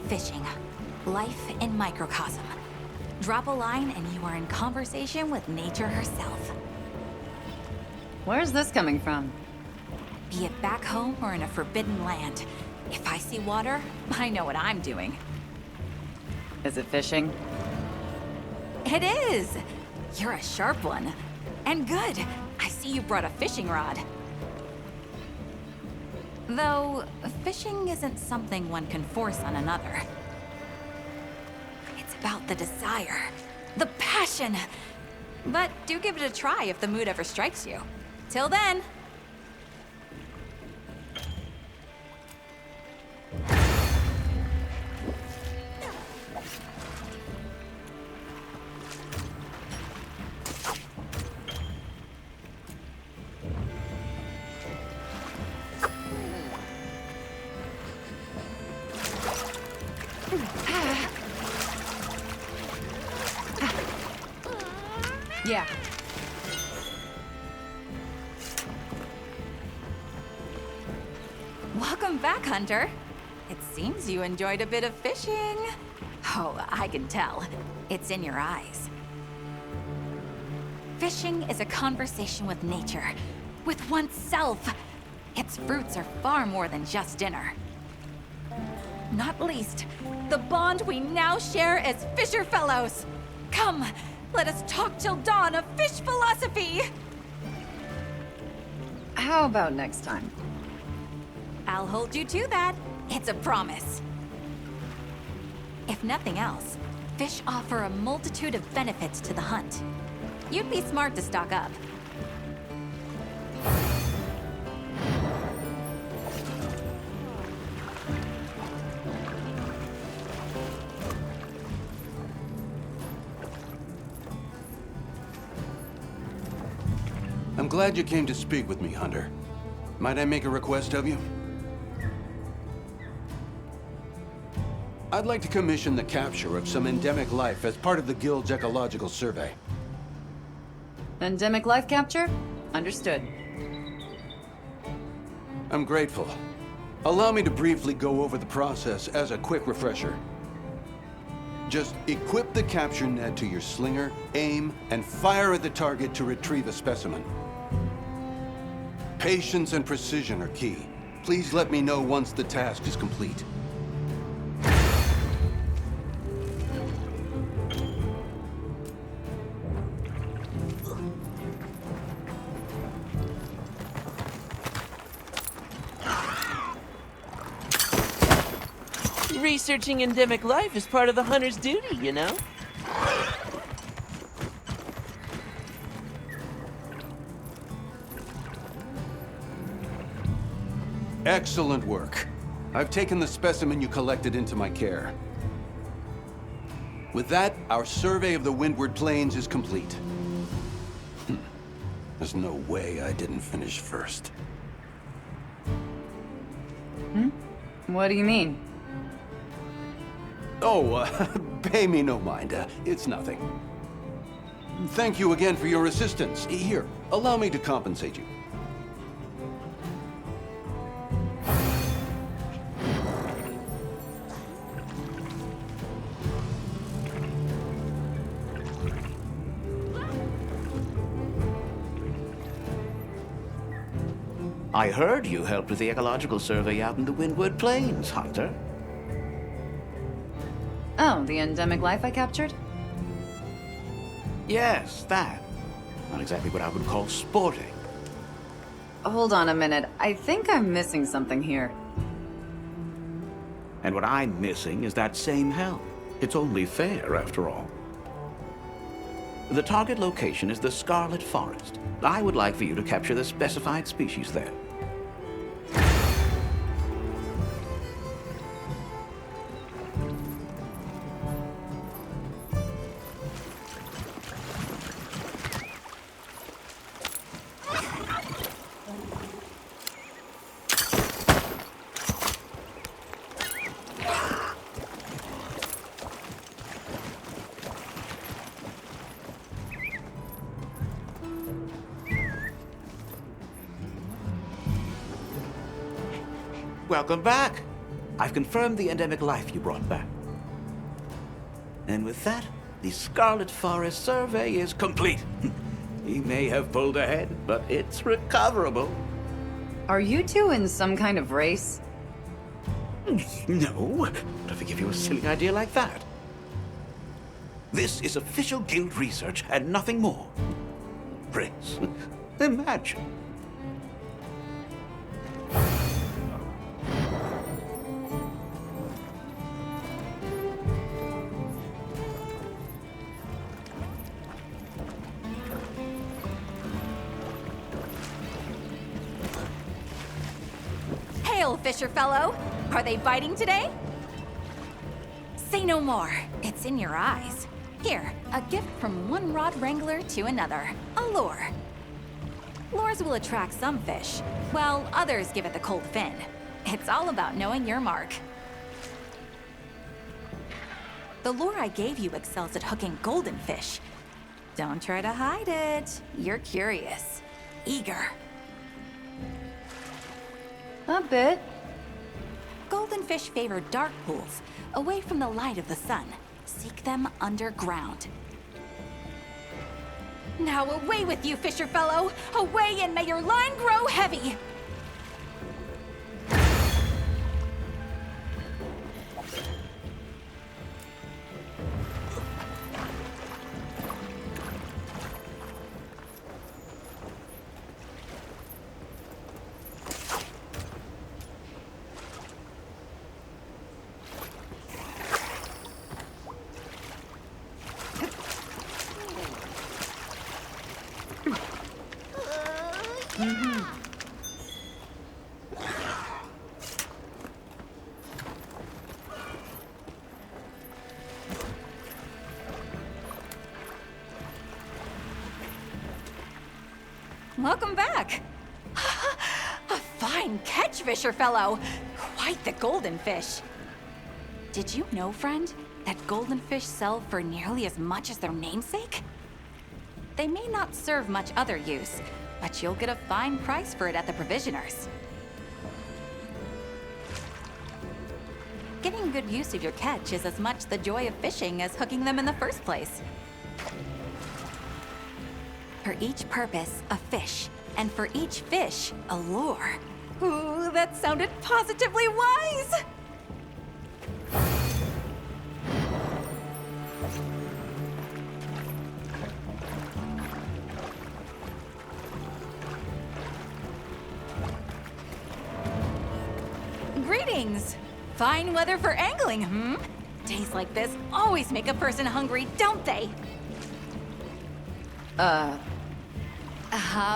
Fishing. Life in microcosm. Drop a line and you are in conversation with nature herself. Where's this coming from? Be it back home or in a forbidden land. If I see water, I know what I'm doing. Is it fishing? It is! You're a sharp one. And good. I see you brought a fishing rod. Though, fishing isn't something one can force on another. It's about the desire, the passion. But do give it a try if the mood ever strikes you. Till then. Yeah. Welcome back, Hunter. It seems you enjoyed a bit of fishing. Oh, I can tell. It's in your eyes. Fishing is a conversation with nature, with oneself. Its fruits are far more than just dinner. Not least, the bond we now share as Fisher Fellows. Come, let us talk till dawn of fish philosophy! How about next time? I'll hold you to that. It's a promise. If nothing else, fish offer a multitude of benefits to the hunt. You'd be smart to stock up. I'm glad you came to speak with me, Hunter. Might I make a request of you? I'd like to commission the capture of some endemic life as part of the Guild's ecological survey. Endemic life capture? Understood. I'm grateful. Allow me to briefly go over the process as a quick refresher. Just equip the capture net to your slinger, aim, and fire at the target to retrieve a specimen. Patience and precision are key. Please let me know once the task is complete. Researching endemic life is part of the hunter's duty, you know? Excellent work. I've taken the specimen you collected into my care. With that, our survey of the Windward Plains is complete. There's no way I didn't finish first. What do you mean? Oh, pay me no mind. It's nothing. Thank you again for your assistance. Here, allow me to compensate you. I heard you helped with the ecological survey out in the Windward Plains, Hunter. Oh, the endemic life I captured? Yes, that. Not exactly what I would call sporting. Hold on a minute. I think I'm missing something here. And what I'm missing is that same help. It's only fair, after all. The target location is the Scarlet Forest. I would like for you to capture the specified species there. Welcome back. I've confirmed the endemic life you brought back. And with that, the Scarlet Forest survey is complete. He may have pulled ahead, but it's recoverable. Are you two in some kind of race? No, would ever give you a silly idea like that? This is official guild research and nothing more. Race. Imagine. Hail, Fisher Fellow! Are they biting today? Say no more. It's in your eyes. Here, a gift from one rod wrangler to another. A lure. Lures will attract some fish, while others give it the cold fin. It's all about knowing your mark. The lure I gave you excels at hooking golden fish. Don't try to hide it. You're curious. Eager. A bit. Golden fish favor dark pools, away from the light of the sun. Seek them underground. Now away with you, Fisher Fellow! Away, and may your line grow heavy! Welcome back! A fine catch, Fisher Fellow! Quite the golden fish. Did you know, friend, that golden fish sell for nearly as much as their namesake? They may not serve much other use, but you'll get a fine price for it at the provisioners. Getting good use of your catch is as much the joy of fishing as hooking them in the first place. For each purpose, a fish, and for each fish, a lure. Ooh, that sounded positively wise! Greetings! Fine weather for angling, hmm? Days like this always make a person hungry, don't they?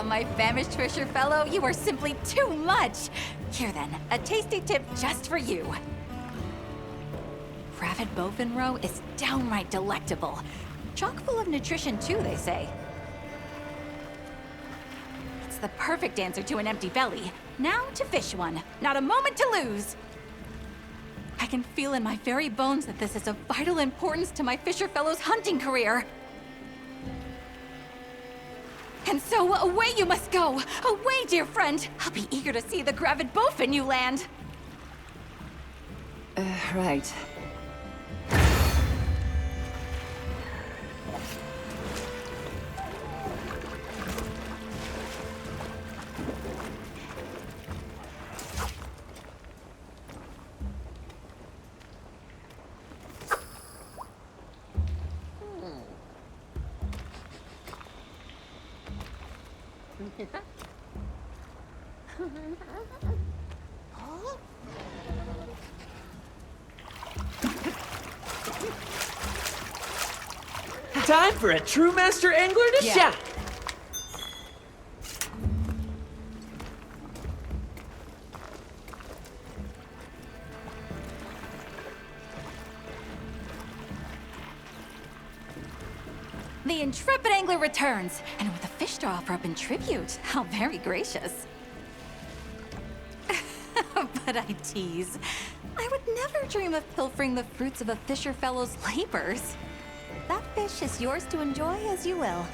My famished Fisher Fellow, you are simply too much! Here then, a tasty tip just for you. Rabbit bowfin roe is downright delectable. Chock full of nutrition too, they say. It's the perfect answer to an empty belly. Now to fish one. Not a moment to lose! I can feel in my very bones that this is of vital importance to my Fisher Fellow's hunting career. And so, away you must go! Away, dear friend! I'll be eager to see the gravid bowfin you land! Right. Time for a true master angler to shout! The intrepid angler returns, and with a fish to offer up in tribute. How very gracious. But I tease. I would never dream of pilfering the fruits of a Fisher Fellow's labors. That fish is yours to enjoy as you will.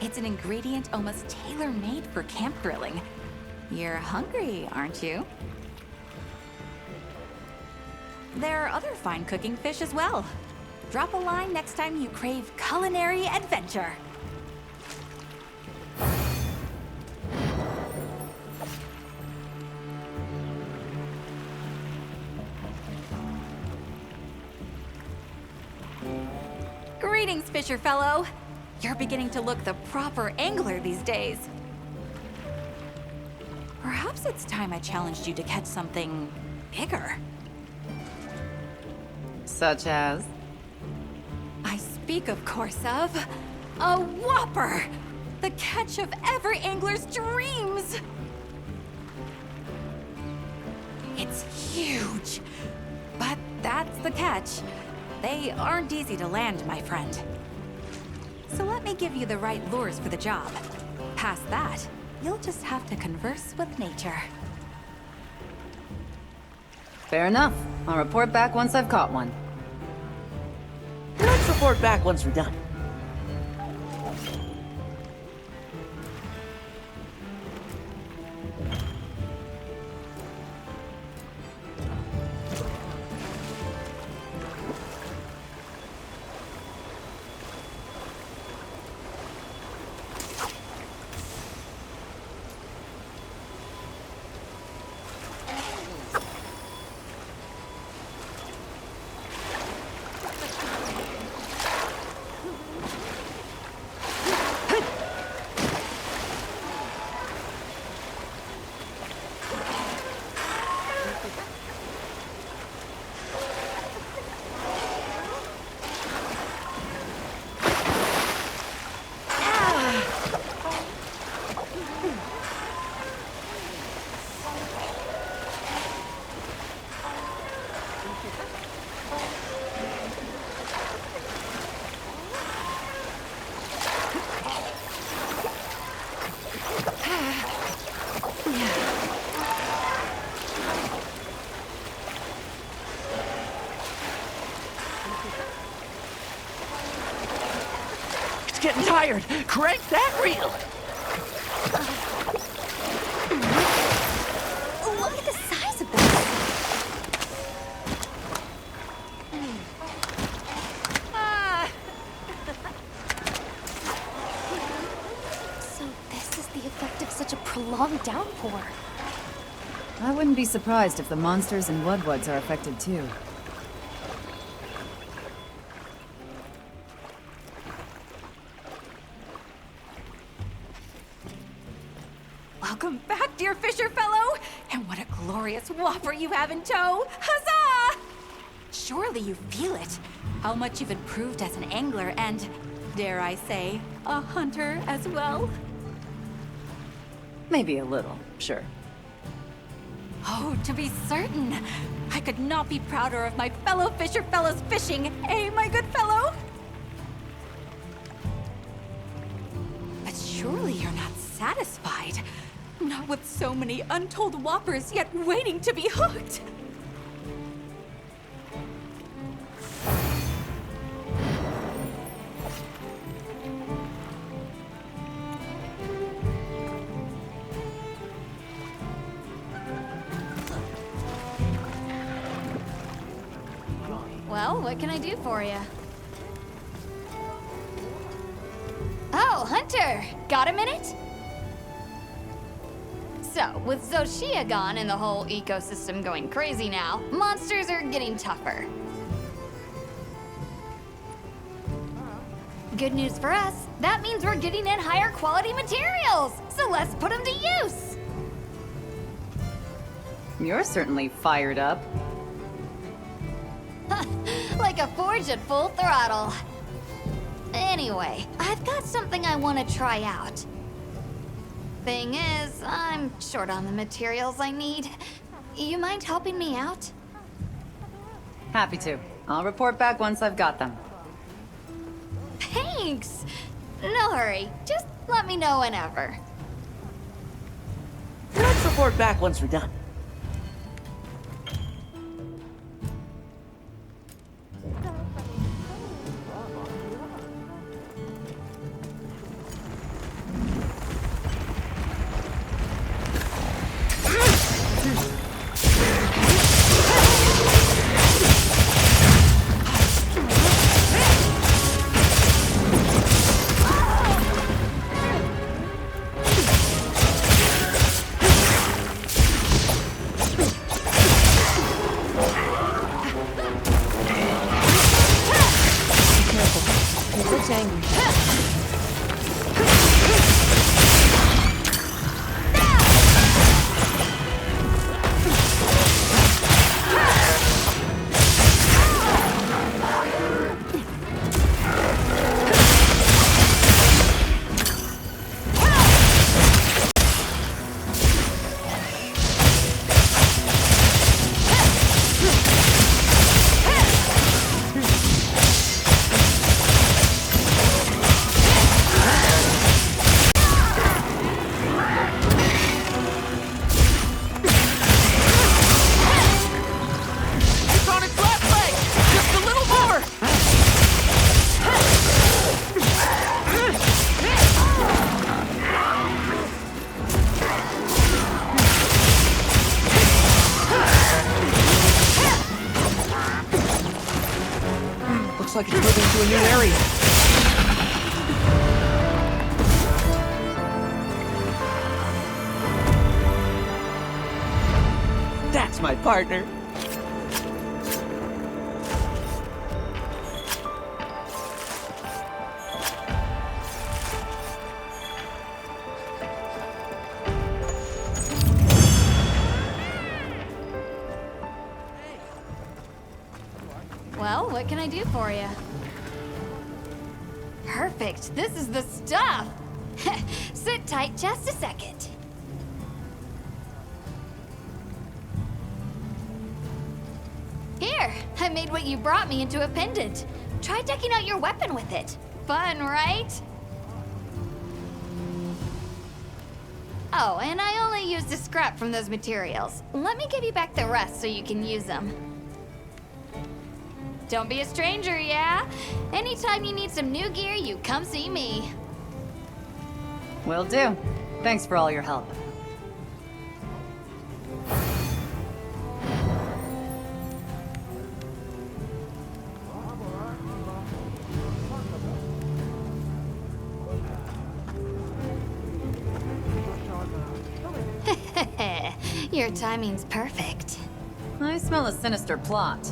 It's an ingredient almost tailor-made for camp grilling. You're hungry, aren't you? there are other fine cooking fish as well. Drop a line next time you crave culinary adventure. Greetings, fisher fellow. You're beginning to look the proper angler these days. Perhaps it's time I challenged you to catch something bigger. Such as? I speak, of course, of a whopper! The catch of every angler's dreams! It's huge, but that's the catch. They aren't easy to land, my friend. So let me give you the right lures for the job. Past that, you'll just have to converse with nature. Fair enough. I'll report back once I've caught one. Let's report back once we're done. It's getting tired. Crank that reel. Look at the size of this! So this is the effect of such a prolonged downpour. I wouldn't be surprised if the monsters and Wudwuds are affected too. Welcome back, dear fisher fellow! And what a glorious whopper you have in tow! Huzzah! Surely you feel it. How much you've improved as an angler and, dare I say, a hunter as well. Maybe a little, sure. Oh, to be certain. I could not be prouder of my fellow fisher fellows fishing, eh, my good fellow? But surely you're not satisfied. Not with so many untold whoppers yet waiting to be hooked. Well, what can I do for you? Oh, Hunter! Got a minute? So, with Zoshia gone and the whole ecosystem going crazy now, monsters are getting tougher. Good news for us, that means we're getting in higher quality materials! So let's put them to use! You're certainly fired up. Like a forge at full throttle. Anyway, I've got something I want to try out. Thing is, I'm short on the materials I need. You mind helping me out? Happy to. I'll report back once I've got them. Thanks! No hurry, just let me know whenever. Let's report back once we're done. like it's moving to a new area. That's my partner. Well, what can I do for you? Perfect. This is the stuff. Sit tight just a second. Here, I made what you brought me into a pendant. Try decking out your weapon with it. Fun, right? Oh, and I only used a scrap from those materials. Let me give you back the rest so you can use them. Don't be a stranger, yeah? Anytime you need some new gear, you come see me. Will do. Thanks for all your help. Your timing's perfect. I smell a sinister plot.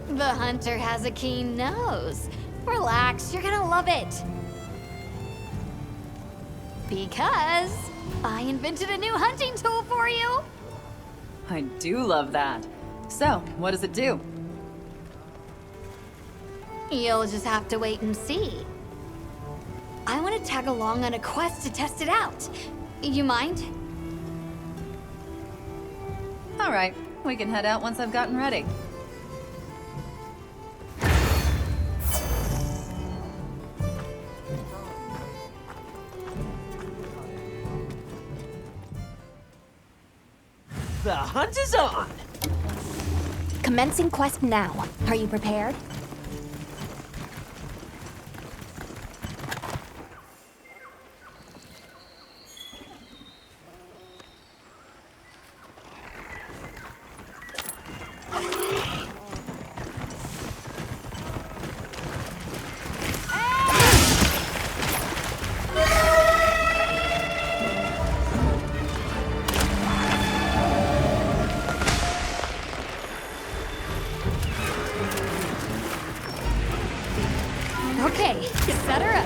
The hunter has a keen nose. Relax, you're gonna love it. Because I invented a new hunting tool for you. I do love that. So, what does it do? You'll just have to wait and see. I want to tag along on a quest to test it out. You mind? All right, we can head out once I've gotten ready. The hunt is on! Commencing quest now. Are you prepared? Okay, set her up.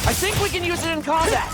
I think we can use it in combat.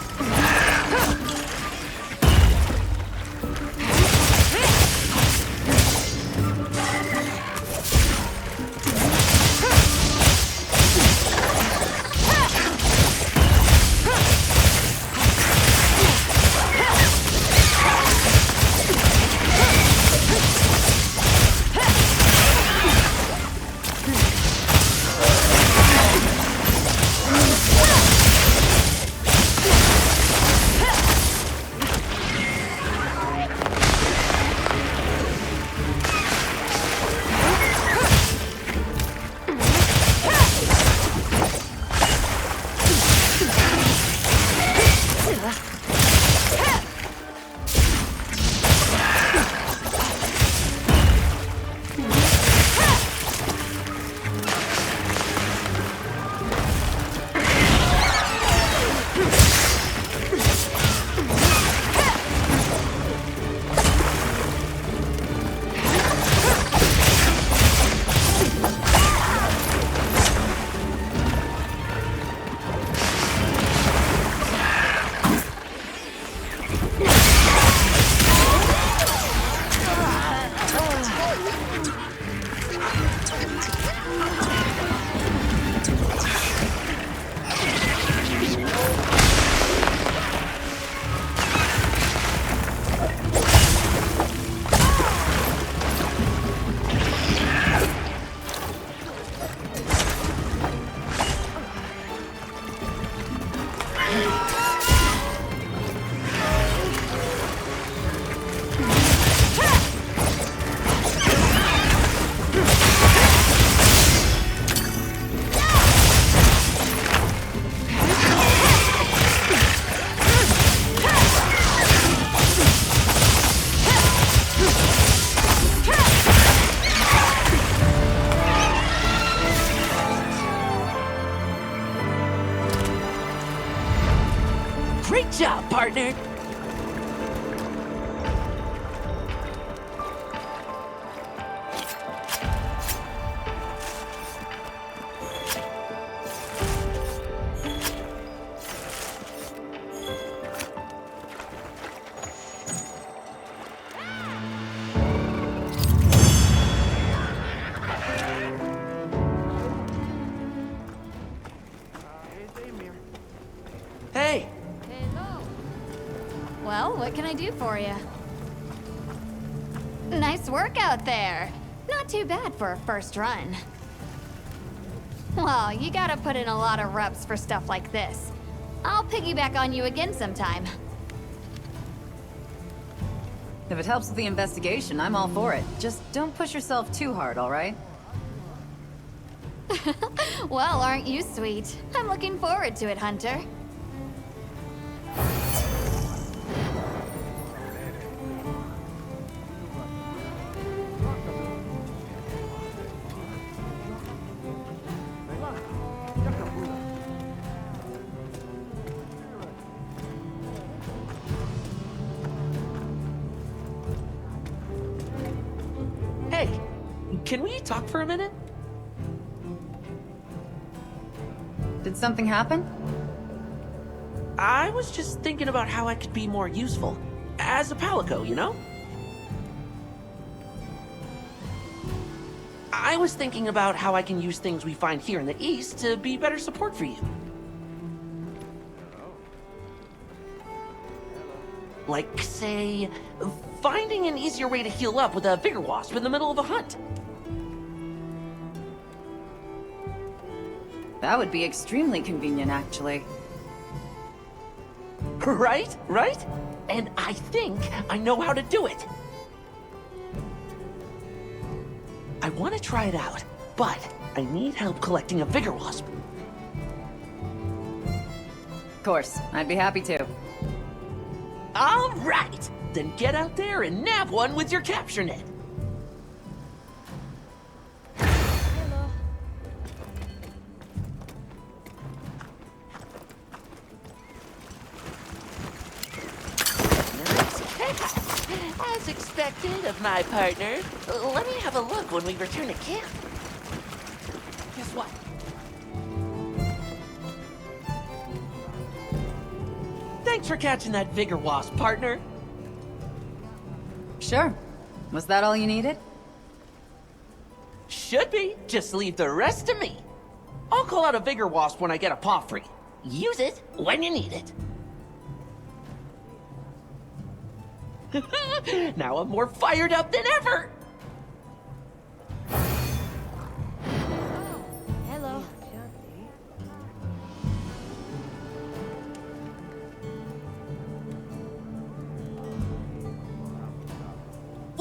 Great job, partner! Hey! Well, what can I do for you? Nice work out there. Not too bad for a first run. Well, you gotta put in a lot of reps for stuff like this. I'll piggyback on you again sometime. If it helps with the investigation, I'm all for it. Just don't push yourself too hard, all right? Well, aren't you sweet? I'm looking forward to it, Hunter. Hey! Can we talk for a minute? Did something happen? I was just thinking about how I could be more useful. As a Palico, you know? I was thinking about how I can use things we find here in the East to be better support for you. Like, say, finding an easier way to heal up with a Vigor Wasp in the middle of a hunt. That would be extremely convenient, actually. Right? Right? And I think I know how to do it. I want to try it out, but I need help collecting a Vigor Wasp. Of course, I'd be happy to. All right! Then get out there and nab one with your capture net. As expected of my partner. Let me have a look when we return to camp. Guess what? Thanks for catching that Vigor Wasp, partner. Sure. Was that all you needed? Should be. Just leave the rest to me. I'll call out a Vigor Wasp when I get a paw free. Use it when you need it. Now I'm more fired up than ever! Hello.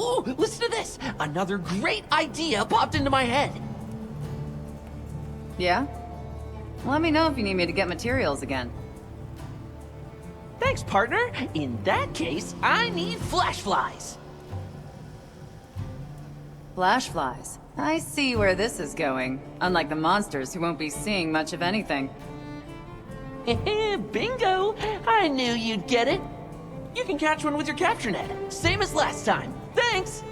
Ooh, listen to this! Another great idea popped into my head. Yeah? Let me know if you need me to get materials again. Thanks, partner. In that case, I need flash flies. Flash flies. I see where this is going. Unlike the monsters who won't be seeing much of anything. Bingo! I knew you'd get it. You can catch one with your capture net, same as last time. Thanks!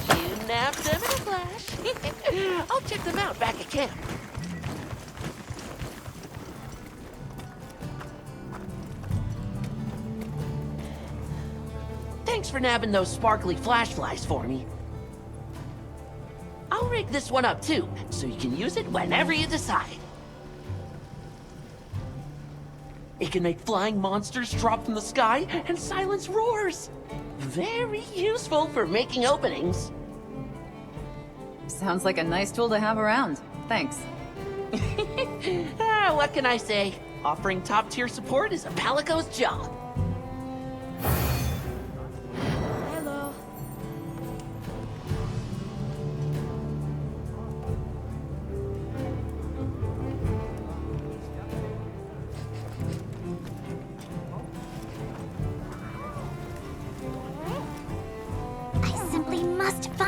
You nabbed them in a flash. I'll check them out back at camp. Thanks for nabbing those sparkly flash flies for me. I'll rig this one up too, so you can use it whenever you decide. It can make flying monsters drop from the sky and silence roars. Very useful for making openings. Sounds like a nice tool to have around. Thanks. What can I say? Offering top-tier support is a Palico's job. Hello.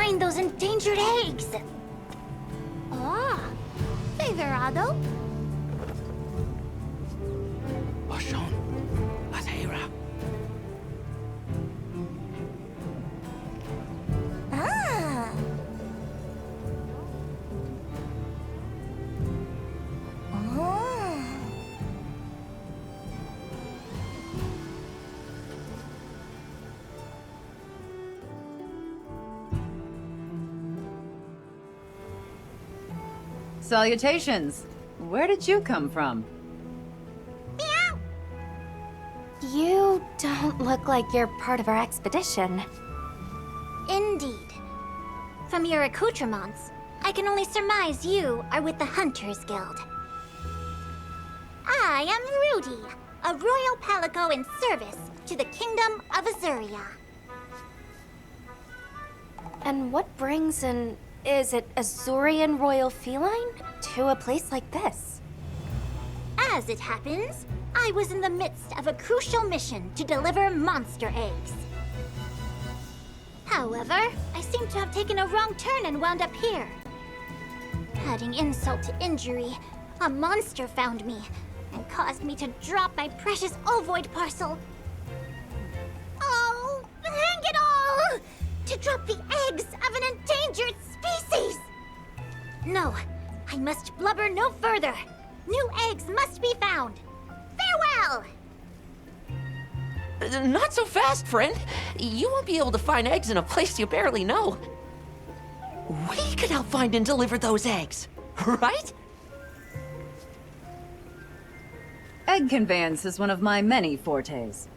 find those endangered eggs. Ah, favorado. Oshon, Latera. Ah. Oh. Salutations. Where did you come from? Meow. You don't look like you're part of our expedition. Indeed. From your accoutrements, I can only surmise you are with the Hunters Guild. I am Rudy, a royal palico in service to the Kingdom of Azuria. And what brings an, is it Azurian royal feline, to a place like this? As it happens, I was in the midst of a crucial mission to deliver monster eggs. However, I seem to have taken a wrong turn and wound up here. Adding insult to injury, a monster found me and caused me to drop my precious ovoid parcel. Oh, hang it all! To drop the eggs of an endangered species! No, I must blubber no further. New eggs must be found. Farewell! Not so fast, friend. You won't be able to find eggs in a place you barely know. We can help find and deliver those eggs, right? Egg conveyance is one of my many fortes.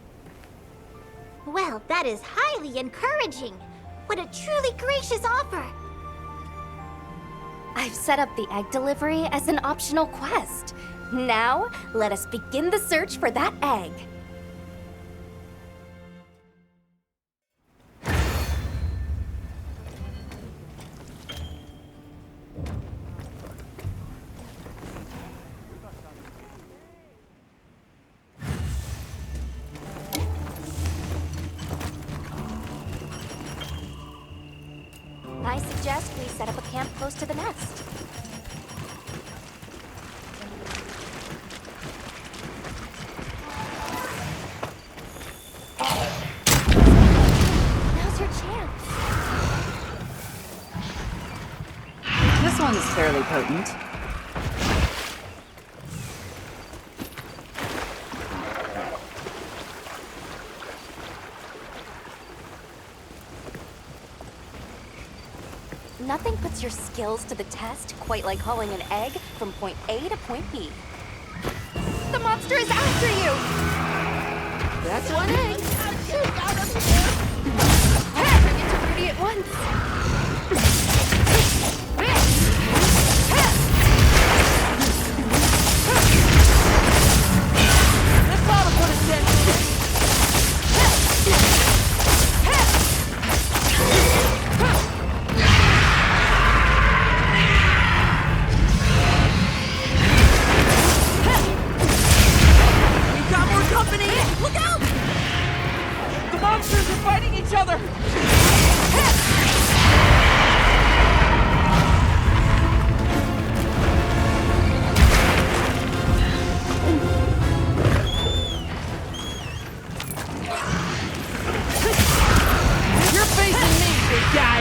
Well, that is highly encouraging. What a truly gracious offer. I've set up the egg delivery as an optional quest. Now, let us begin the search for that egg. I suggest we set up a camp close to the nest. Now's your chance. This one's fairly potent. Nothing puts your skills to the test quite like hauling an egg from point A to point B. The monster is after you! That's one egg. Bring it to Rudy at once. This ought to put a dent in it. We've got more company! Look out! The monsters are fighting each other! You're facing me, big guy!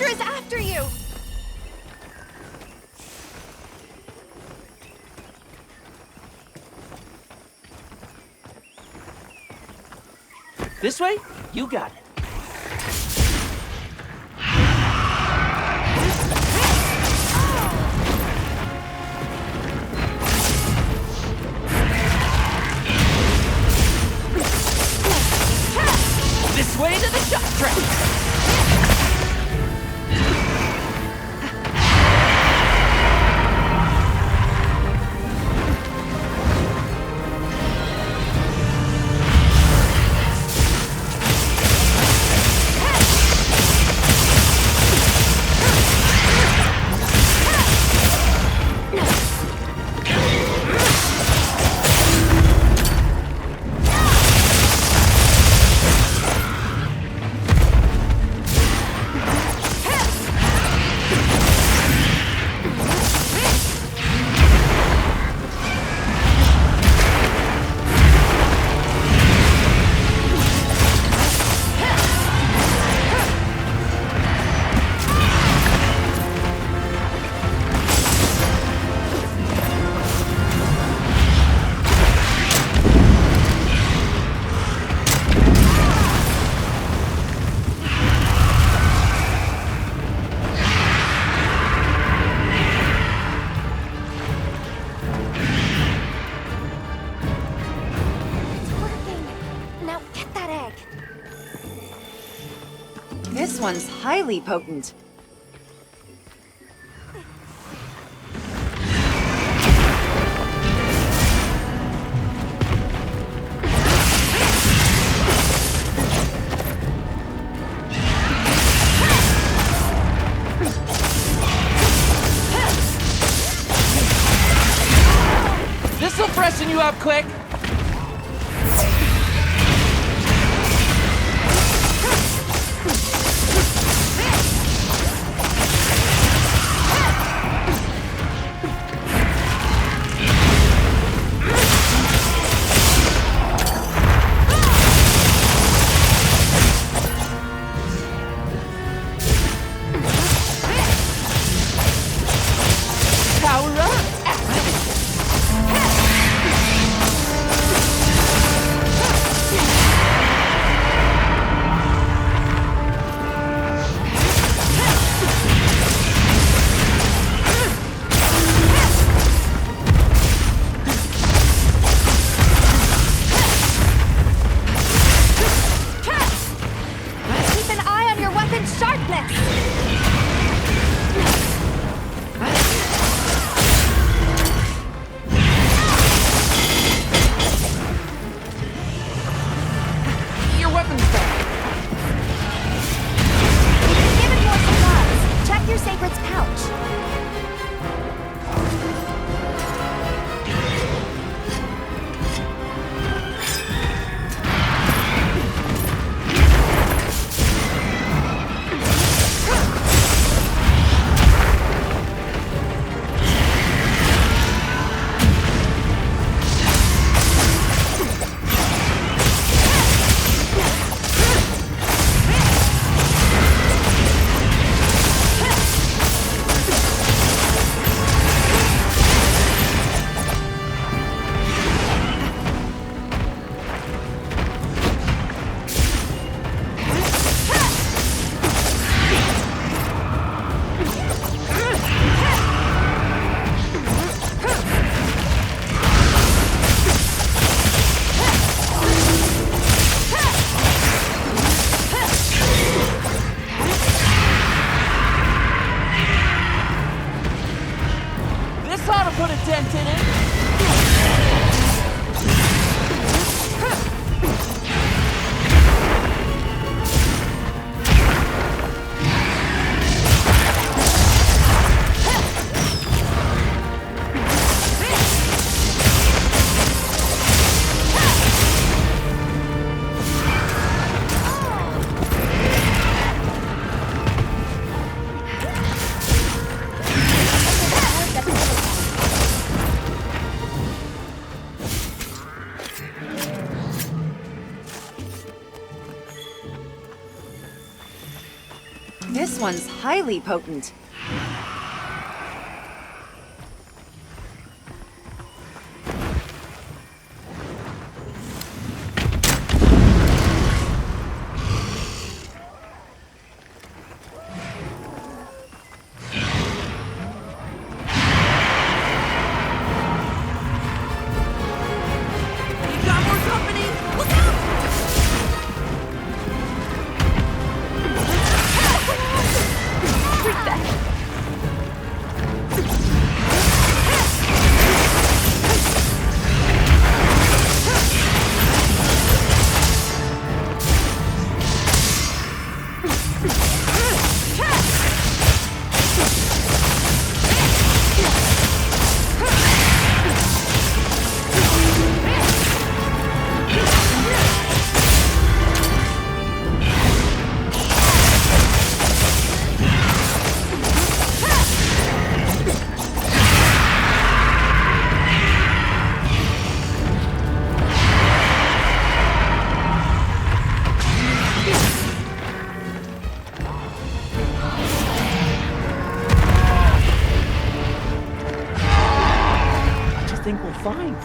monster is after you! This way? You got it. This way to the shot trap! This one's highly potent. This'll freshen you up quick. Power up! Keep an eye on your weapon's sharpness! Your weapon's back. Give it more supplies. Check your sacred's pouch. This one's highly potent. Think we'll find.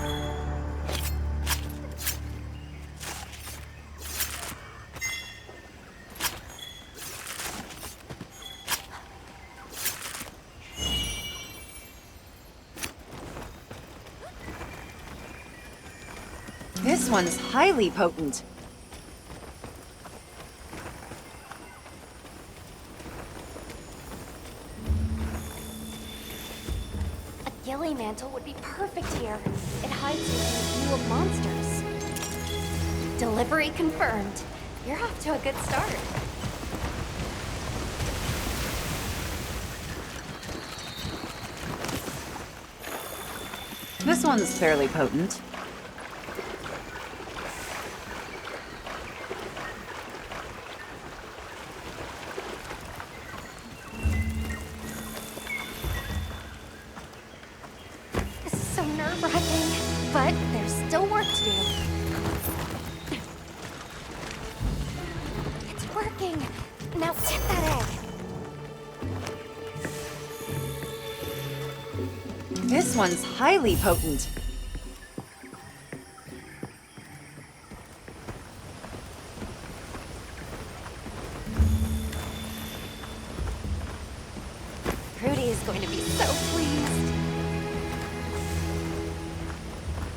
This one's highly potent. A ghillie mantle would be perfect here. It hides within view of monsters. Delivery confirmed. You're off to a good start. This one's fairly potent. This is so nerve-wracking, but there's still work to do. It's working. Now tip that egg. This one's highly potent. Rudy is going to be so pleased.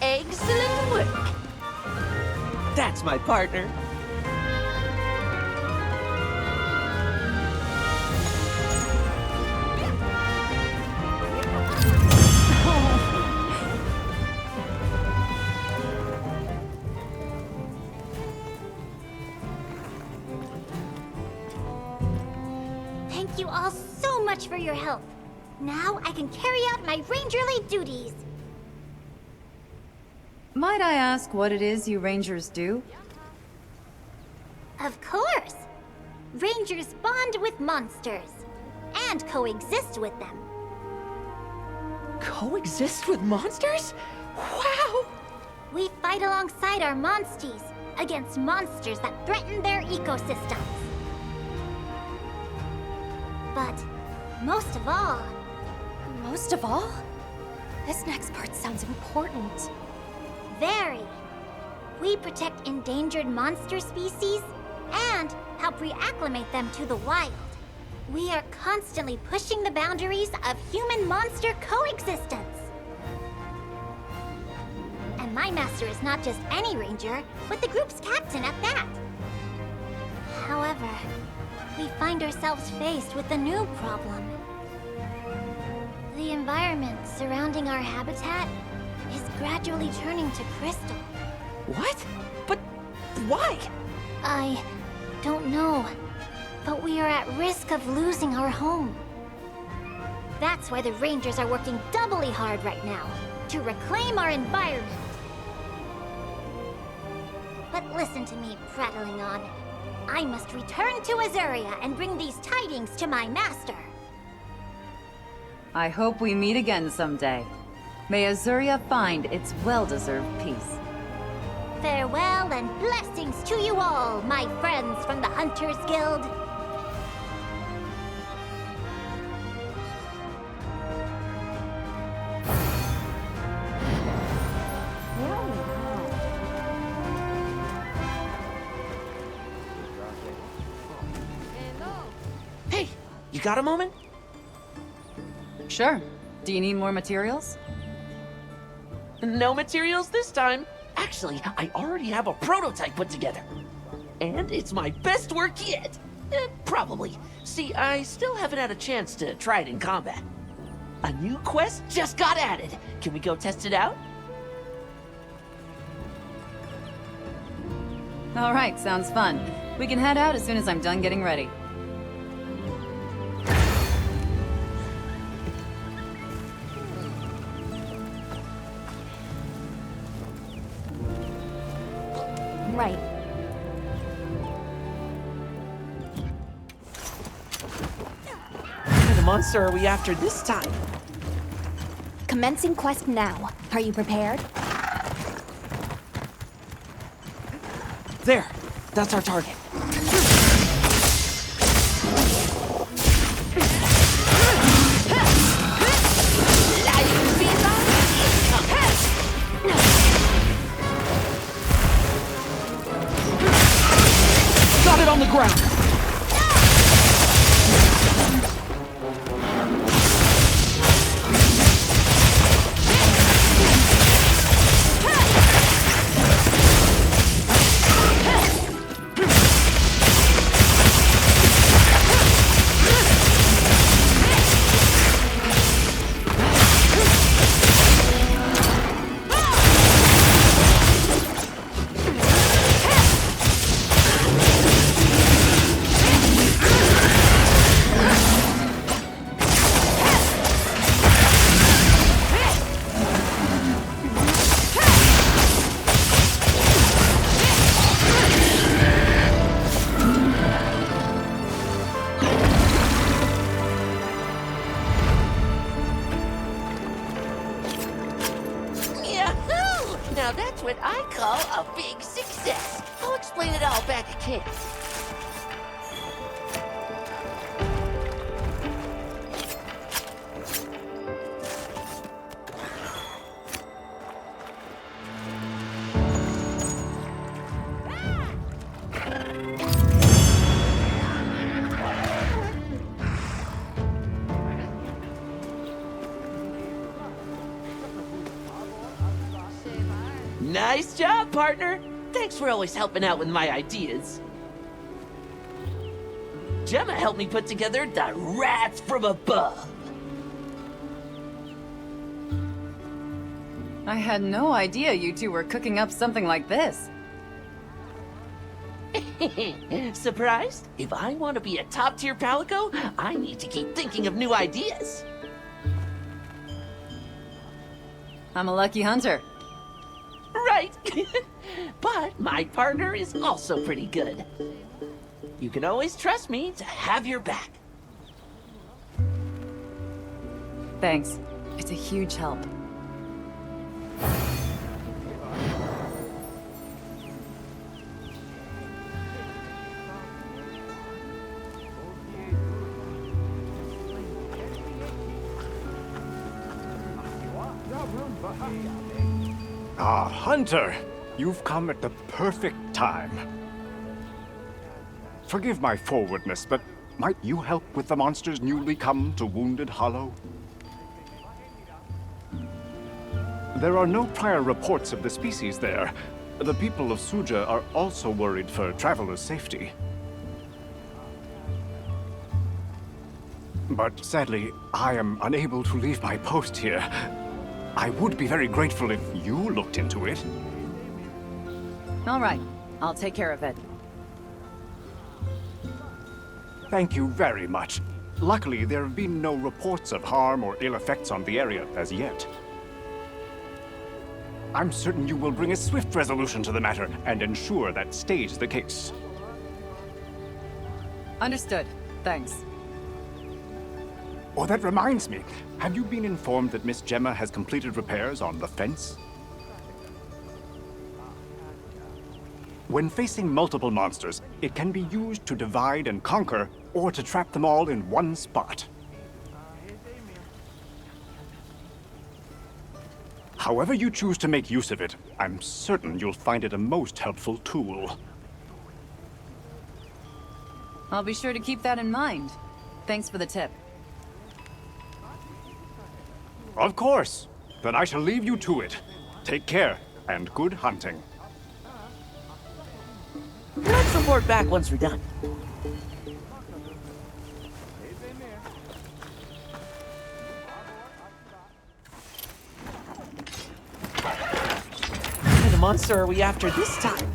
Excellent work. That's my partner. Thank you all so much for your help. Now I can carry out my rangerly duties. Might I ask what it is you Rangers do? Of course. Rangers bond with monsters and coexist with them. Coexist with monsters? Wow! We fight alongside our monsties against monsters that threaten their ecosystems. But most of all, Most of all? This next part sounds important. very. We protect endangered monster species and help reacclimate them to the wild. We are constantly pushing the boundaries of human-monster coexistence. And my master is not just any ranger, but the group's captain at that. However, we find ourselves faced with a new problem. The environment surrounding our habitat is gradually turning to crystal. What? But why? I don't know, but we are at risk of losing our home. That's why the Rangers are working doubly hard right now, to reclaim our environment. But listen to me prattling on. I must return to Azuria and bring these tidings to my master. I hope we meet again someday. May Azuria find its well-deserved peace. Farewell and blessings to you all, my friends from the Hunters Guild. You got a moment? Sure. Do you need more materials? No materials this time. Actually, I already have a prototype put together. And it's my best work yet. Probably. See, I still haven't had a chance to try it in combat. A new quest just got added. Can we go test it out? All right, sounds fun. We can head out as soon as I'm done getting ready. Right. What kind of monster are we after this time? Commencing quest now. Are you prepared? There. That's our target. Got it on the ground. Now that's what I call a big success. I'll explain it all back at camp. Nice job, partner! Thanks for always helping out with my ideas. Gemma helped me put together the Rats from Above. I had no idea you two were cooking up something like this. Surprised? If I want to be a top-tier Palico, I need to keep thinking of new ideas. I'm a lucky hunter. Right. But my partner is also pretty good. You can always trust me to have your back. Thanks. It's a huge help. Ah, Hunter! You've come at the perfect time. Forgive my forwardness, but might you help with the monsters newly come to Wounded Hollow? There are no prior reports of the species there. The people of Suja are also worried for travelers' safety. But sadly, I am unable to leave my post here. I would be very grateful if you looked into it. All right. I'll take care of it. Thank you very much. Luckily, there have been no reports of harm or ill effects on the area as yet. I'm certain you will bring a swift resolution to the matter and ensure that stays the case. Understood. Thanks. Oh, that reminds me. Have you been informed that Miss Gemma has completed repairs on the fence? When facing multiple monsters, it can be used to divide and conquer, or to trap them all in one spot. However you choose to make use of it, I'm certain you'll find it a most helpful tool. I'll be sure to keep that in mind. Thanks for the tip. Of course. Then I shall leave you to it. Take care, and good hunting. Let's report back once we're done. What kind of monster are we after this time?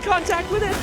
Contact with it!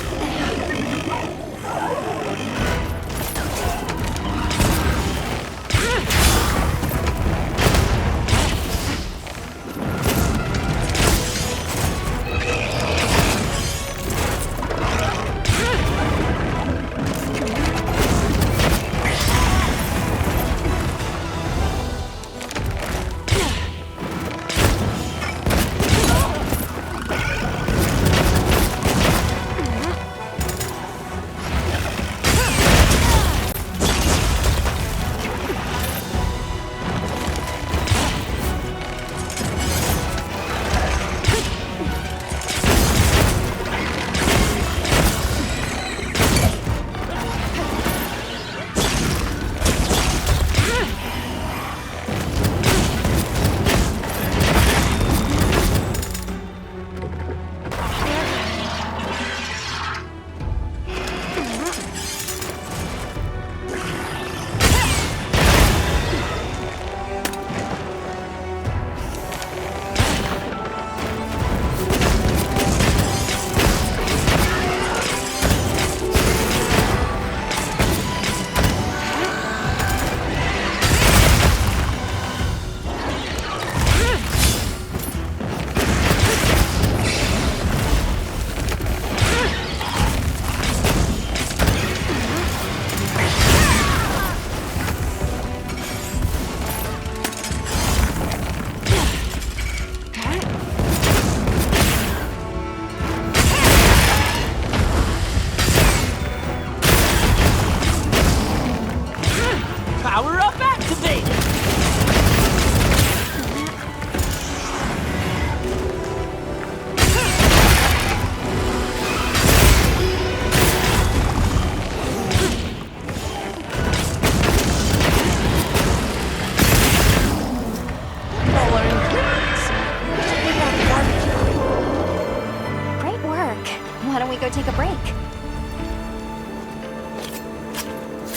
take a break.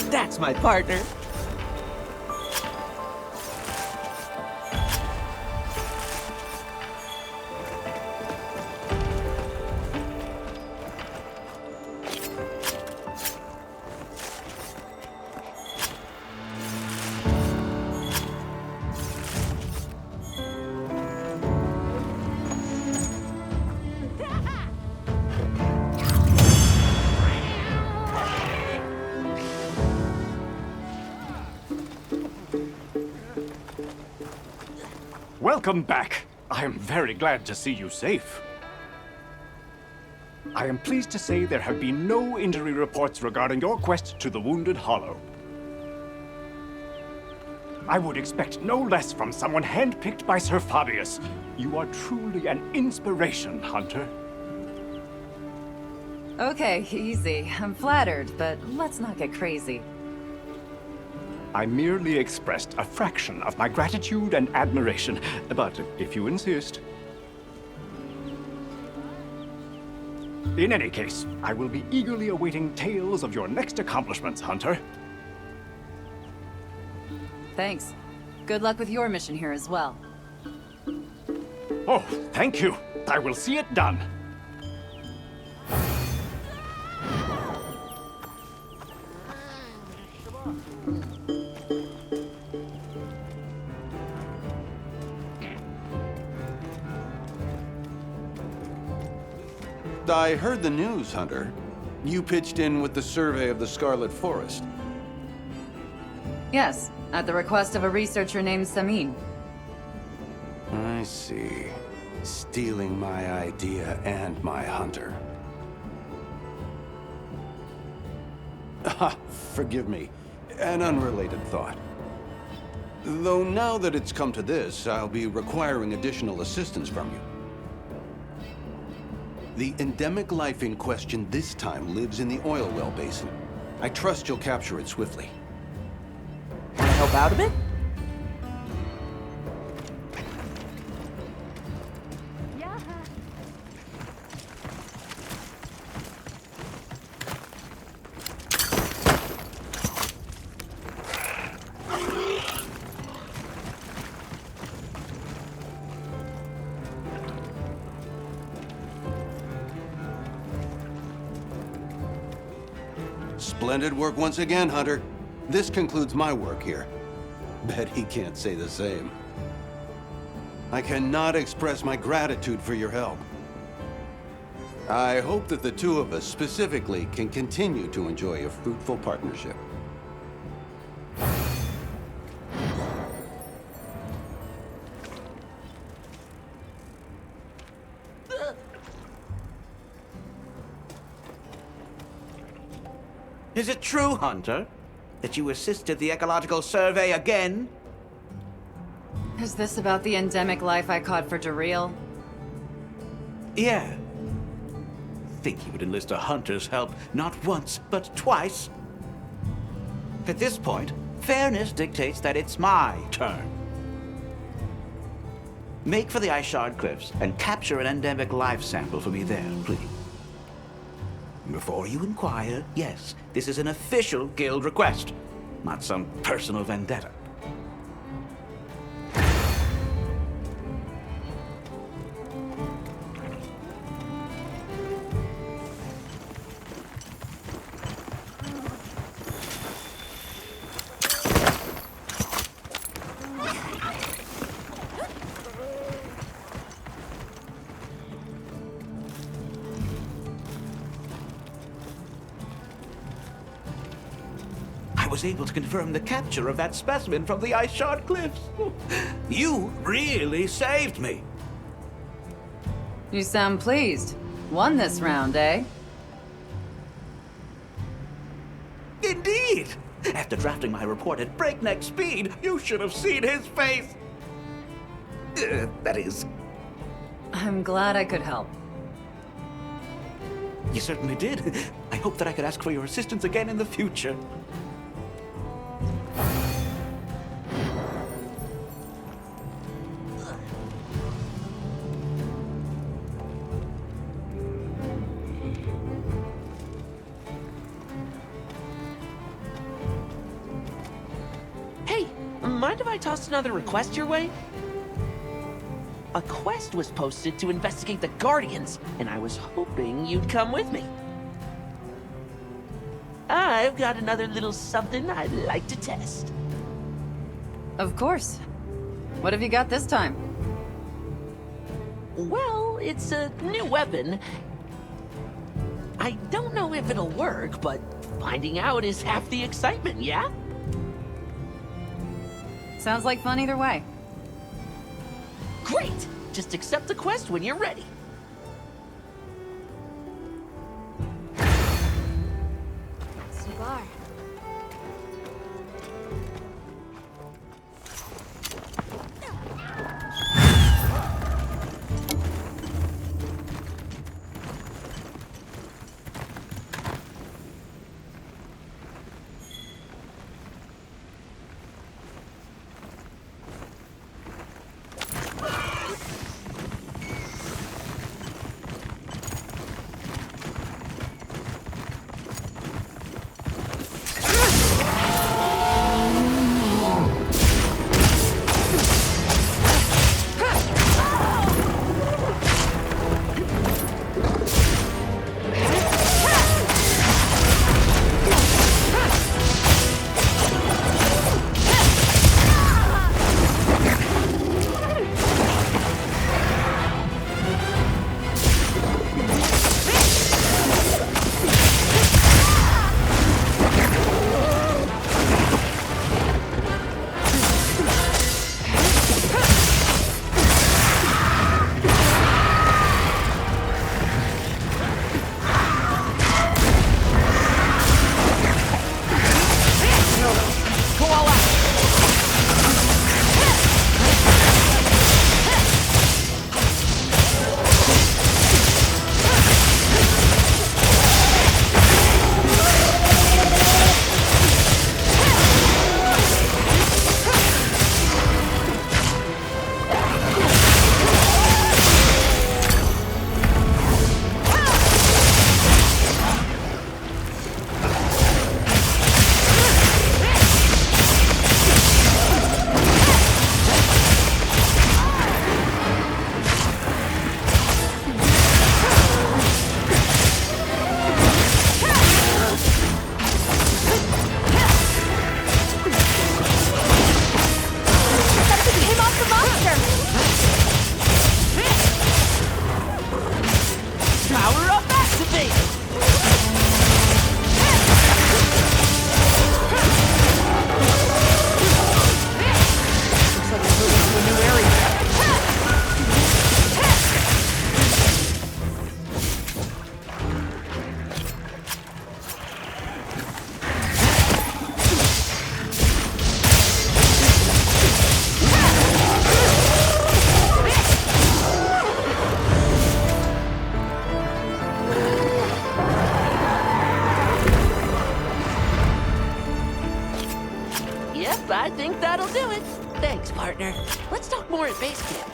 That's my partner. Welcome back. I am very glad to see you safe. I am pleased to say there have been no injury reports regarding your quest to the Wounded Hollow. I would expect no less from someone handpicked by Sir Fabius. You are truly an inspiration, Hunter. Okay, easy. I'm flattered, but let's not get crazy. I merely expressed a fraction of my gratitude and admiration, but if you insist. In any case, I will be eagerly awaiting tales of your next accomplishments, Hunter. Thanks. Good luck with your mission here as well. Oh, thank you. I will see it done. I heard the news, Hunter. You pitched in with the survey of the Scarlet Forest. Yes, at the request of a researcher named Samin. I see. Stealing my idea and my hunter. Forgive me. An unrelated thought. Though now that it's come to this, I'll be requiring additional assistance from you. The endemic life in question this time lives in the oil well basin. I trust you'll capture it swiftly. Wanna help out a bit? Splendid work once again, Hunter. This concludes my work here. Bet he can't say the same. I cannot express my gratitude for your help. I hope that the two of us specifically can continue to enjoy a fruitful partnership. Is it true, Hunter, that you assisted the ecological survey again? Is this about the endemic life I caught for Dareal? Yeah. Think you would enlist a hunter's help not once, but twice? At this point, fairness dictates that it's my turn. Make for the Ice Shard Cliffs and capture an endemic life sample for me there, please. Before you inquire, yes, this is an official guild request, not some personal vendetta. I was able to confirm the capture of that specimen from the Ice Shard Cliffs. You really saved me. You sound pleased. Won this round, eh? Indeed. After drafting my report at breakneck speed, you should have seen his face. That is, I'm glad I could help. you certainly did. I hope that I could ask for your assistance again in the future. mind if I tossed another request your way? A quest was posted to investigate the Guardians, and I was hoping you'd come with me. I've got another little something I'd like to test. Of course. What have you got this time? Well, it's a new weapon. I don't know if it'll work, but finding out is half the excitement, yeah? Sounds like fun either way. Great! Just accept the quest when you're ready. Cigar. I think that'll do it. Thanks, partner. Let's talk more at base camp.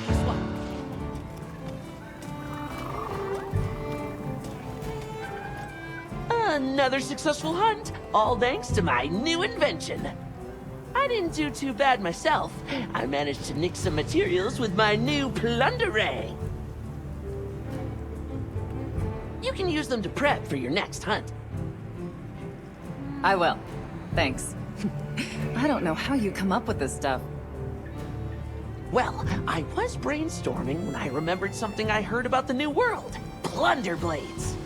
Guess what? Another successful hunt, all thanks to my new invention. I didn't do too bad myself. I managed to nick some materials with my new plunder ray. You can use them to prep for your next hunt. I will. Thanks. I don't know how you come up with this stuff. Well, I was brainstorming when I remembered something I heard about the new world. Plunder blades.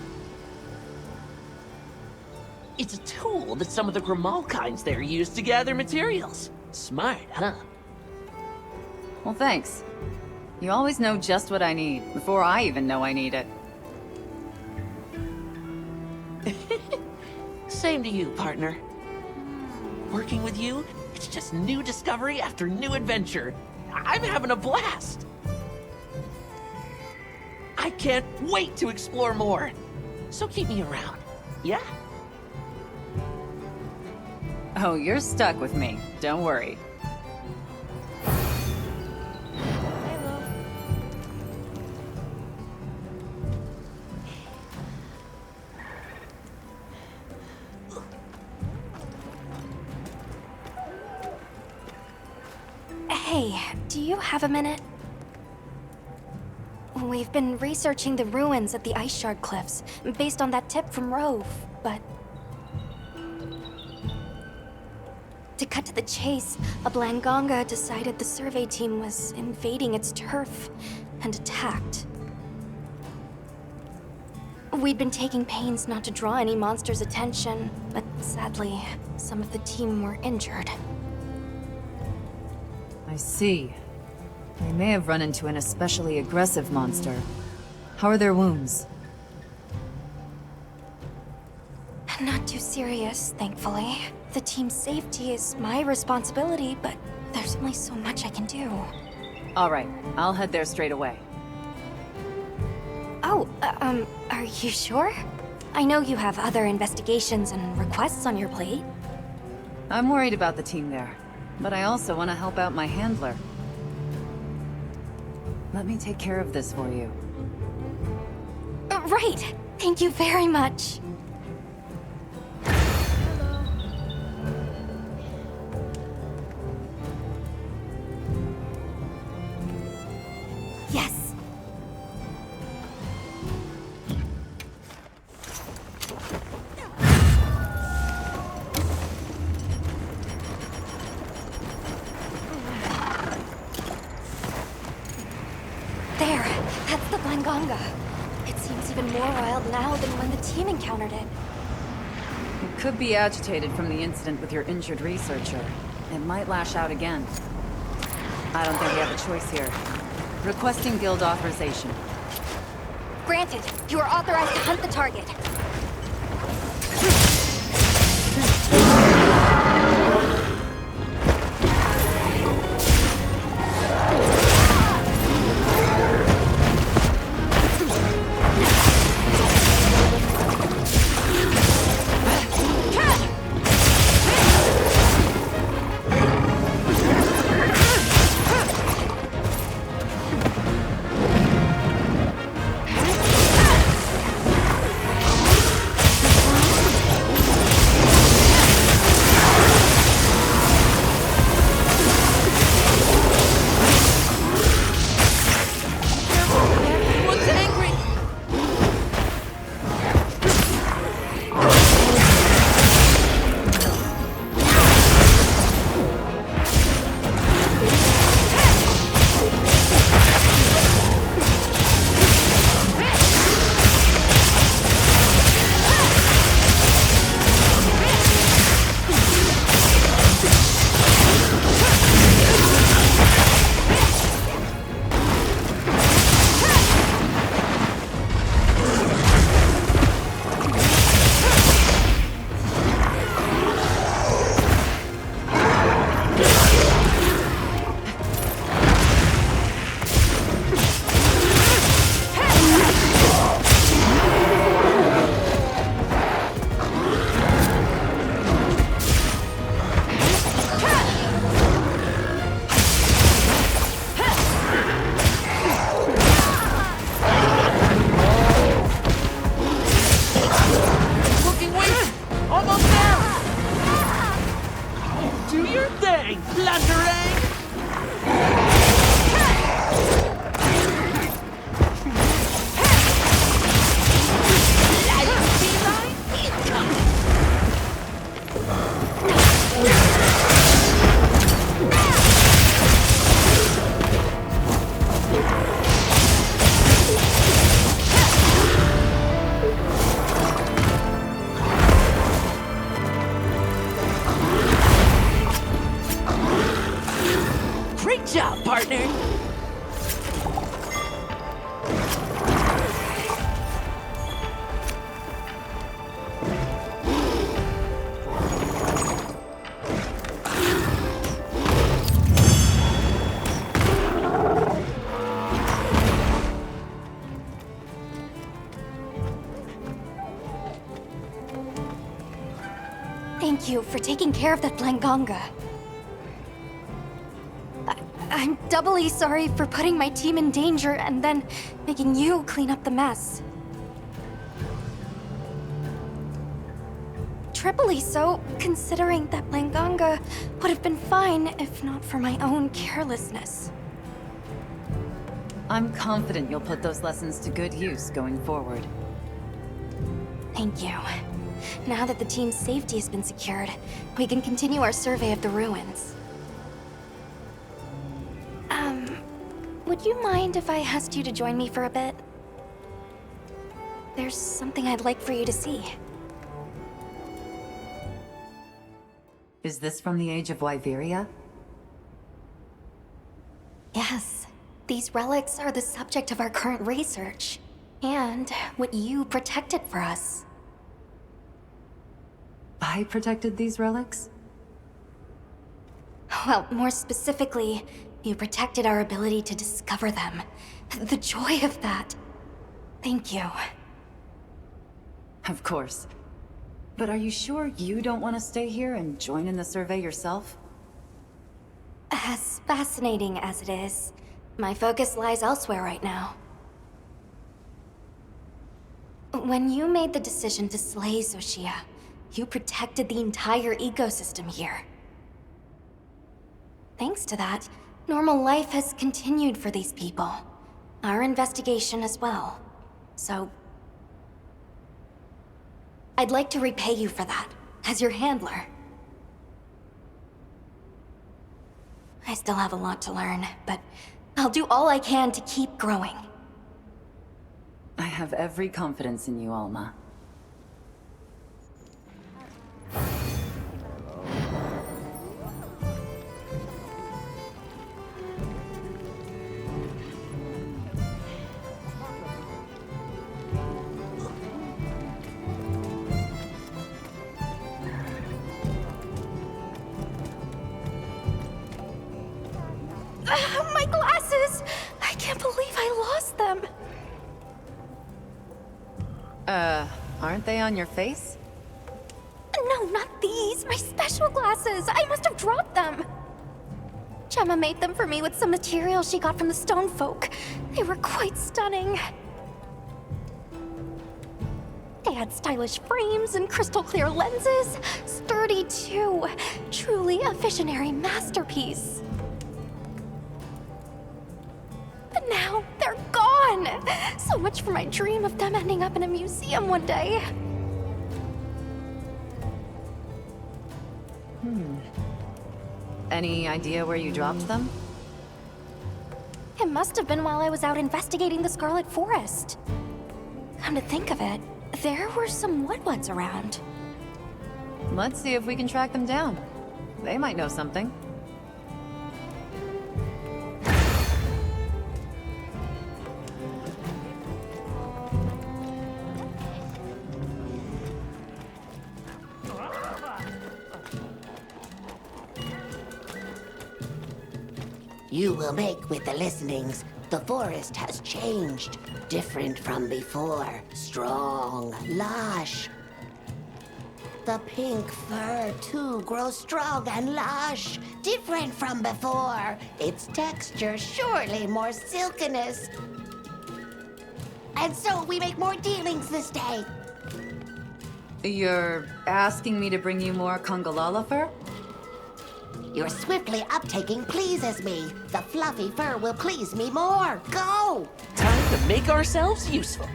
It's a tool that some of the Grimalkines there use to gather materials. Smart, huh? Well, thanks. You always know just what I need, before I even know I need it. Same to you, partner. Working with you, it's just new discovery after new adventure. I'm having a blast. I can't wait to explore more. So keep me around, yeah? Oh, you're stuck with me. Don't worry. Hey, do you have a minute? We've been researching the ruins at the Ice Shard Cliffs, based on that tip from Rove, but... To cut to the chase, a Blanganga decided the survey team was invading its turf, and attacked. We'd been taking pains not to draw any monsters' attention, but sadly, some of the team were injured. I see. They may have run into an especially aggressive monster. How are their wounds? Not too serious, thankfully. The team's safety is my responsibility, but there's only so much I can do. All right, I'll head there straight away. Oh, are you sure? I know you have other investigations and requests on your plate. I'm worried about the team there, but I also want to help out my handler. Let me take care of this for you. Right! Thank you very much. Yes. There, that's the Blanganga. It seems even more wild now than when the team encountered it. It could be agitated from the incident with your injured researcher. It might lash out again. I don't think we have a choice here. Requesting guild authorization. Granted, you are authorized to hunt the target. Thank you for taking care of that Blanganga. I'm doubly sorry for putting my team in danger and then making you clean up the mess. Tripoli, so considering that Langanga would have been fine if not for my own carelessness. I'm confident you'll put those lessons to good use going forward. Thank you. Now that the team's safety has been secured, we can continue our survey of the ruins. Would you mind if I asked you to join me for a bit? There's something I'd like for you to see. Is this from the age of Wyveria? Yes. These relics are the subject of our current research. And what you protected for us. I protected these relics? Well, more specifically, you protected our ability to discover them. The joy of that. Thank you. Of course. But are you sure you don't want to stay here and join in the survey yourself? As fascinating as it is, my focus lies elsewhere right now. When you made the decision to slay Xochitl, you protected the entire ecosystem here. Thanks to that, normal life has continued for these people. Our investigation as well. So I'd like to repay you for that, as your handler. I still have a lot to learn, but I'll do all I can to keep growing. I have every confidence in you, Alma. My glasses! I can't believe I lost them! Aren't they on your face? No, not these! My special glasses! I must have dropped them! Gemma made them for me with some material she got from the stone folk. They were quite stunning. They had stylish frames and crystal clear lenses. Sturdy too. Truly a visionary masterpiece. But now, they're gone! So much for my dream of them ending up in a museum one day. Any idea where you dropped them? It must have been while I was out investigating the Scarlet Forest. Come to think of it, there were some Woodwoods around. Let's see if we can track them down. They might know something. You will make with the listenings. The forest has changed. Different from before. Strong, lush. The pink fur, too, grows strong and lush. Different from before. Its texture surely more silkiness. And so we make more dealings this day. You're asking me to bring you more Congalala fur? Your swiftly uptaking pleases me. The fluffy fur will please me more. Go! Time to make ourselves useful.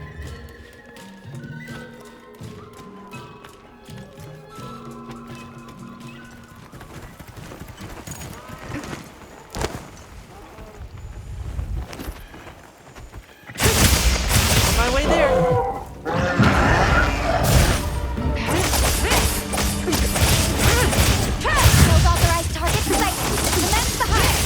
On my way there. Those authorized targets sight. Commence the hunt.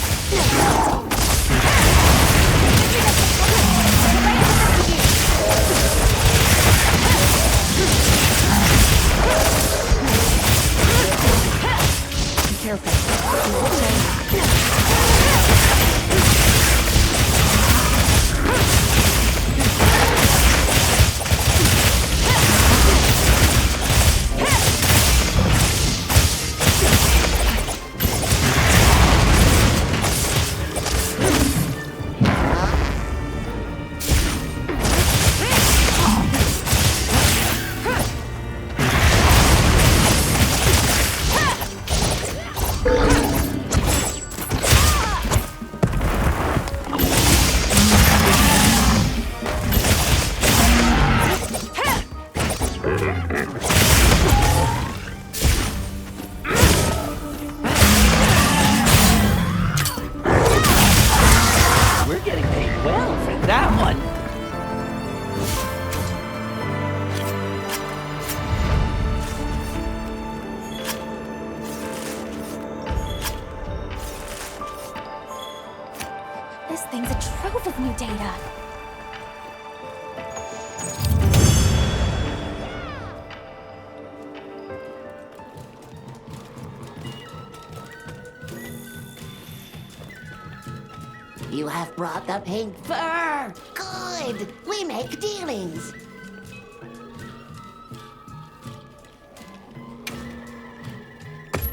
have brought the pink fur. Good. We make dealings.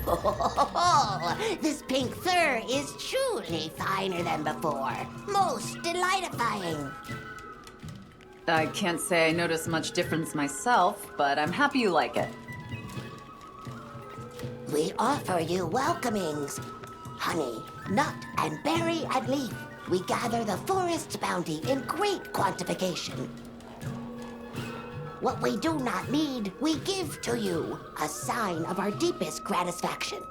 Oh, this pink fur is truly finer than before. Most delightfying. I can't say I notice much difference myself, but I'm happy you like it. We offer you welcomings. Honey, nut, and berry and leaf. We gather the forest's bounty in great quantification. What we do not need, we give to you, a sign of our deepest gratification.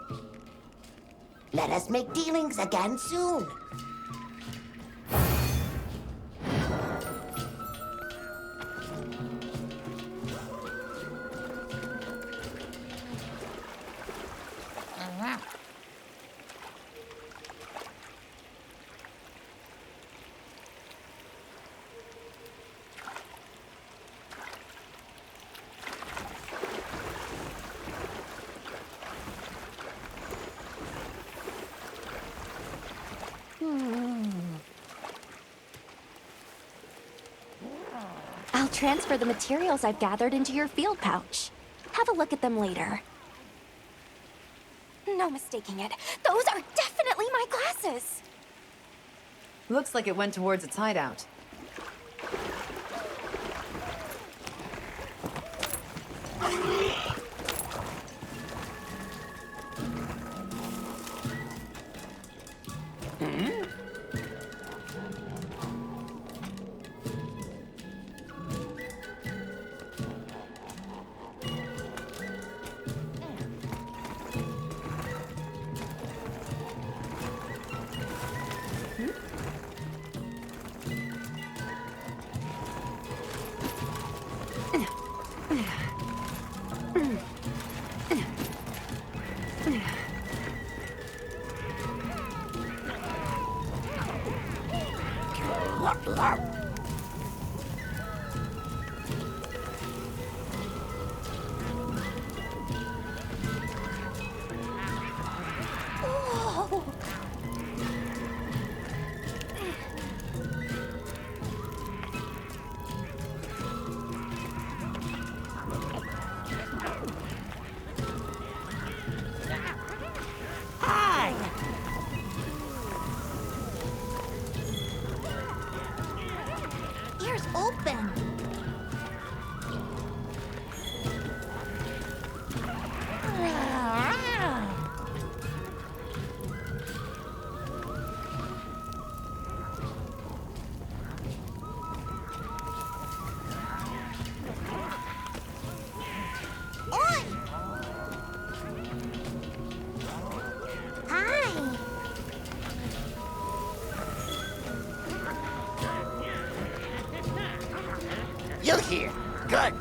Let us make dealings again soon. I'll transfer the materials I've gathered into your field pouch. Have a look at them later. No mistaking it. Those are definitely my glasses! Looks like it went towards its hideout. Ears open. Oi! Hi. You here? Good.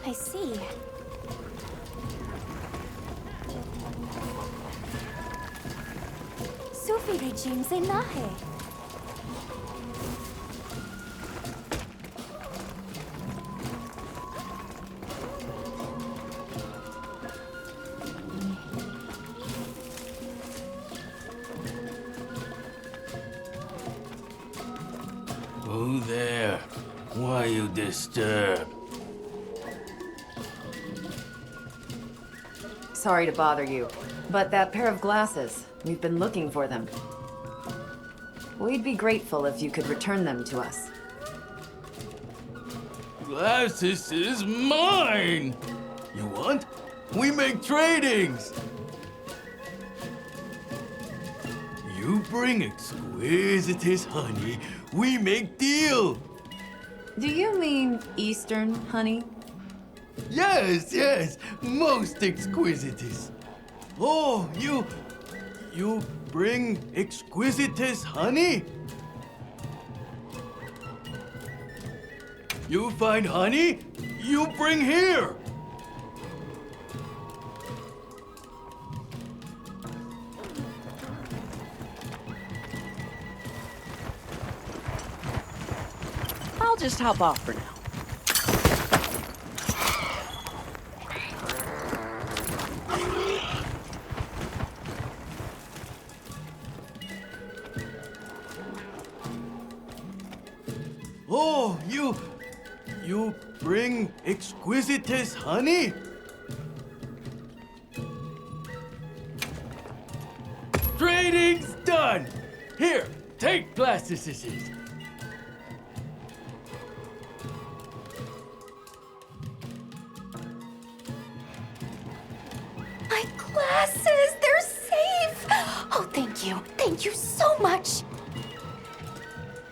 I see. Sufi regime se nahe. Who there? Why you disturb? Sorry to bother you, but that pair of glasses, we've been looking for them. We'd be grateful if you could return them to us. Glasses is mine! You want? We make tradings! You bring exquisitest honey, we make deal! Do you mean Eastern honey? Yes, yes, most exquisitest. Oh, you bring exquisitest honey? You find honey, you bring here. I'll just hop off for now. you bring exquisitous honey? Trading's done! Here, take Blastocysts. My glasses! They're safe! Oh, thank you. Thank you so much.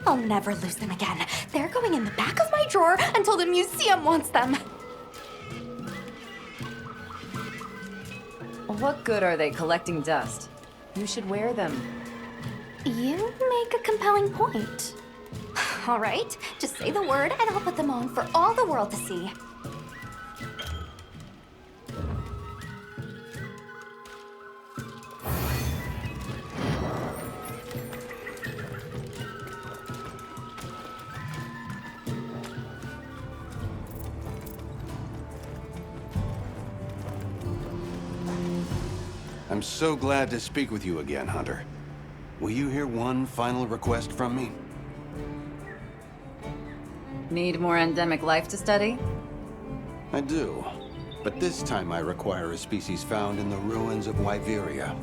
I'll never lose them again. They're going in the back of my drawer until the museum wants them. What good are they collecting dust? You should wear them. You make a compelling point. All right, just say the word and I'll put them on for all the world to see. I'm so glad to speak with you again, Hunter. Will you hear one final request from me? Need more endemic life to study? I do. But this time I require a species found in the ruins of Wyveria.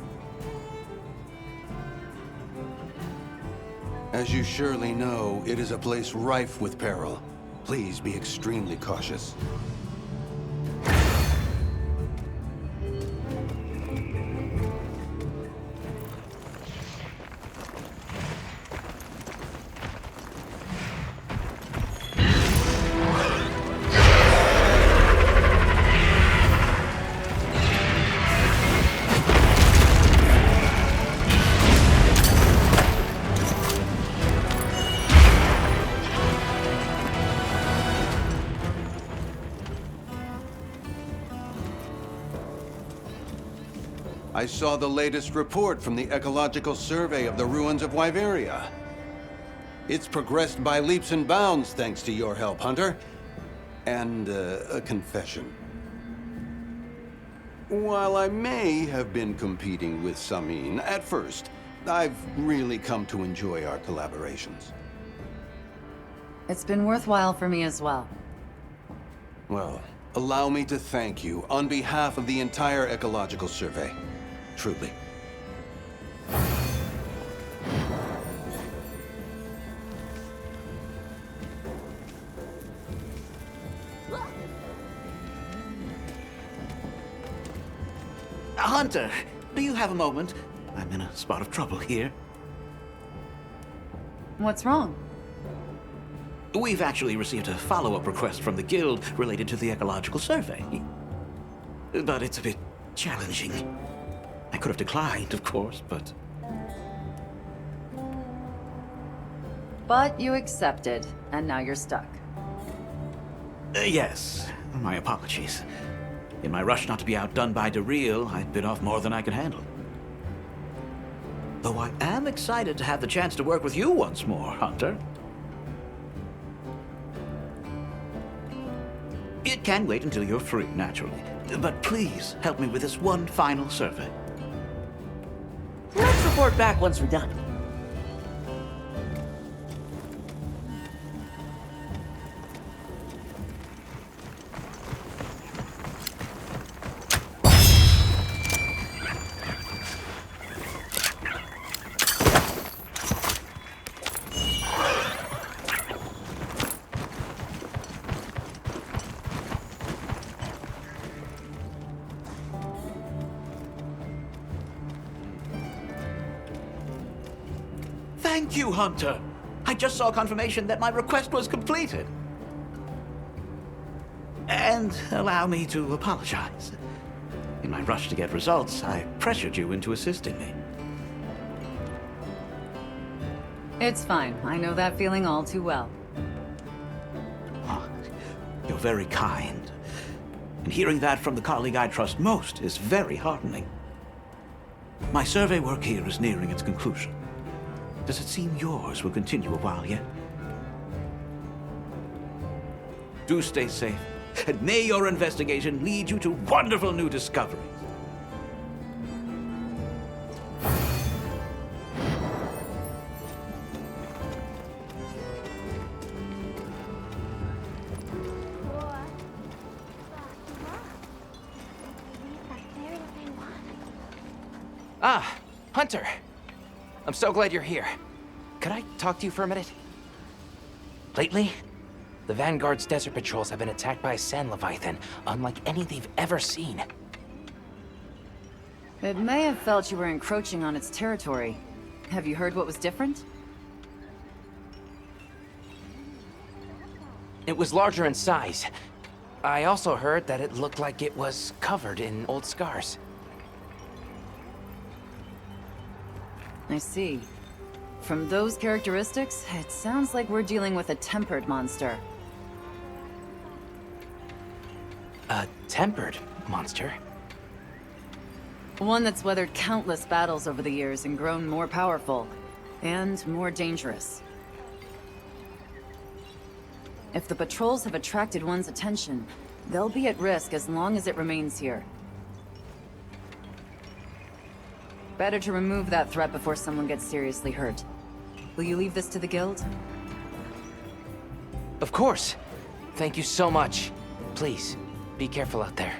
As you surely know, it is a place rife with peril. Please be extremely cautious. I saw the latest report from the Ecological Survey of the ruins of Wyveria. It's progressed by leaps and bounds thanks to your help, Hunter. And a confession. While I may have been competing with Samin at first, I've really come to enjoy our collaborations. It's been worthwhile for me as well. Well, allow me to thank you on behalf of the entire Ecological Survey. Truly. Hunter, do you have a moment? I'm in a spot of trouble here. What's wrong? We've actually received a follow-up request from the Guild related to the Ecological Survey. But it's a bit challenging. I could have declined, of course, but... But you accepted, and now you're stuck. Yes, my apologies. In my rush not to be outdone by Daryl, I bit off more than I could handle. Though I am excited to have the chance to work with you once more, Hunter. It can wait until you're free, naturally. But please help me with this one final survey. Let's report back once we're done. Thank you, Hunter. I just saw confirmation that my request was completed. And allow me to apologize. In my rush to get results, I pressured you into assisting me. It's fine. I know that feeling all too well. Oh, you're very kind. And hearing that from the colleague I trust most is very heartening. My survey work here is nearing its conclusion. Does it seem yours will continue a while yet? Do stay safe, and may your investigation lead you to wonderful new discoveries. Ah, Hunter. I'm so glad you're here. Could I talk to you for a minute? Lately, the Vanguard's desert patrols have been attacked by a sand leviathan, unlike any they've ever seen. It may have felt you were encroaching on its territory. Have you heard what was different? It was larger in size. I also heard that it looked like it was covered in old scars. I see. From those characteristics, it sounds like we're dealing with a tempered monster. A tempered monster? One that's weathered countless battles over the years and grown more powerful, and more dangerous. If the patrols have attracted one's attention, they'll be at risk as long as it remains here. Better to remove that threat before someone gets seriously hurt. Will you leave this to the Guild? Of course. Thank you so much. Please, be careful out there.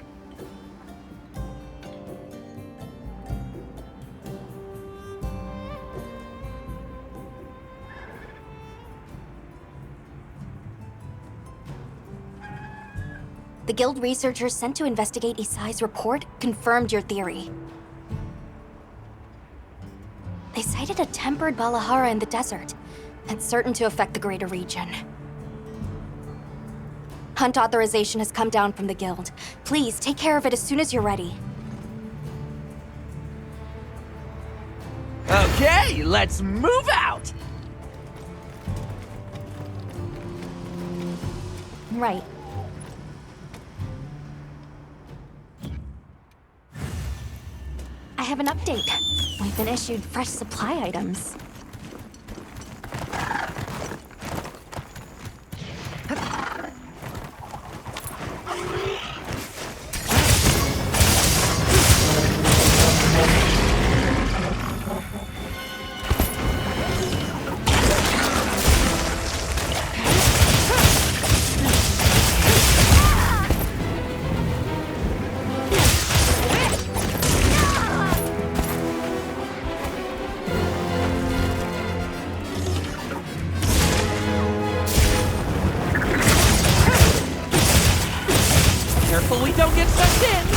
The Guild researchers sent to investigate Isai's report confirmed your theory. They cited a tempered Balahara in the desert, and certain to affect the greater region. Hunt authorization has come down from the Guild. Please, take care of it as soon as you're ready. Okay, let's move out! Right. I have an update. We've been issued fresh supply items. Careful we don't get sucked in!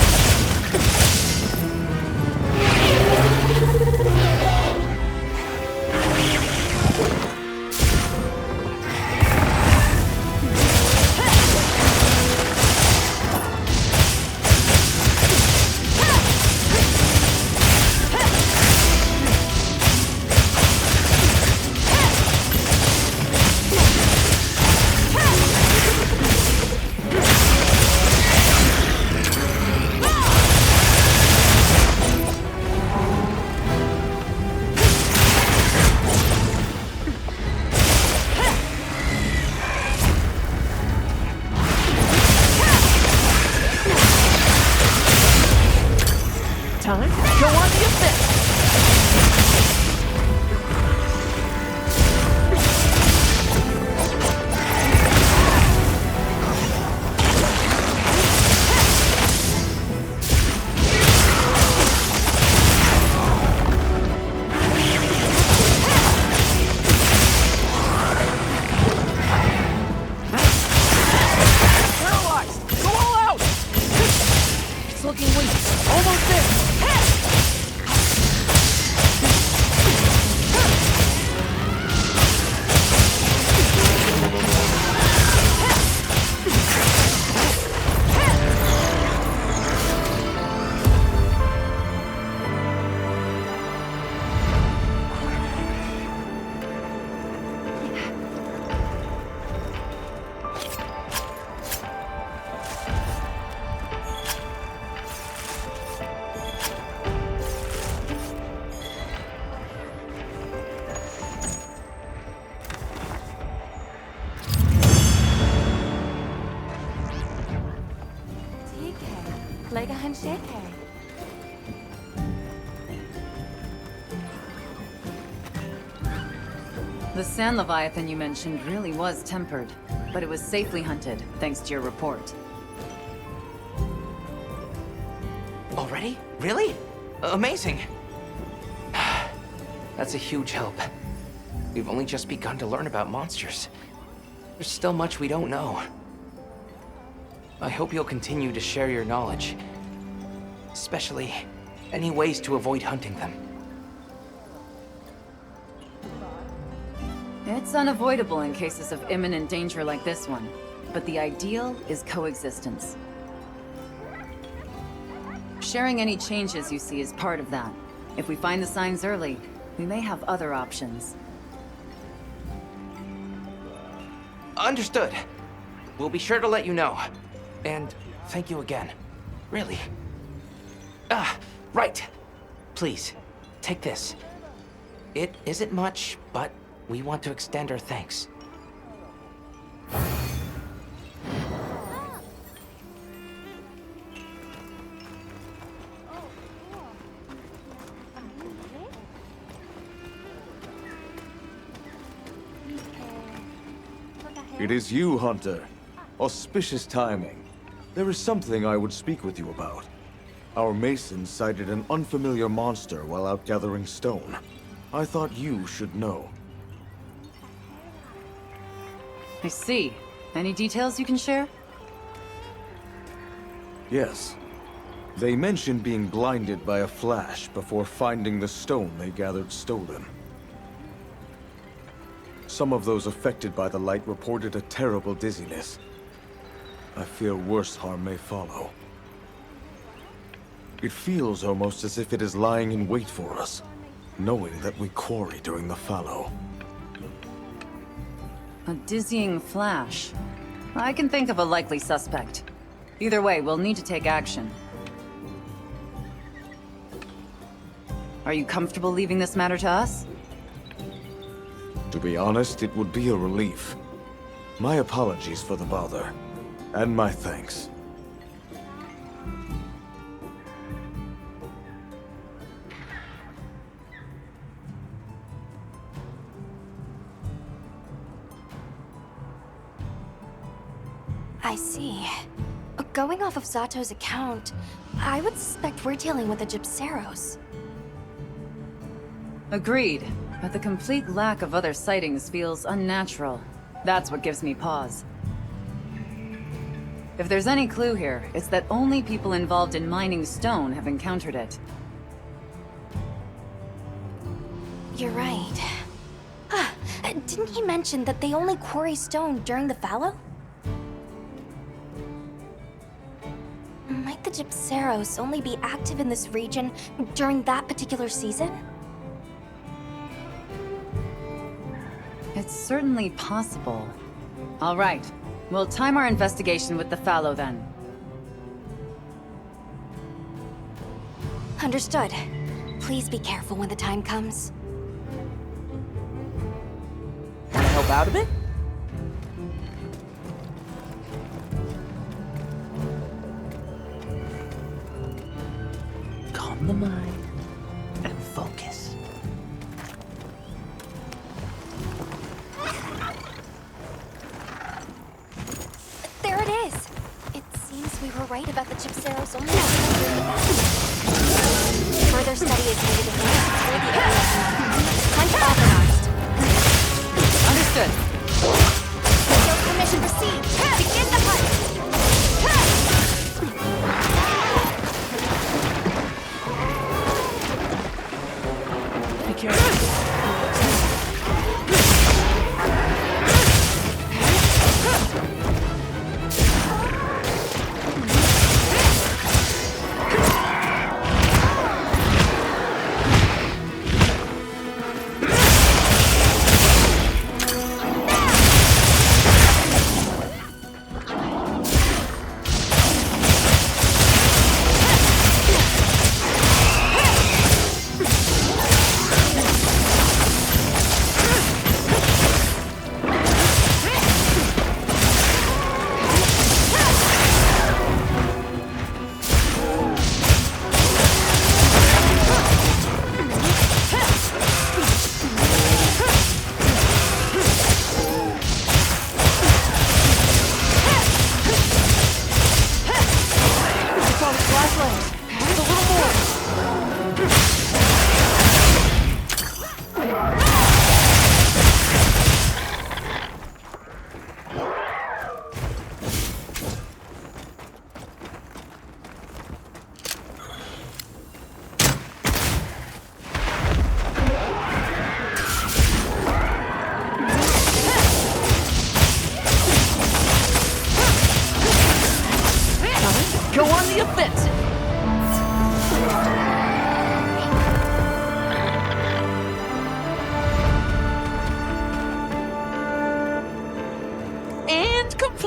Time to go on the offensive! Paralyzed! Go all out! It's looking weak. Almost there. The sand leviathan you mentioned really was tempered, but it was safely hunted, thanks to your report. Already? Really? Amazing. That's a huge help. We've only just begun to learn about monsters. There's still much we don't know. I hope you'll continue to share your knowledge. Especially, any ways to avoid hunting them. It's unavoidable in cases of imminent danger like this one, but the ideal is coexistence. Sharing any changes you see is part of that. If we find the signs early, we may have other options. Understood. We'll be sure to let you know. And thank you again. Really. Right. Please, take this. It isn't much, but we want to extend our thanks. It is you, Hunter. Auspicious timing. There is something I would speak with you about. Our masons sighted an unfamiliar monster while out gathering stone. I thought you should know. I see. Any details you can share? Yes. They mentioned being blinded by a flash before finding the stone they gathered stolen. Some of those affected by the light reported a terrible dizziness. I fear worse harm may follow. It feels almost as if it is lying in wait for us, knowing that we quarry during the fallow. A dizzying flash. I can think of a likely suspect. Either way, we'll need to take action. Are you comfortable leaving this matter to us? To be honest, it would be a relief. My apologies for the bother, and my thanks. I see. Going off of Zato's account, I would suspect we're dealing with the Gypceros. Agreed, but the complete lack of other sightings feels unnatural. That's what gives me pause. If there's any clue here, it's that only people involved in mining stone have encountered it. You're right. Didn't he mention that they only quarry stone during the fallow? Might the Gypceros only be active in this region during that particular season? It's certainly possible. All right. We'll time our investigation with the fallow then. Understood. Please be careful when the time comes. Wanna help out a bit? Calm the mind and focus. There it is! It seems we were right about the Gypceros only active during the battle. Further study is needed if we secure the area. Hunt authorized. Understood. With your permission, proceed. Begin the hunt! Be careful.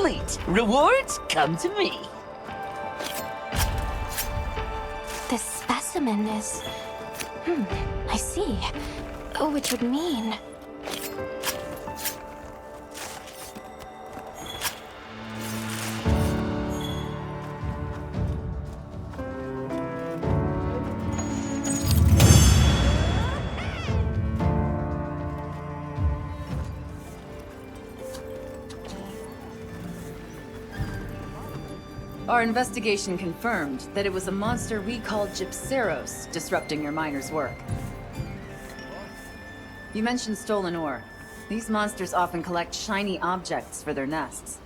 complete. Rewards come to me. This specimen is... I see. Which would mean... Our investigation confirmed that it was a monster we called Gypceros disrupting your miner's work. You mentioned stolen ore. These monsters often collect shiny objects for their nests.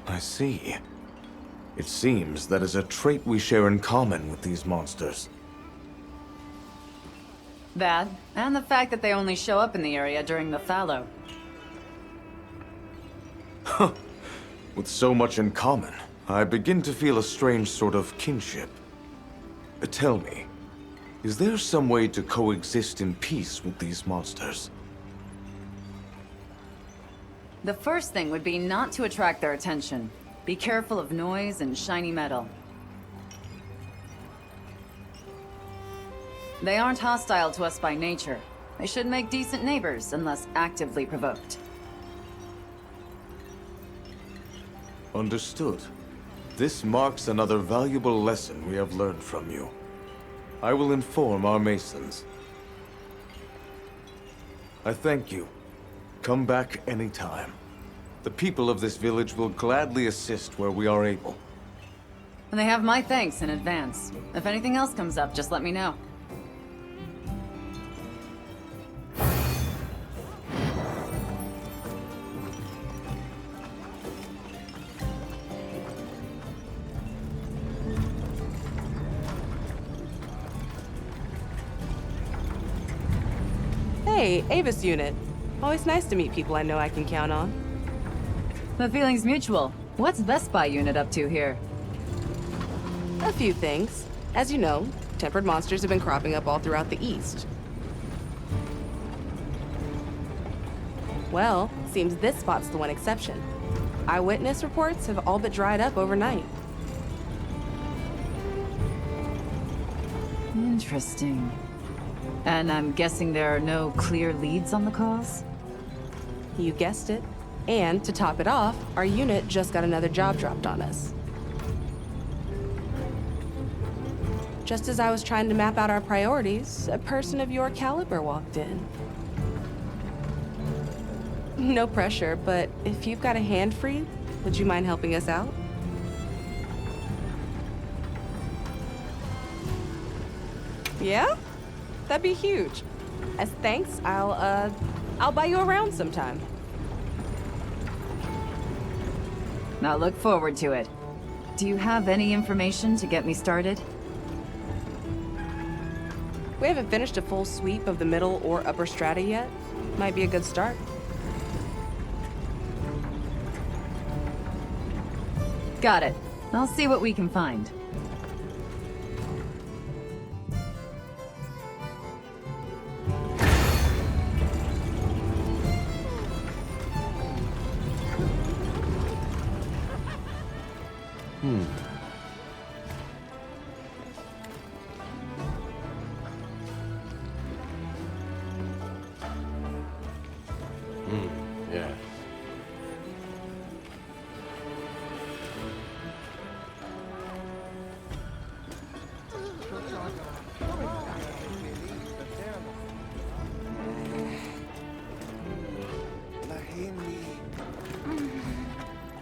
I see. It seems that is a trait we share in common with these monsters. That, and the fact that they only show up in the area during the fallow. With so much in common, I begin to feel a strange sort of kinship. Tell me, is there some way to coexist in peace with these monsters? The first thing would be not to attract their attention. Be careful of noise and shiny metal. They aren't hostile to us by nature. They should make decent neighbors unless actively provoked. Understood. This marks another valuable lesson we have learned from you. I will inform our masons. I thank you. Come back anytime. The people of this village will gladly assist where we are able. And they have my thanks in advance. If anything else comes up, just let me know. Hey, Avis unit. Always nice to meet people I know I can count on. The feeling's mutual. What's Best Buy unit up to here? A few things. As you know, tempered monsters have been cropping up all throughout the East. Well, seems this spot's the one exception. Eyewitness reports have all but dried up overnight. Interesting. And I'm guessing there are no clear leads on the cause? You guessed it. And to top it off, our unit just got another job dropped on us. Just as I was trying to map out our priorities, a person of your caliber walked in. No pressure, but if you've got a hand free, would you mind helping us out? Yeah? That'd be huge. As thanks, I'll buy you around sometime. Now look forward to it. Do you have any information to get me started? We haven't finished a full sweep of the middle or upper strata yet. Might be a good start. Got it. I'll see what we can find. Yeah.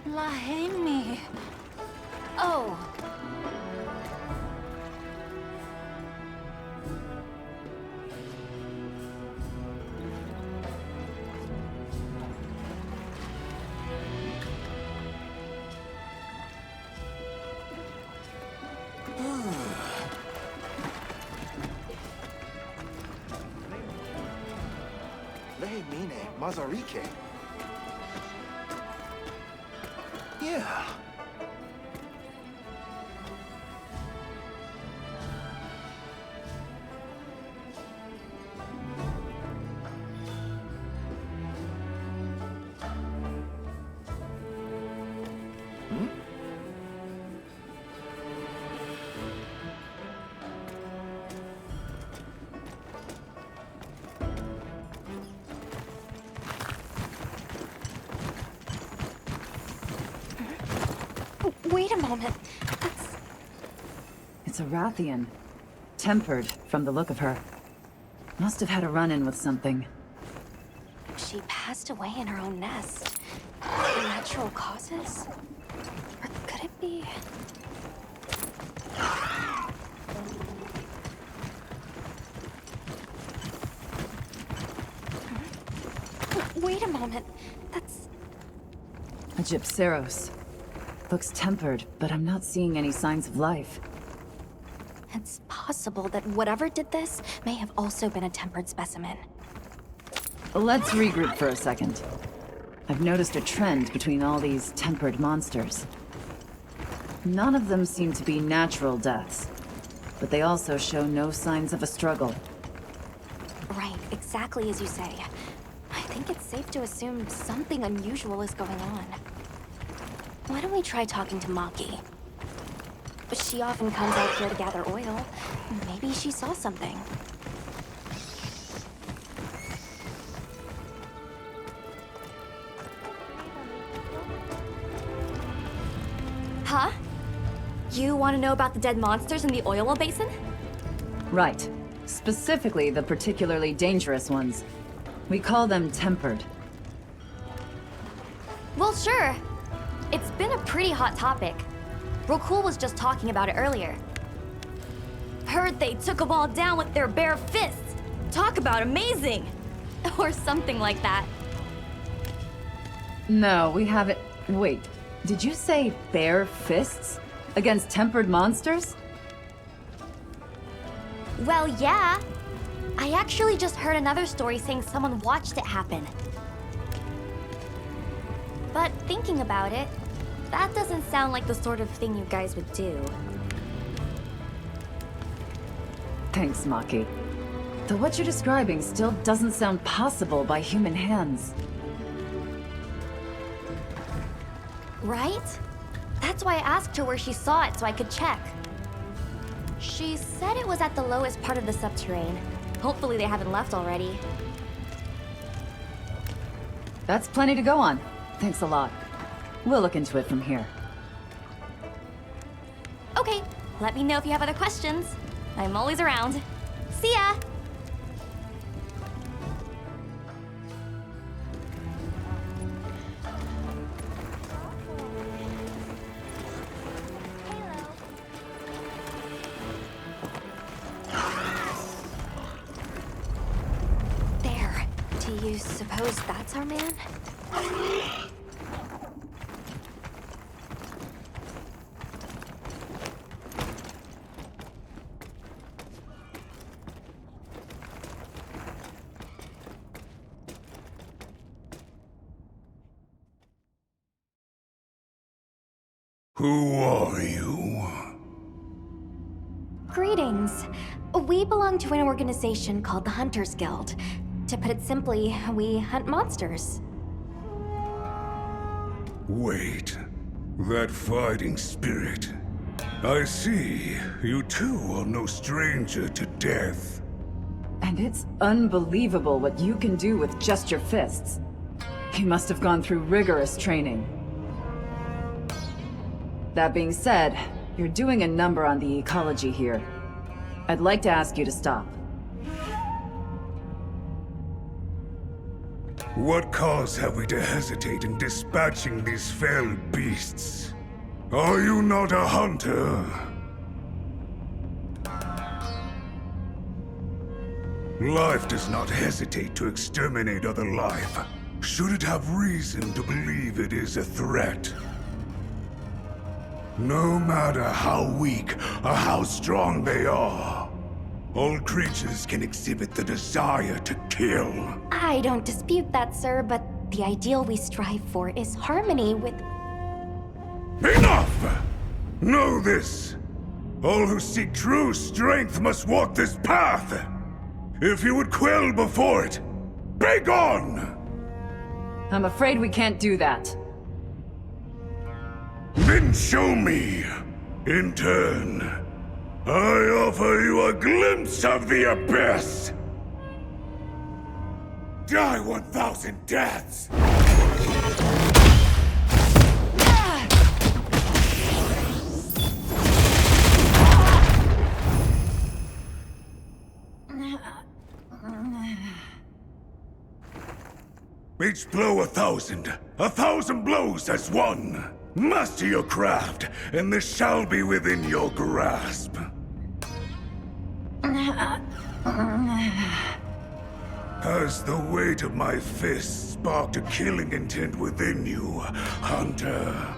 Lahemi. Oh. Lehemine Mazarike. Yeah. Wait a moment. That's... It's a Rathian. Tempered, from the look of her. Must have had a run-in with something. She passed away in her own nest. Natural causes? Or could it be... Wait a moment. That's... A Gypceros. Looks tempered, but I'm not seeing any signs of life. It's possible that whatever did this may have also been a tempered specimen. Let's regroup for a second. I've noticed a trend between all these tempered monsters. None of them seem to be natural deaths, but they also show no signs of a struggle. Right, exactly as you say. I think it's safe to assume something unusual is going on. Why don't we try talking to Maki? She often comes out here to gather oil. Maybe she saw something. Huh? You want to know about the dead monsters in the oil well basin? Right. Specifically, the particularly dangerous ones. We call them tempered. Well, sure. It's been a pretty hot topic. Rokul was just talking about it earlier. Heard they took them all down with their bare fists. Talk about amazing! Or something like that. No, we haven't... Wait, did you say bare fists? Against tempered monsters? Well, yeah. I actually just heard another story saying someone watched it happen. But thinking about it, that doesn't sound like the sort of thing you guys would do. Thanks, Maki. Though what you're describing still doesn't sound possible by human hands. Right? That's why I asked her where she saw it so I could check. She said it was at the lowest part of the subterrane. Hopefully they haven't left already. That's plenty to go on. Thanks a lot. We'll look into it from here. Okay, let me know if you have other questions. I'm always around. See ya! There. Do you suppose that's our man? Who are you? Greetings. We belong to an organization called the Hunters Guild. To put it simply, we hunt monsters. Wait. That fighting spirit. I see. You too are no stranger to death. And it's unbelievable what you can do with just your fists. You must have gone through rigorous training. That being said, you're doing a number on the ecology here. I'd like to ask you to stop. What cause have we to hesitate in dispatching these fell beasts? Are you not a hunter? Life does not hesitate to exterminate other life, should it have reason to believe it is a threat. No matter how weak or how strong they are, all creatures can exhibit the desire to kill. I don't dispute that, sir, but the ideal we strive for is harmony with... Enough! Know this! All who seek true strength must walk this path! If you would quail before it, begone! I'm afraid we can't do that. Then show me. In turn, I offer you a glimpse of the abyss! Die 1,000 deaths! Each blow 1,000. 1,000 blows as one. Master your craft, and this shall be within your grasp. Has the weight of my fist sparked a killing intent within you, Hunter?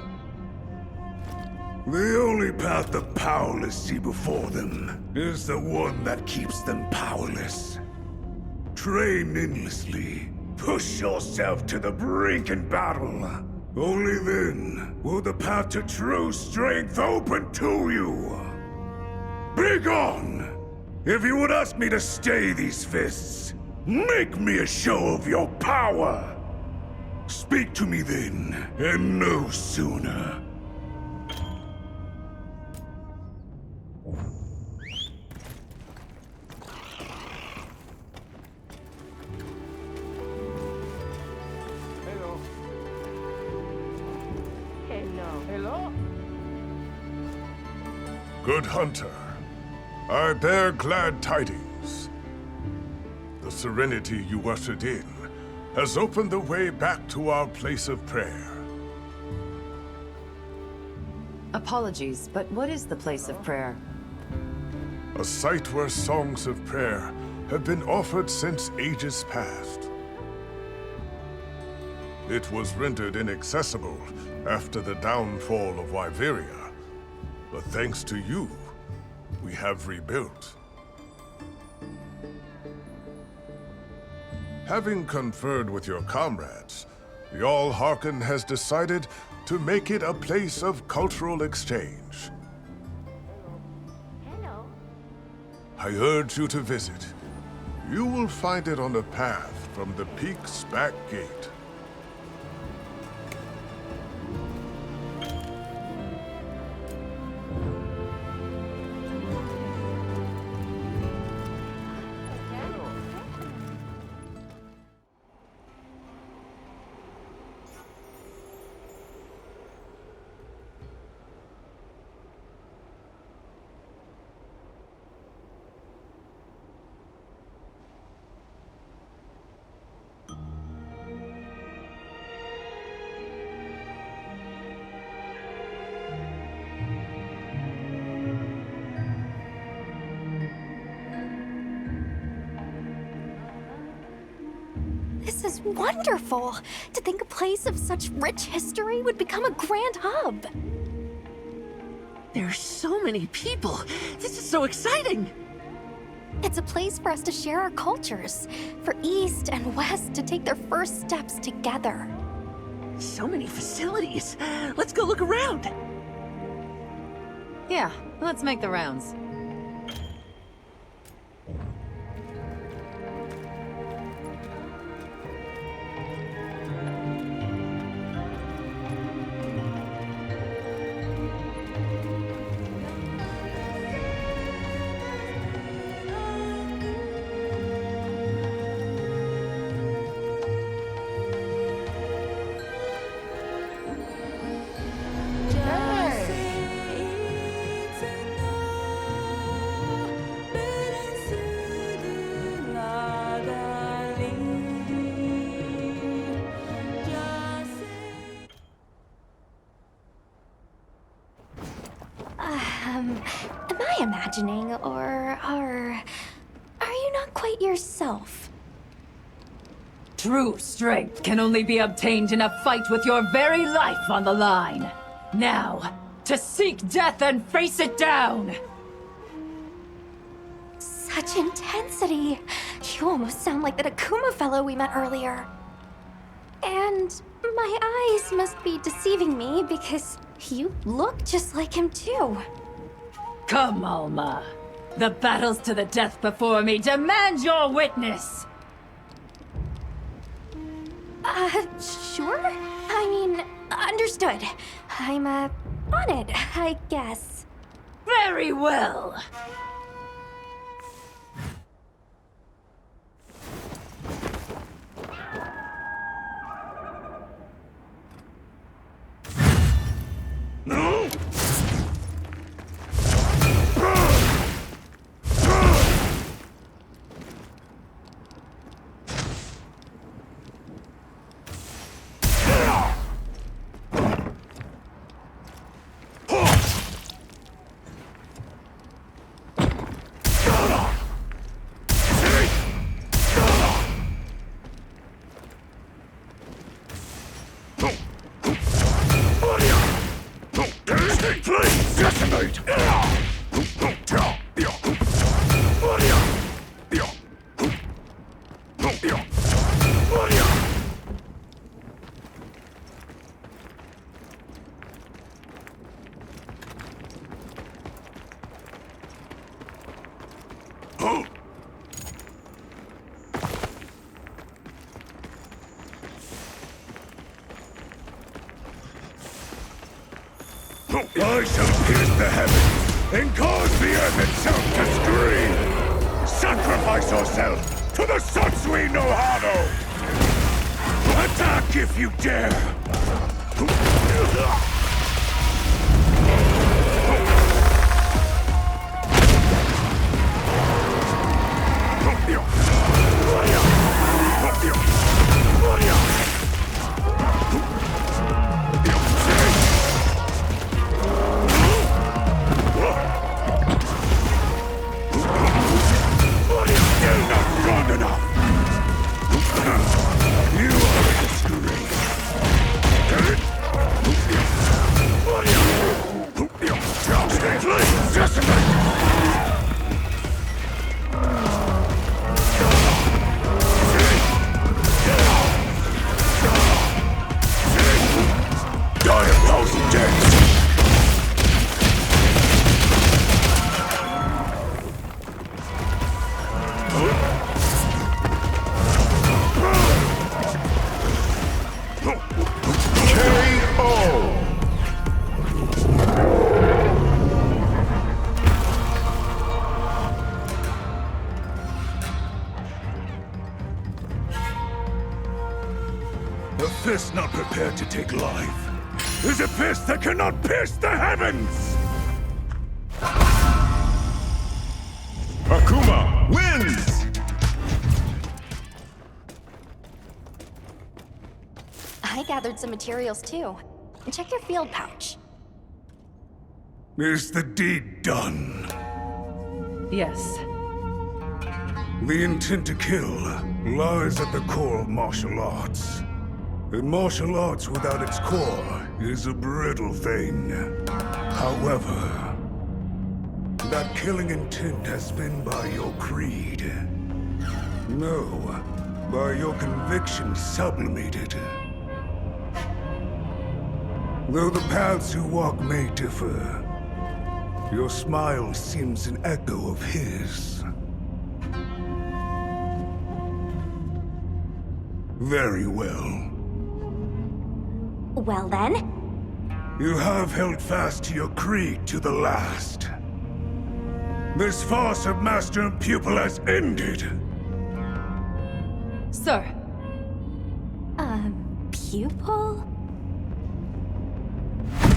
The only path the powerless see before them is the one that keeps them powerless. Train endlessly. Push yourself to the brink in battle. Only then will the path to true strength open to you. Be gone! If you would ask me to stay these fists, make me a show of your power. Speak to me then, and no sooner. Hello? Good Hunter, I bear glad tidings. The serenity you ushered in has opened the way back to our place of prayer. Apologies, but what is the place of prayer? A site where songs of prayer have been offered since ages past. It was rendered inaccessible after the downfall of Wyveria, but thanks to you, we have rebuilt. Having conferred with your comrades, the All-Harken has decided to make it a place of cultural exchange. I urge you to visit. You will find it on the path from the peak's back gate. This is wonderful! To think a place of such rich history would become a grand hub! There's so many people! This is so exciting! It's a place for us to share our cultures, for East and West to take their first steps together. So many facilities! Let's go look around! Yeah, let's make the rounds. Am I imagining, or are you not quite yourself? True strength can only be obtained in a fight with your very life on the line. Now, to seek death and face it down! Such intensity! You almost sound like that Akuma fellow we met earlier. And my eyes must be deceiving me because you look just like him too. Come, Alma. The battles to the death before me demand your witness! Sure? I mean, understood. I'm, on it, I guess. Very well. I shall pierce the heavens and cause the earth itself to scream! Sacrifice yourself to the Satsui no Hado! Attack if you dare! A fist not prepared to take life is a fist that cannot pierce the heavens! Akuma wins! I gathered some materials too. Check your field pouch. Is the deed done? Yes. The intent to kill lies at the core of martial arts. And martial arts without its core is a brittle thing. However, that killing intent has been by your creed. No, by your conviction sublimated. Though the paths you walk may differ, your smile seems an echo of his. Very well. Well then? You have held fast to your creed to the last. This farce of master and pupil has ended. Sir. Pupil?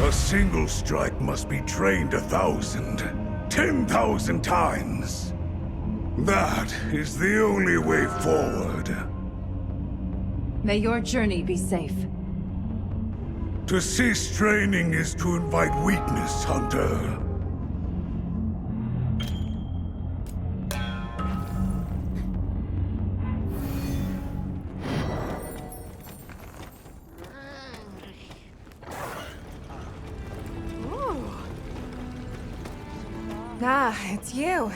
A single strike must be trained 1,000, 10,000 times. That is the only way forward. May your journey be safe. To cease training is to invite weakness, Hunter. Ah, it's you.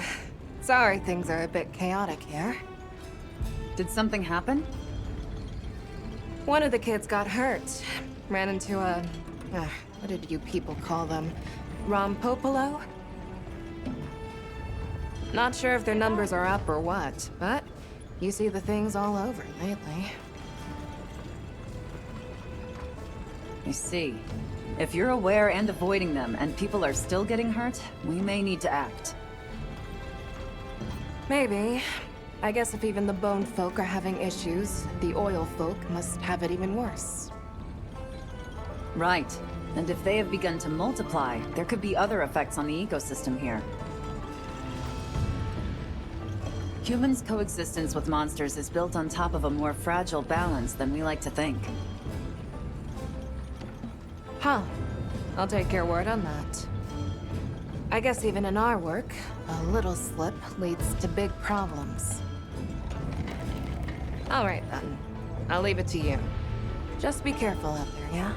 Sorry things are a bit chaotic here. Did something happen? One of the kids got hurt. Ran into a... what did you people call them? Rompopolo? Not sure if their numbers are up or what, but you see the things all over lately. I see. If you're aware and avoiding them, and people are still getting hurt, we may need to act. Maybe. I guess if even the bone folk are having issues, the oil folk must have it even worse. Right. And if they have begun to multiply, there could be other effects on the ecosystem here. Humans' coexistence with monsters is built on top of a more fragile balance than we like to think. Huh. I'll take your word on that. I guess even in our work, a little slip leads to big problems. All right then. I'll leave it to you. Just be careful out there, yeah?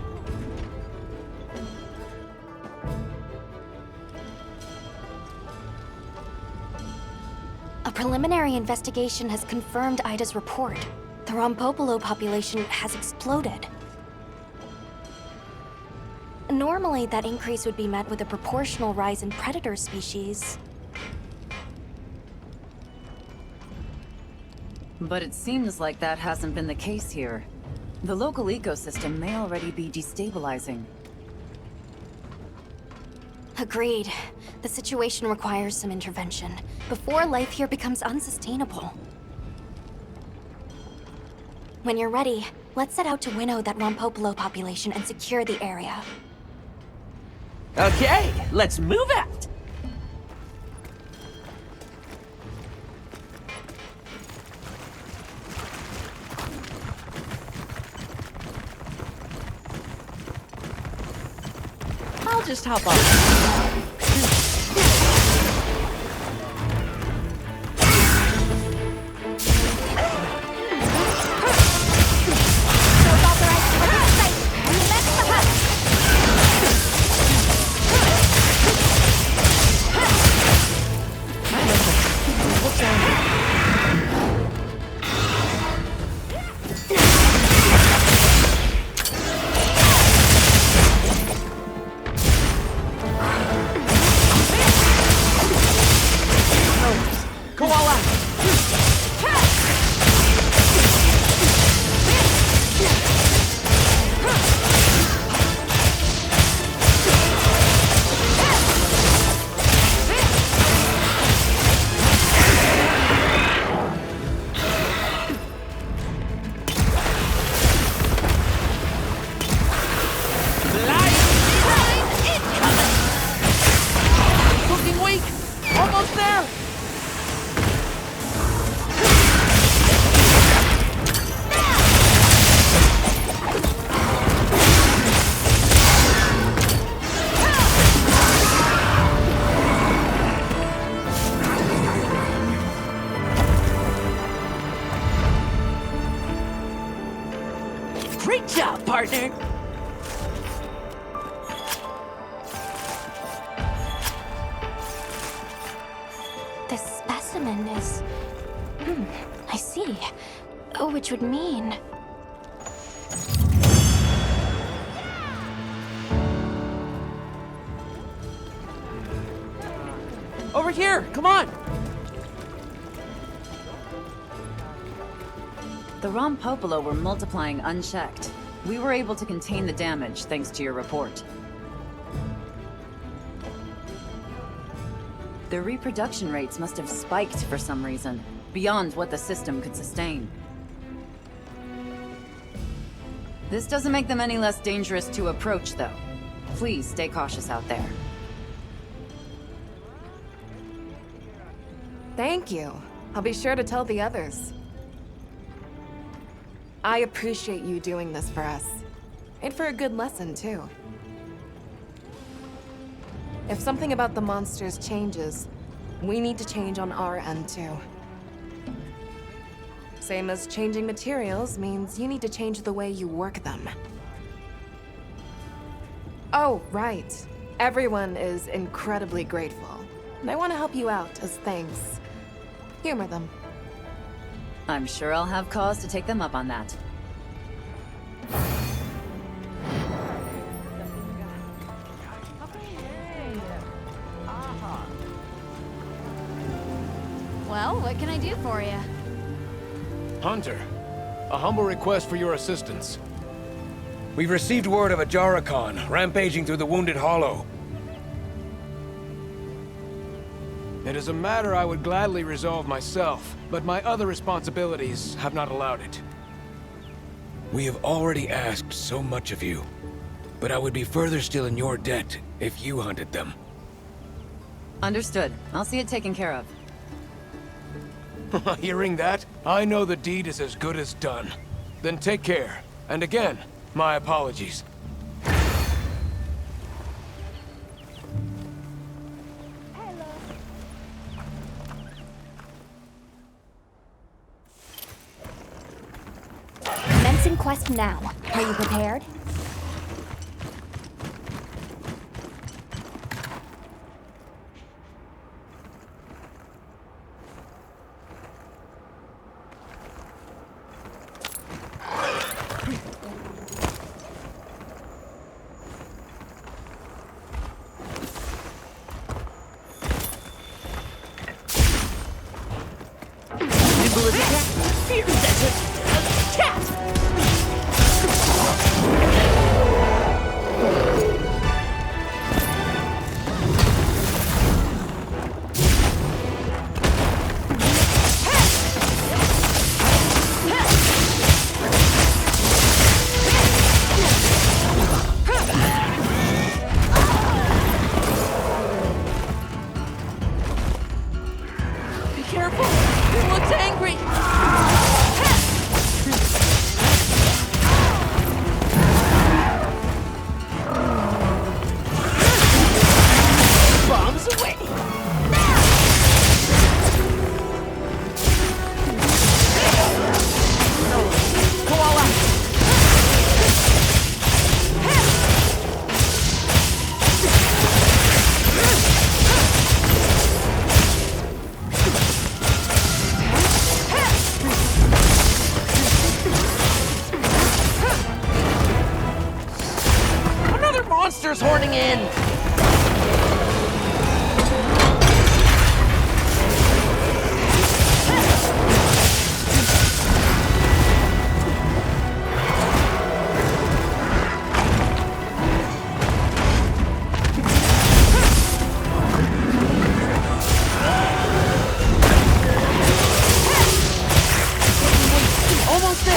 A preliminary investigation has confirmed Ida's report. The Rompopolo population has exploded. Normally, that increase would be met with a proportional rise in predator species. But it seems like that hasn't been the case here. The local ecosystem may already be destabilizing. Agreed. The situation requires some intervention before life here becomes unsustainable. When you're ready, let's set out to winnow that Rompopolo population and secure the area. Okay, let's move out! I'll just hop on. Great job, partner! This specimen is... I see. Oh, which would mean... Over here, come on! The Rompopolo were multiplying unchecked. We were able to contain the damage thanks to your report. Their reproduction rates must have spiked for some reason, beyond what the system could sustain. This doesn't make them any less dangerous to approach, though. Please stay cautious out there. Thank you. I'll be sure to tell the others. I appreciate you doing this for us. And for a good lesson, too. If something about the monsters changes, we need to change on our end, too. Same as changing materials means you need to change the way you work them. Oh, right. Everyone is incredibly grateful. And I want to help you out as thanks. Humor them. I'm sure I'll have cause to take them up on that. Well, what can I do for you? Hunter, a humble request for your assistance. We've received word of a Jarrakan rampaging through the Wounded Hollow. It is a matter I would gladly resolve myself, but my other responsibilities have not allowed it. We have already asked so much of you, but I would be further still in your debt if you hunted them. Understood. I'll see it taken care of. Hearing that, I know the deed is as good as done. Then take care. And again, my apologies. Commencing quest now. Are you prepared? nimble as a cat, fierce as a cat! Be careful! He looks angry! Bombs away! Koala! Another monster's horning in! Almost there!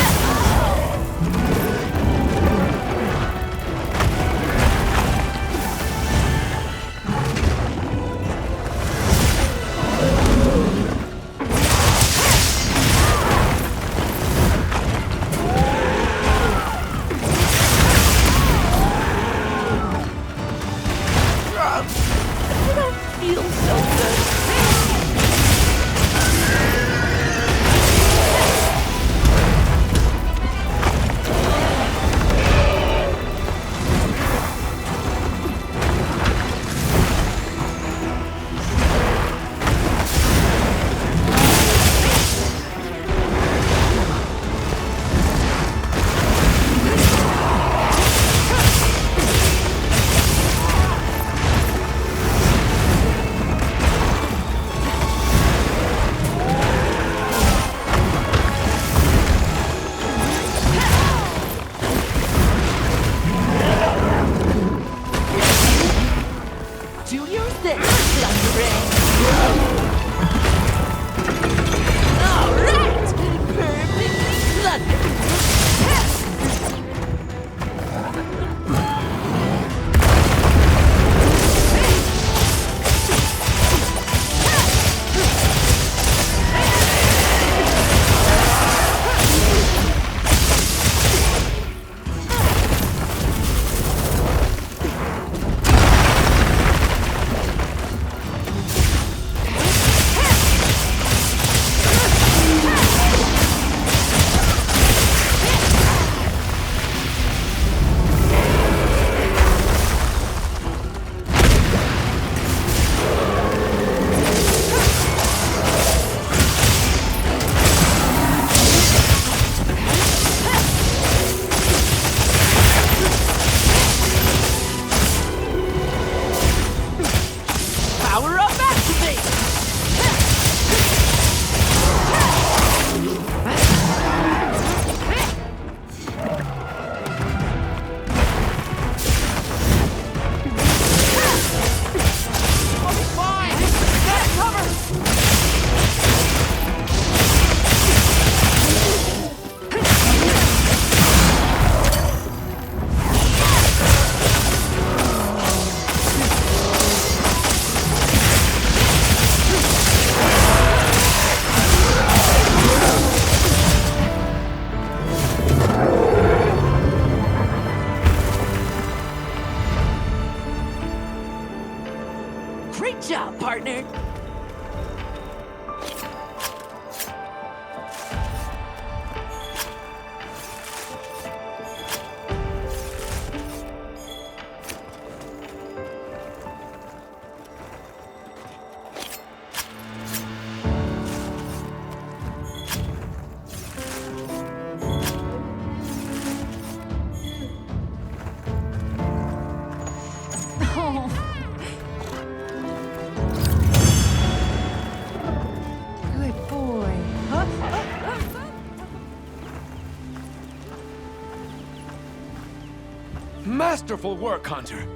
Masterful work, Hunter.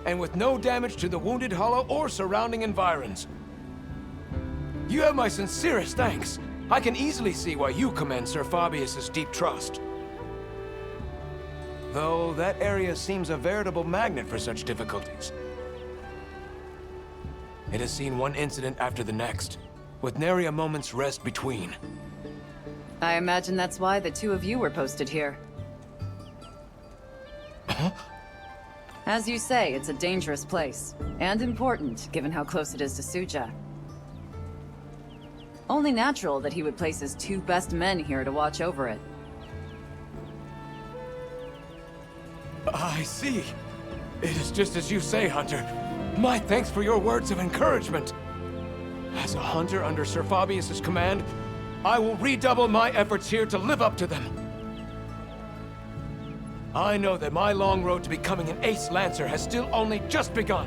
And with no damage to the Wounded Hollow or surrounding environs. You have my sincerest thanks. I can easily see why you command Sir Fabius's deep trust. Though that area seems a veritable magnet for such difficulties. It has seen one incident after the next, with nary a moment's rest between. I imagine that's why the two of you were posted here. As you say, it's a dangerous place, and important, given how close it is to Suja. Only natural that he would place his two best men here to watch over it. I see. It is just as you say, Hunter. My thanks for your words of encouragement. As a hunter under Sir Fabius's command, I will redouble my efforts here to live up to them. I know that my long road to becoming an ace lancer has still only just begun.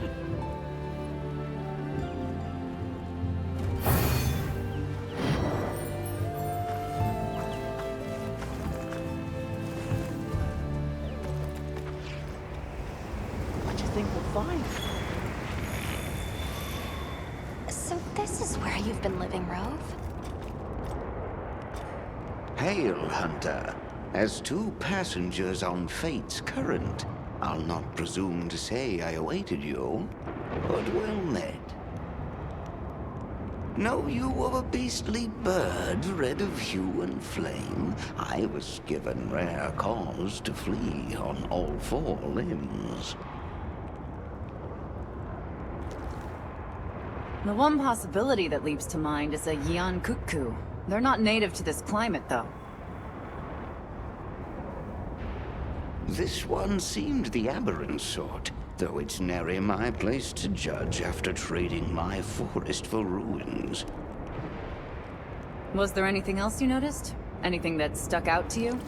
What do you think we'll find? So this is where you've been living, Rove? Hail, Hunter. As two passengers on Fate's current, I'll not presume to say I awaited you, but well met. Know you of a beastly bird, red of hue and flame? I was given rare cause to flee on all four limbs. The one possibility that leaps to mind is a Yian Kutku. They're not native to this climate, though. This one seemed the aberrant sort, though it's nary my place to judge after trading my forest for ruins. Was there anything else you noticed? Anything that stuck out to you?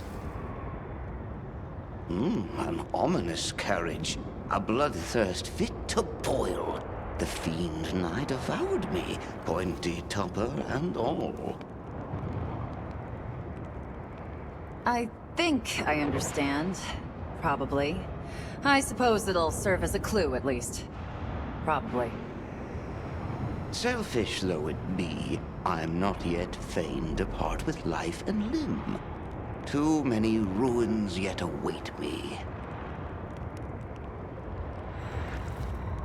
An ominous carriage. A bloodthirst fit to boil. The fiend nigh devoured me, pointy topper and all. I think I understand. Probably. I suppose it'll serve as a clue, at least. Probably. Selfish though it be, I'm not yet fain to part with life and limb. Too many ruins yet await me.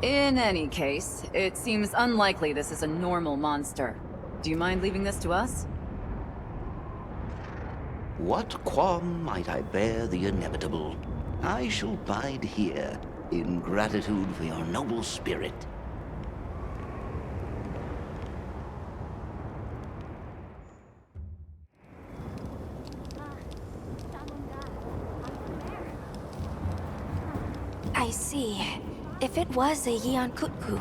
In any case, it seems unlikely this is a normal monster. Do you mind leaving this to us? What qualm might I bear the inevitable? I shall bide here, in gratitude for your noble spirit. I see. If it was a Yian Kutku,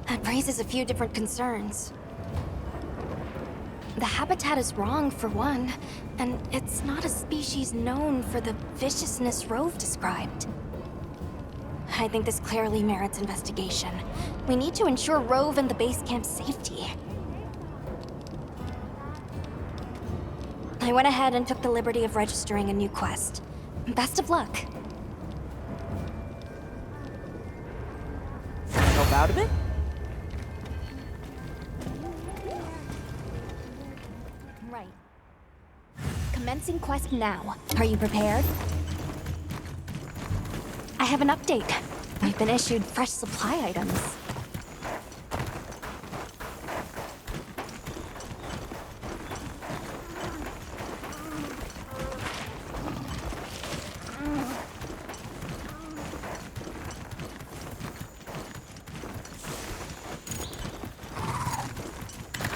that raises a few different concerns. The habitat is wrong, for one, and it's not a species known for the viciousness Rove described. I think this clearly merits investigation. We need to ensure Rove and the base camp's safety. I went ahead and took the liberty of registering a new quest. Best of luck. Help out a bit? Right. Commencing quest now. Are you prepared? I have an update. We've been issued fresh supply items.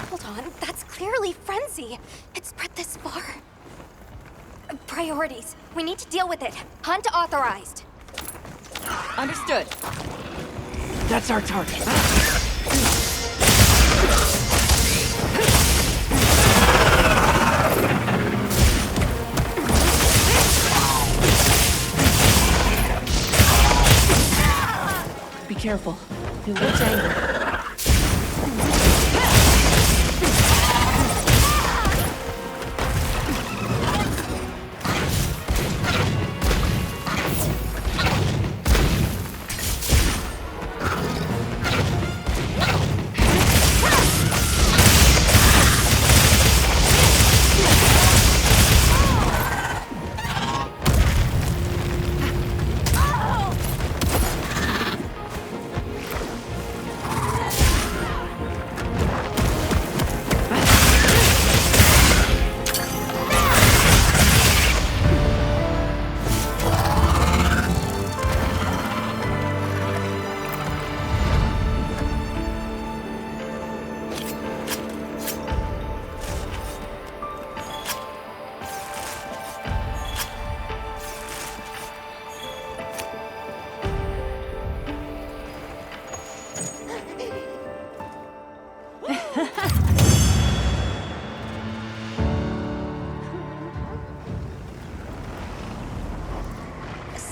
Hold on, that's clearly frenzy. It's spread this far. Priorities. We need to deal with it. Hunt authorized. Understood. That's our target. Be careful. He looks angry.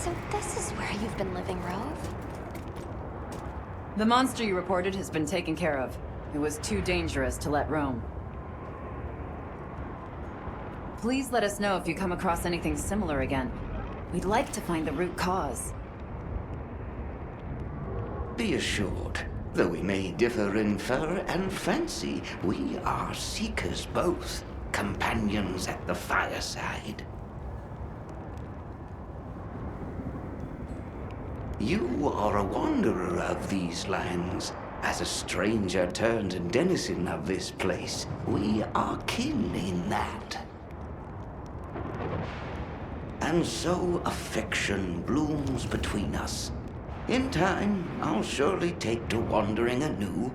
So this is where you've been living, Rove? The monster you reported has been taken care of. It was too dangerous to let roam. Please let us know if you come across anything similar again. We'd like to find the root cause. Be assured, though we may differ in fur and fancy, we are seekers both, companions at the fireside. You are a wanderer of these lands. As a stranger turned denizen of this place, we are kin in that. And so affection blooms between us. In time, I'll surely take to wandering anew,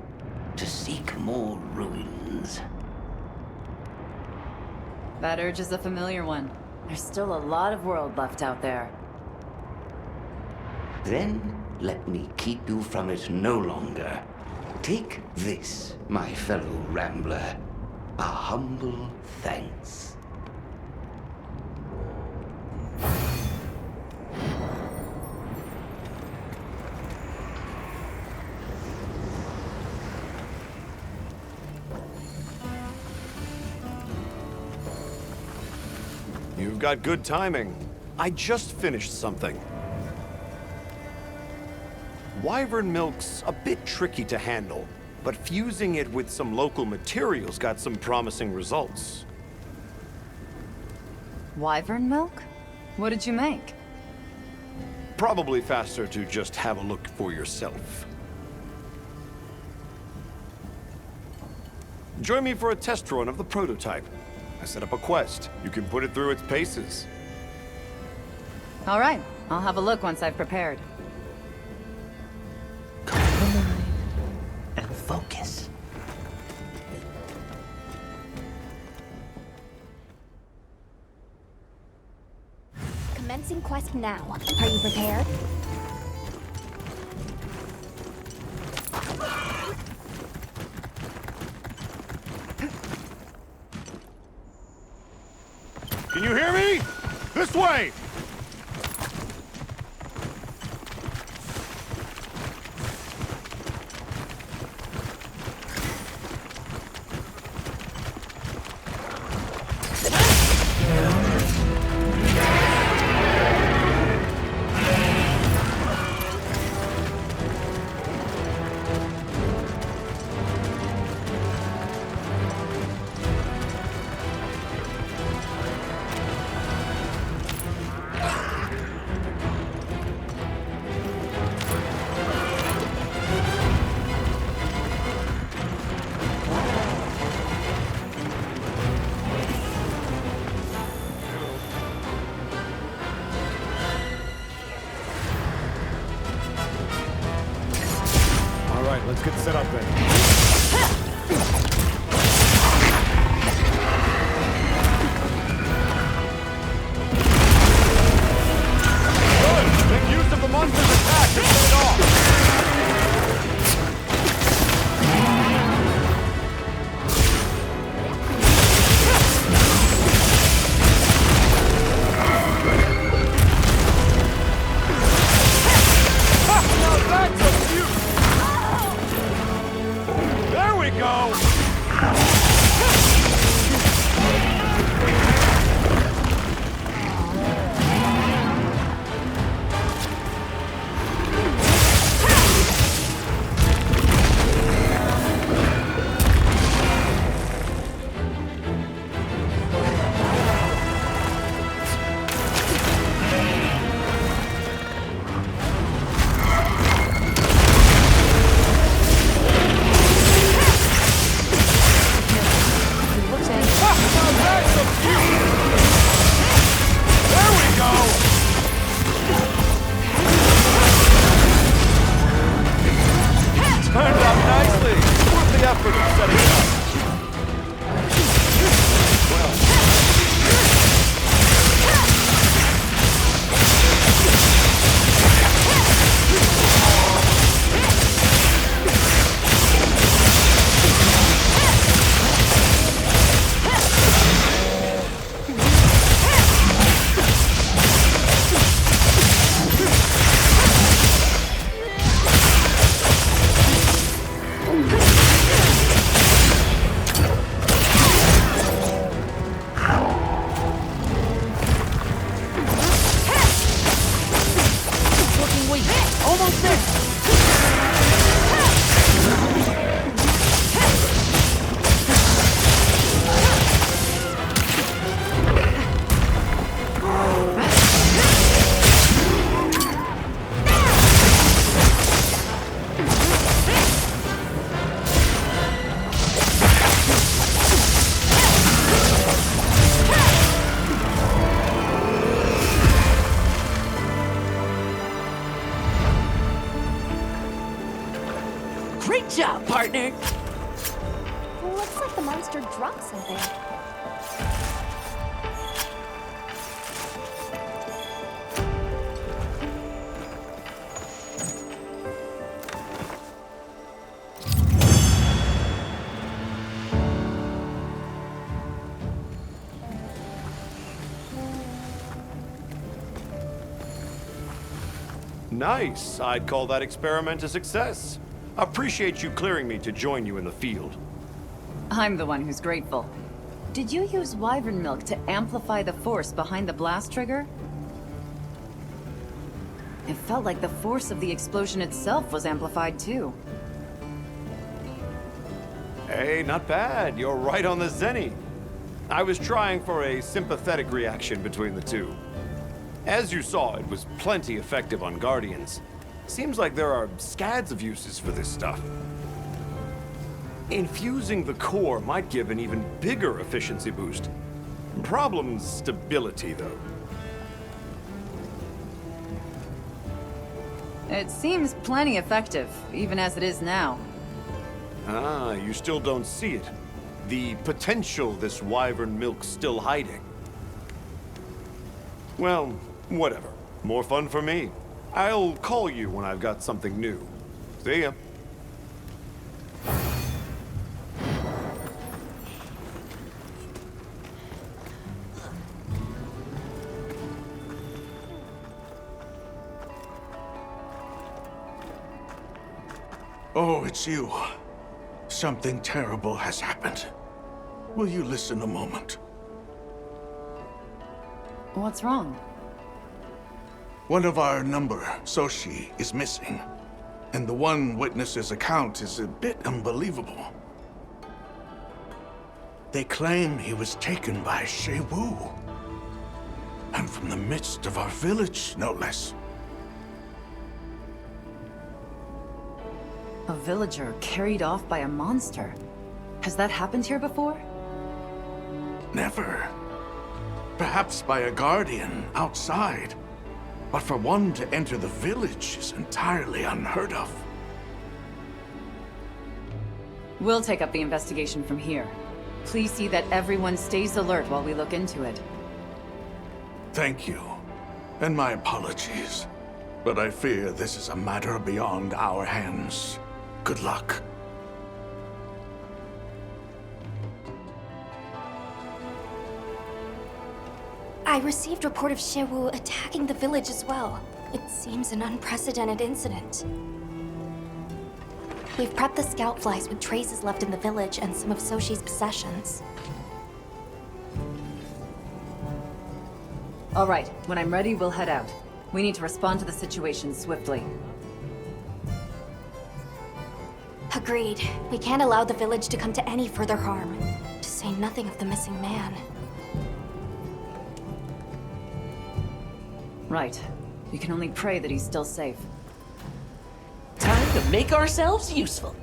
to seek more ruins. That urge is a familiar one. There's still a lot of world left out there. Then, let me keep you from it no longer. Take this, my fellow rambler. A humble thanks. You've got good timing. I just finished something. Wyvern milk's a bit tricky to handle, but fusing it with some local materials got some promising results. Wyvern milk? What did you make? Probably faster to just have a look for yourself. Join me for a test run of the prototype. I set up a quest. You can put it through its paces. All right, I'll have a look once I've prepared. And focus. Commencing quest now. Are you prepared? Can you hear me? This way! partner? Looks like the monster dropped something. Nice. I'd call that experiment a success. Appreciate you clearing me to join you in the field. I'm the one who's grateful. Did you use wyvern milk to amplify the force behind the blast trigger? It felt like the force of the explosion itself was amplified too. Hey, not bad. You're right on the zenny. I was trying for a sympathetic reaction between the two. As you saw, it was plenty effective on Guardians. Seems like there are scads of uses for this stuff. Infusing the core might give an even bigger efficiency boost. Problem's stability, though. It seems plenty effective, even as it is now. Ah, you still don't see it. The potential this wyvern milk's still hiding. Well, whatever. More fun for me. I'll call you when I've got something new. See ya. Oh, it's you. Something terrible has happened. Will you listen a moment? What's wrong? One of our number, Soshi, is missing. And the one witness's account is a bit unbelievable. They claim he was taken by Shewu. And from the midst of our village, no less. A villager carried off by a monster. Has that happened here before? Never. Perhaps by a guardian outside. But for one to enter the village is entirely unheard of. We'll take up the investigation from here. Please see that everyone stays alert while we look into it. Thank you. And my apologies. But I fear this is a matter beyond our hands. Good luck. I received report of Shewu attacking the village as well. It seems an unprecedented incident. We've prepped the scout flies with traces left in the village and some of Soshi's possessions. All right, when I'm ready, we'll head out. We need to respond to the situation swiftly. Agreed. We can't allow the village to come to any further harm. To say nothing of the missing man. Right. We can only pray that he's still safe. Time to make ourselves useful.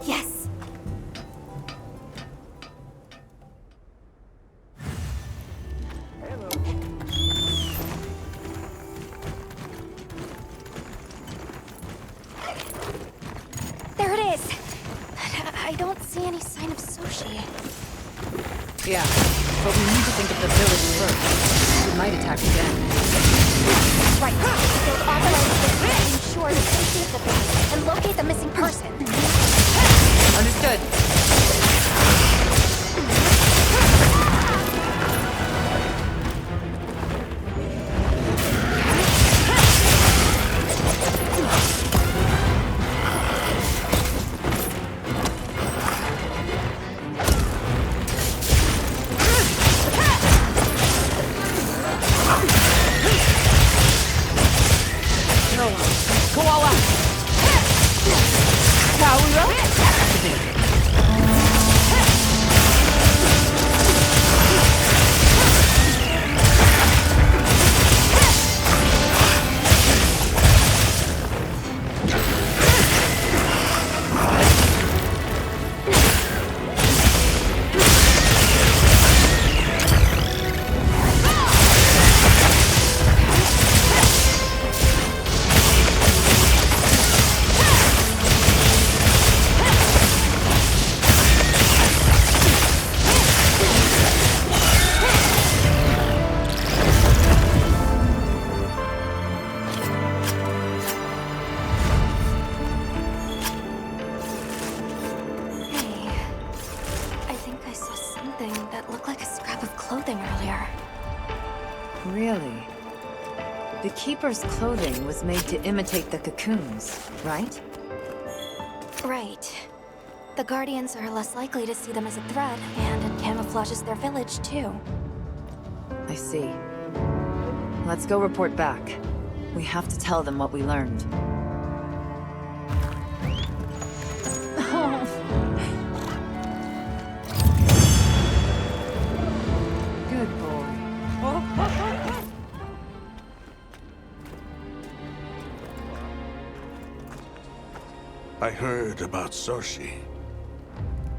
Yes. There it is. I don't see any sign of Soshi. Yeah, but we need to think of the village first. We might attack again. Right. They'll authorize this to ensure the safety of the village and locate the missing person. Understood. Go all out. Power something that looked like a scrap of clothing earlier. Really? The Keeper's clothing was made to imitate the cocoons, right? Right. The Guardians are less likely to see them as a threat, and it camouflages their village, too. I see. Let's go report back. We have to tell them what we learned. Good boy. I heard about Soshi.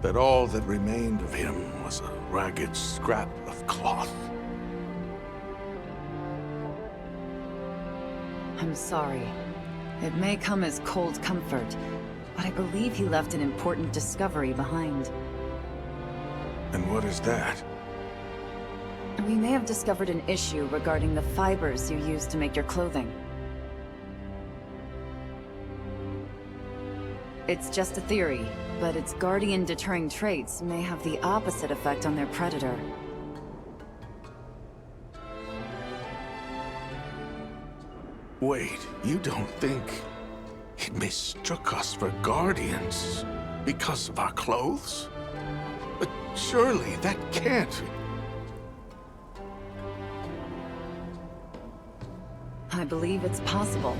That all that remained of him was a ragged scrap of cloth. I'm sorry. It may come as cold comfort, but I believe he left an important discovery behind. And what is that? We may have discovered an issue regarding the fibers you use to make your clothing. It's just a theory, but its guardian-deterring traits may have the opposite effect on their predator. Wait, you don't think it mistook us for guardians because of our clothes? But surely that can't... I believe it's possible,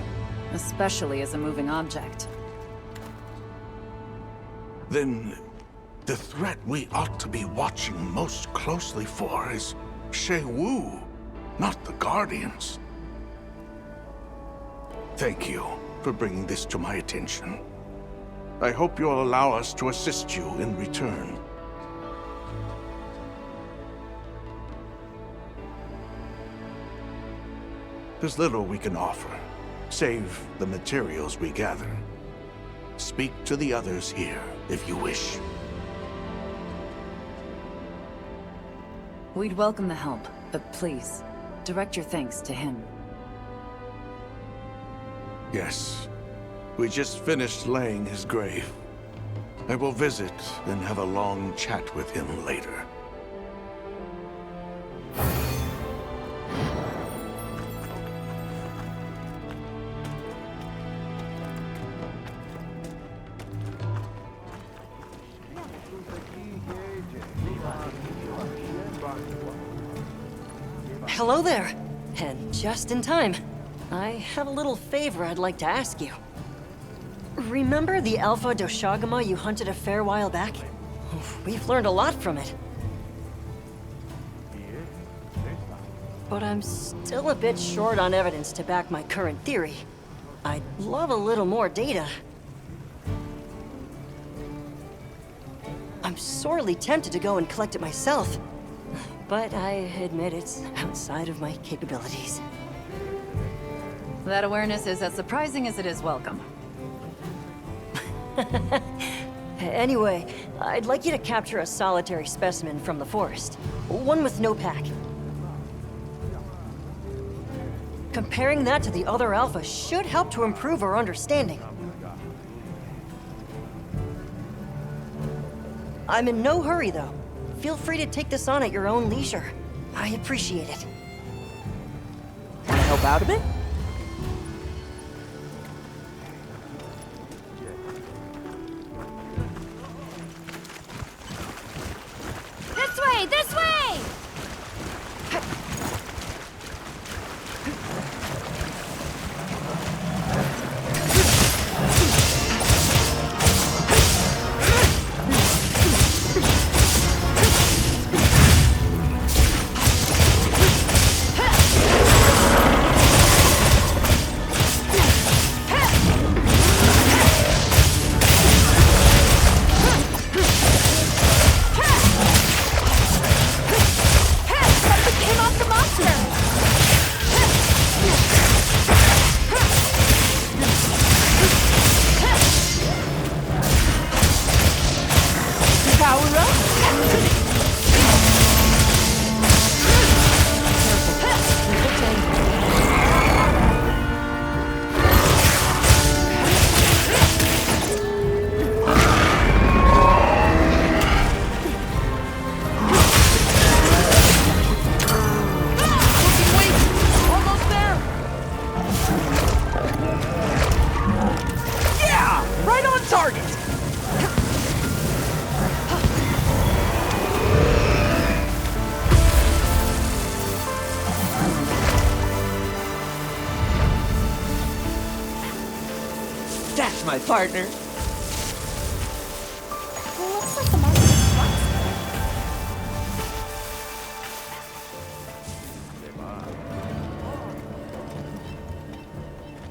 especially as a moving object. Then the threat we ought to be watching most closely for is Shay Wu, not the Guardians. Thank you for bringing this to my attention. I hope you'll allow us to assist you in return. There's little we can offer, save the materials we gather. Speak to the others here, if you wish. We'd welcome the help, but please, direct your thanks to him. Yes. We just finished laying his grave. I will visit and have a long chat with him later. Hello there, and just in time. I have a little favor I'd like to ask you. Remember the Alpha Doshagama you hunted a fair while back? We've learned a lot from it. But I'm still a bit short on evidence to back my current theory. I'd love a little more data. I'm sorely tempted to go and collect it myself, but I admit it's outside of my capabilities. That awareness is as surprising as it is welcome. Anyway, I'd like you to capture a solitary specimen from the forest. One with no pack. Comparing that to the other alpha should help to improve our understanding. I'm in no hurry, though. Feel free to take this on at your own leisure. I appreciate it. Wanna help out a bit? This way! This way! my partner. Looks like the monster's truck's there.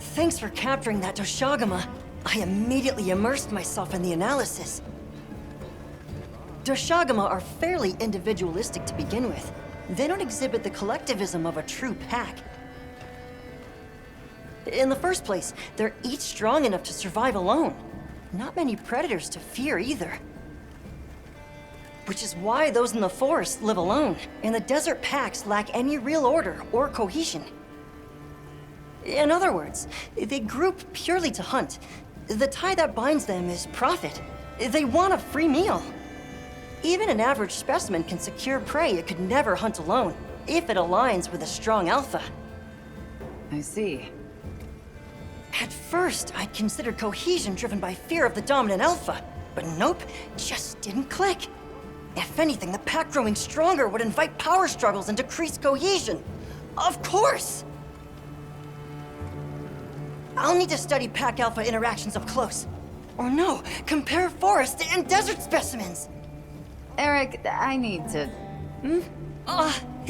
Thanks for capturing that Doshagama. I immediately immersed myself in the analysis. Doshagama are fairly individualistic to begin with. They don't exhibit the collectivism of a true pack. In the first place, they're each strong enough to survive alone. Not many predators to fear either. Which is why those in the forest live alone, and the desert packs lack any real order or cohesion. In other words, they group purely to hunt. The tie that binds them is profit. They want a free meal. Even an average specimen can secure prey it could never hunt alone, if it aligns with a strong alpha. I see. At first, I'd considered cohesion driven by fear of the dominant alpha, but nope, just didn't click. If anything, the pack growing stronger would invite power struggles and decrease cohesion. Of course! I'll need to study pack alpha interactions up close. Or no, compare forest and desert specimens. Eric, I need to...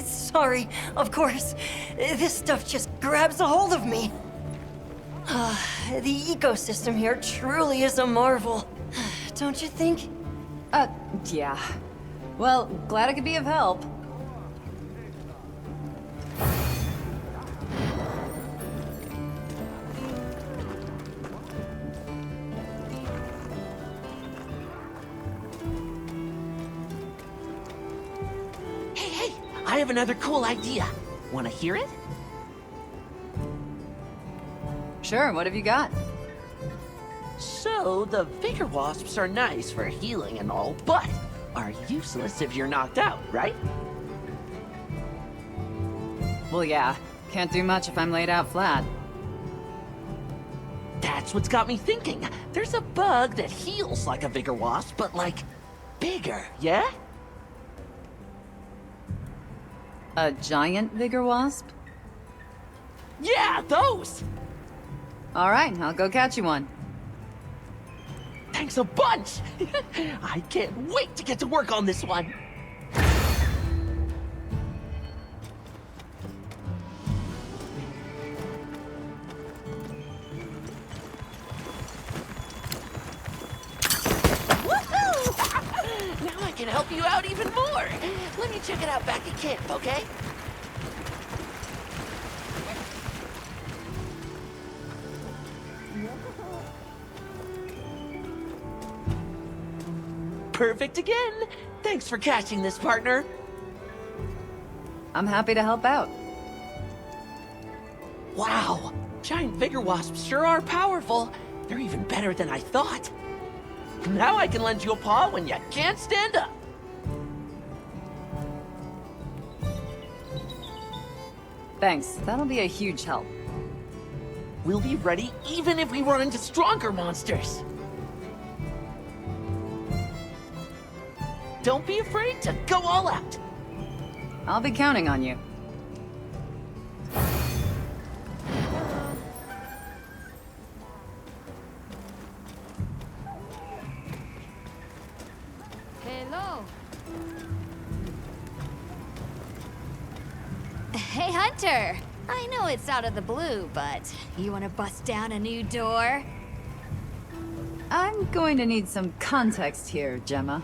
Sorry, of course. This stuff just grabs a hold of me. The ecosystem here truly is a marvel. Don't you think? Yeah. Well, glad I could be of help. Hey, I have another cool idea. Wanna hear it? Sure, what have you got? So, the Vigor Wasps are nice for healing and all, but are useless if you're knocked out, right? Well, yeah. Can't do much if I'm laid out flat. That's what's got me thinking. There's a bug that heals like a Vigor Wasp, but like, bigger, yeah? A giant Vigor Wasp? Yeah, those! Alright, I'll go catch you one. Thanks a bunch! I can't wait to get to work on this one! Woohoo! Now I can help you out even more! Let me check it out back at camp, okay? Perfect again! Thanks for catching this, partner! I'm happy to help out. Wow! Giant Vigor Wasps sure are powerful. They're even better than I thought. Now I can lend you a paw when you can't stand up. Thanks, that'll be a huge help. We'll be ready even if we run into stronger monsters. Don't be afraid to go all out. I'll be counting on you. Hello. Hey, Hunter. I know it's out of the blue, but you want to bust down a new door? I'm going to need some context here, Gemma.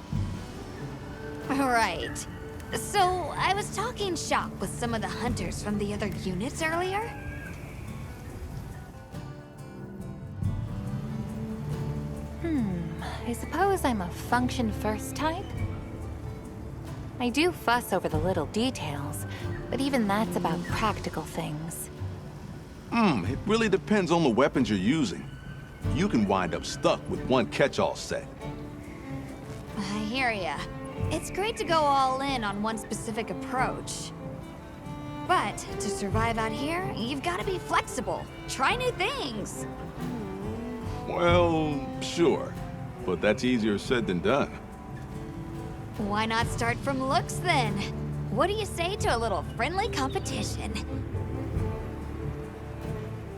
Right. So, I was talking shop with some of the hunters from the other units earlier. I suppose I'm a function first type? I do fuss over the little details, but even that's about practical things. It really depends on the weapons you're using. You can wind up stuck with one catch-all set. I hear ya. It's great to go all in on one specific approach. But to survive out here, you've got to be flexible. Try new things. Well, sure. But that's easier said than done. Why not start from looks then? What do you say to a little friendly competition?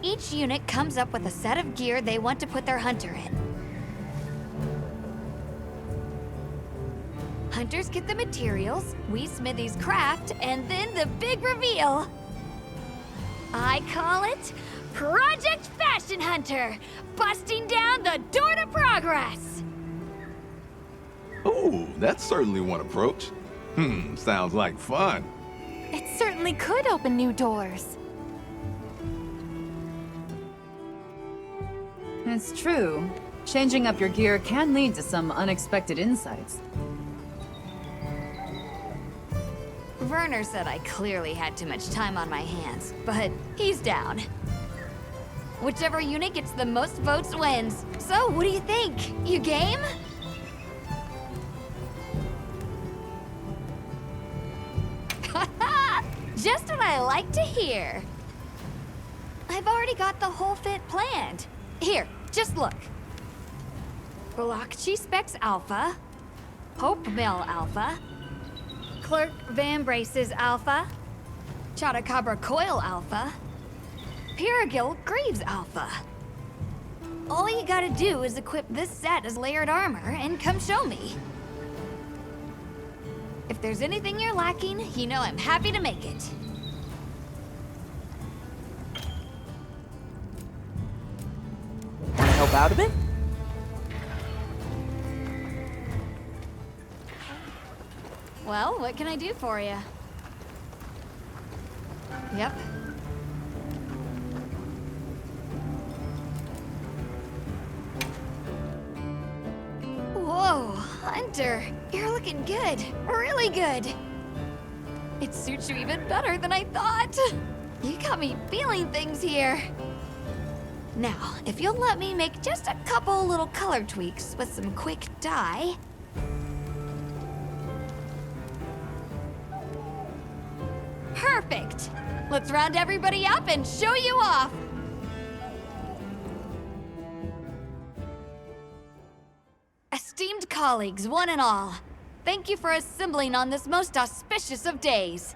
each unit comes up with a set of gear they want to put their hunter in. Hunters get the materials, we smithies craft, and then the big reveal. I call it Project Fashion Hunter, busting down the door to progress. Ooh, that's certainly one approach. Sounds like fun. It certainly could open new doors. It's true. Changing up your gear can lead to some unexpected insights. Werner said I clearly had too much time on my hands, but he's down. Whichever unit gets the most votes wins. So, what do you think? You game? Just what I like to hear. I've already got the whole fit planned. Here, just look. Balakchi Specs Alpha, Hope Mill Alpha, Clerk Van Brace's Alpha, Chotacabra Coil Alpha, Piragil Greaves Alpha. All you gotta do is equip this set as layered armor and come show me. If there's anything you're lacking, you know I'm happy to make it. Wanna help out a bit? Well, what can I do for you? Yep. Whoa, Hunter, you're looking good. Really good. It suits you even better than I thought. You got me feeling things here. Now, if you'll let me make just a couple little color tweaks with some quick dye. Perfect! Let's round everybody up and show you off! Esteemed colleagues, one and all, thank you for assembling on this most auspicious of days.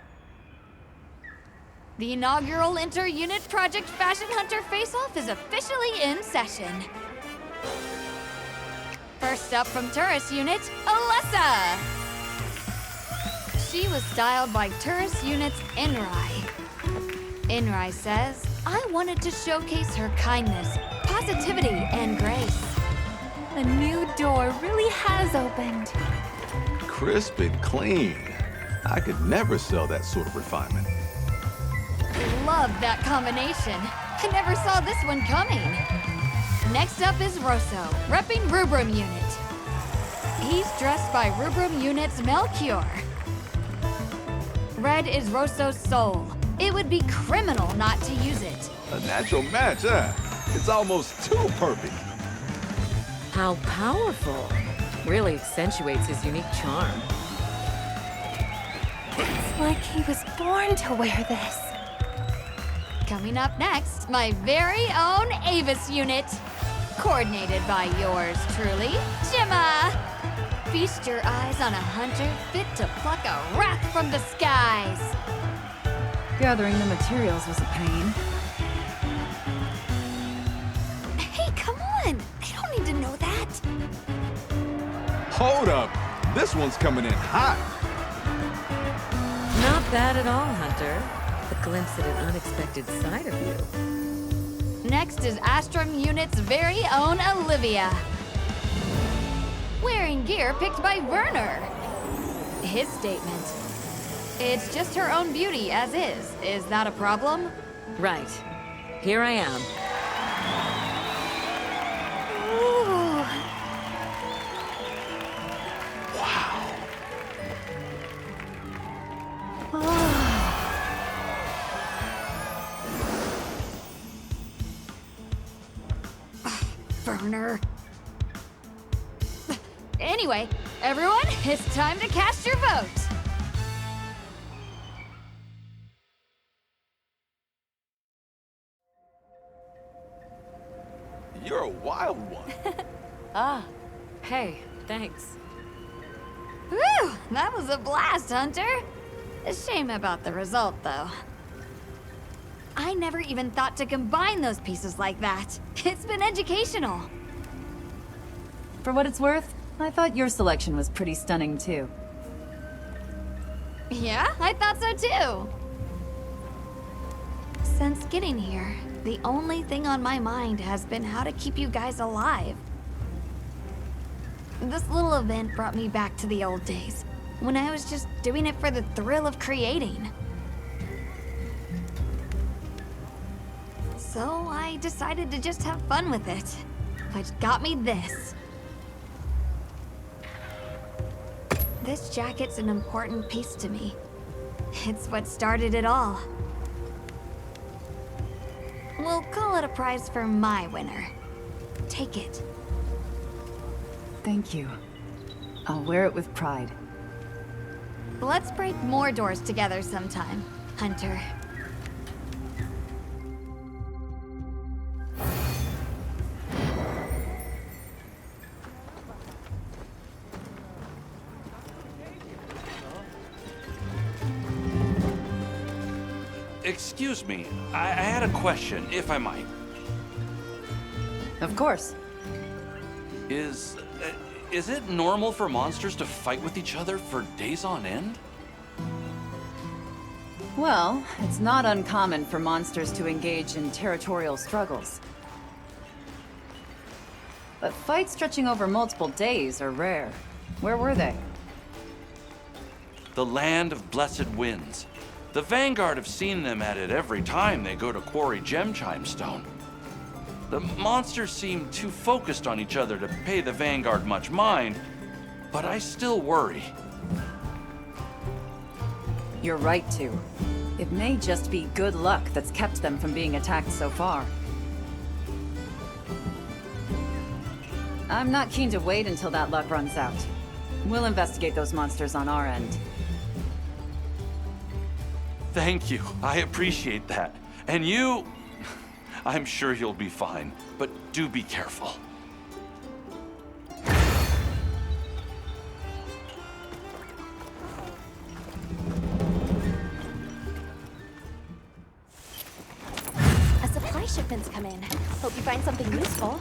The inaugural Inter-Unit Project Fashion Hunter Face-Off is officially in session. First up from Tourist Unit, Alessa! She was styled by Tourist Unit's Enrai. Enrai says, I wanted to showcase her kindness, positivity, and grace. A new door really has opened. Crisp and clean. I could never sell that sort of refinement. Love that combination. I never saw this one coming. Next up is Rosso, repping Rubrum Unit. He's dressed by Rubrum Unit's Melchior. Red is Rosso's soul. It would be criminal not to use it. A natural match, huh? It's almost too perfect. How powerful. Really accentuates his unique charm. It's like he was born to wear this. Coming up next, my very own Avis unit. Coordinated by yours truly, Gemma. Feast your eyes on a hunter fit to pluck a wrath from the skies. Gathering the materials was a pain. Hey, come on! I don't need to know that. Hold up! This one's coming in hot! Not bad at all, Hunter. A glimpse at an unexpected side of you. Next is Astrum Unit's very own Olivia. Wearing gear picked by Werner. His statement. It's just her own beauty as is. Is that a problem? Right. Here I am. Ooh. Werner. Anyway, everyone, it's time to cast your vote. You're a wild one. Ah, hey, thanks. Whew, that was a blast, Hunter. A shame about the result, though. I never even thought to combine those pieces like that. It's been educational. For what it's worth, I thought your selection was pretty stunning too. Yeah, I thought so too. Since getting here, the only thing on my mind has been how to keep you guys alive. This little event brought me back to the old days, when I was just doing it for the thrill of creating. So I decided to just have fun with it, which got me this. This jacket's an important piece to me. It's what started it all. We'll call it a prize for my winner. Take it. Thank you. I'll wear it with pride. Let's break more doors together sometime, Hunter. Excuse me, I had a question, if I might. Of course. Is it normal for monsters to fight with each other for days on end? Well, it's not uncommon for monsters to engage in territorial struggles. But fights stretching over multiple days are rare. Where were they? The land of blessed winds. The Vanguard have seen them at it every time they go to quarry gem chime stone. The monsters seem too focused on each other to pay the Vanguard much mind, but I still worry. You're right to. It may just be good luck that's kept them from being attacked so far. I'm not keen to wait until that luck runs out. We'll investigate those monsters on our end. Thank you. I appreciate that. And you... I'm sure you'll be fine, but do be careful. A supply shipment's come in. Hope you find something useful.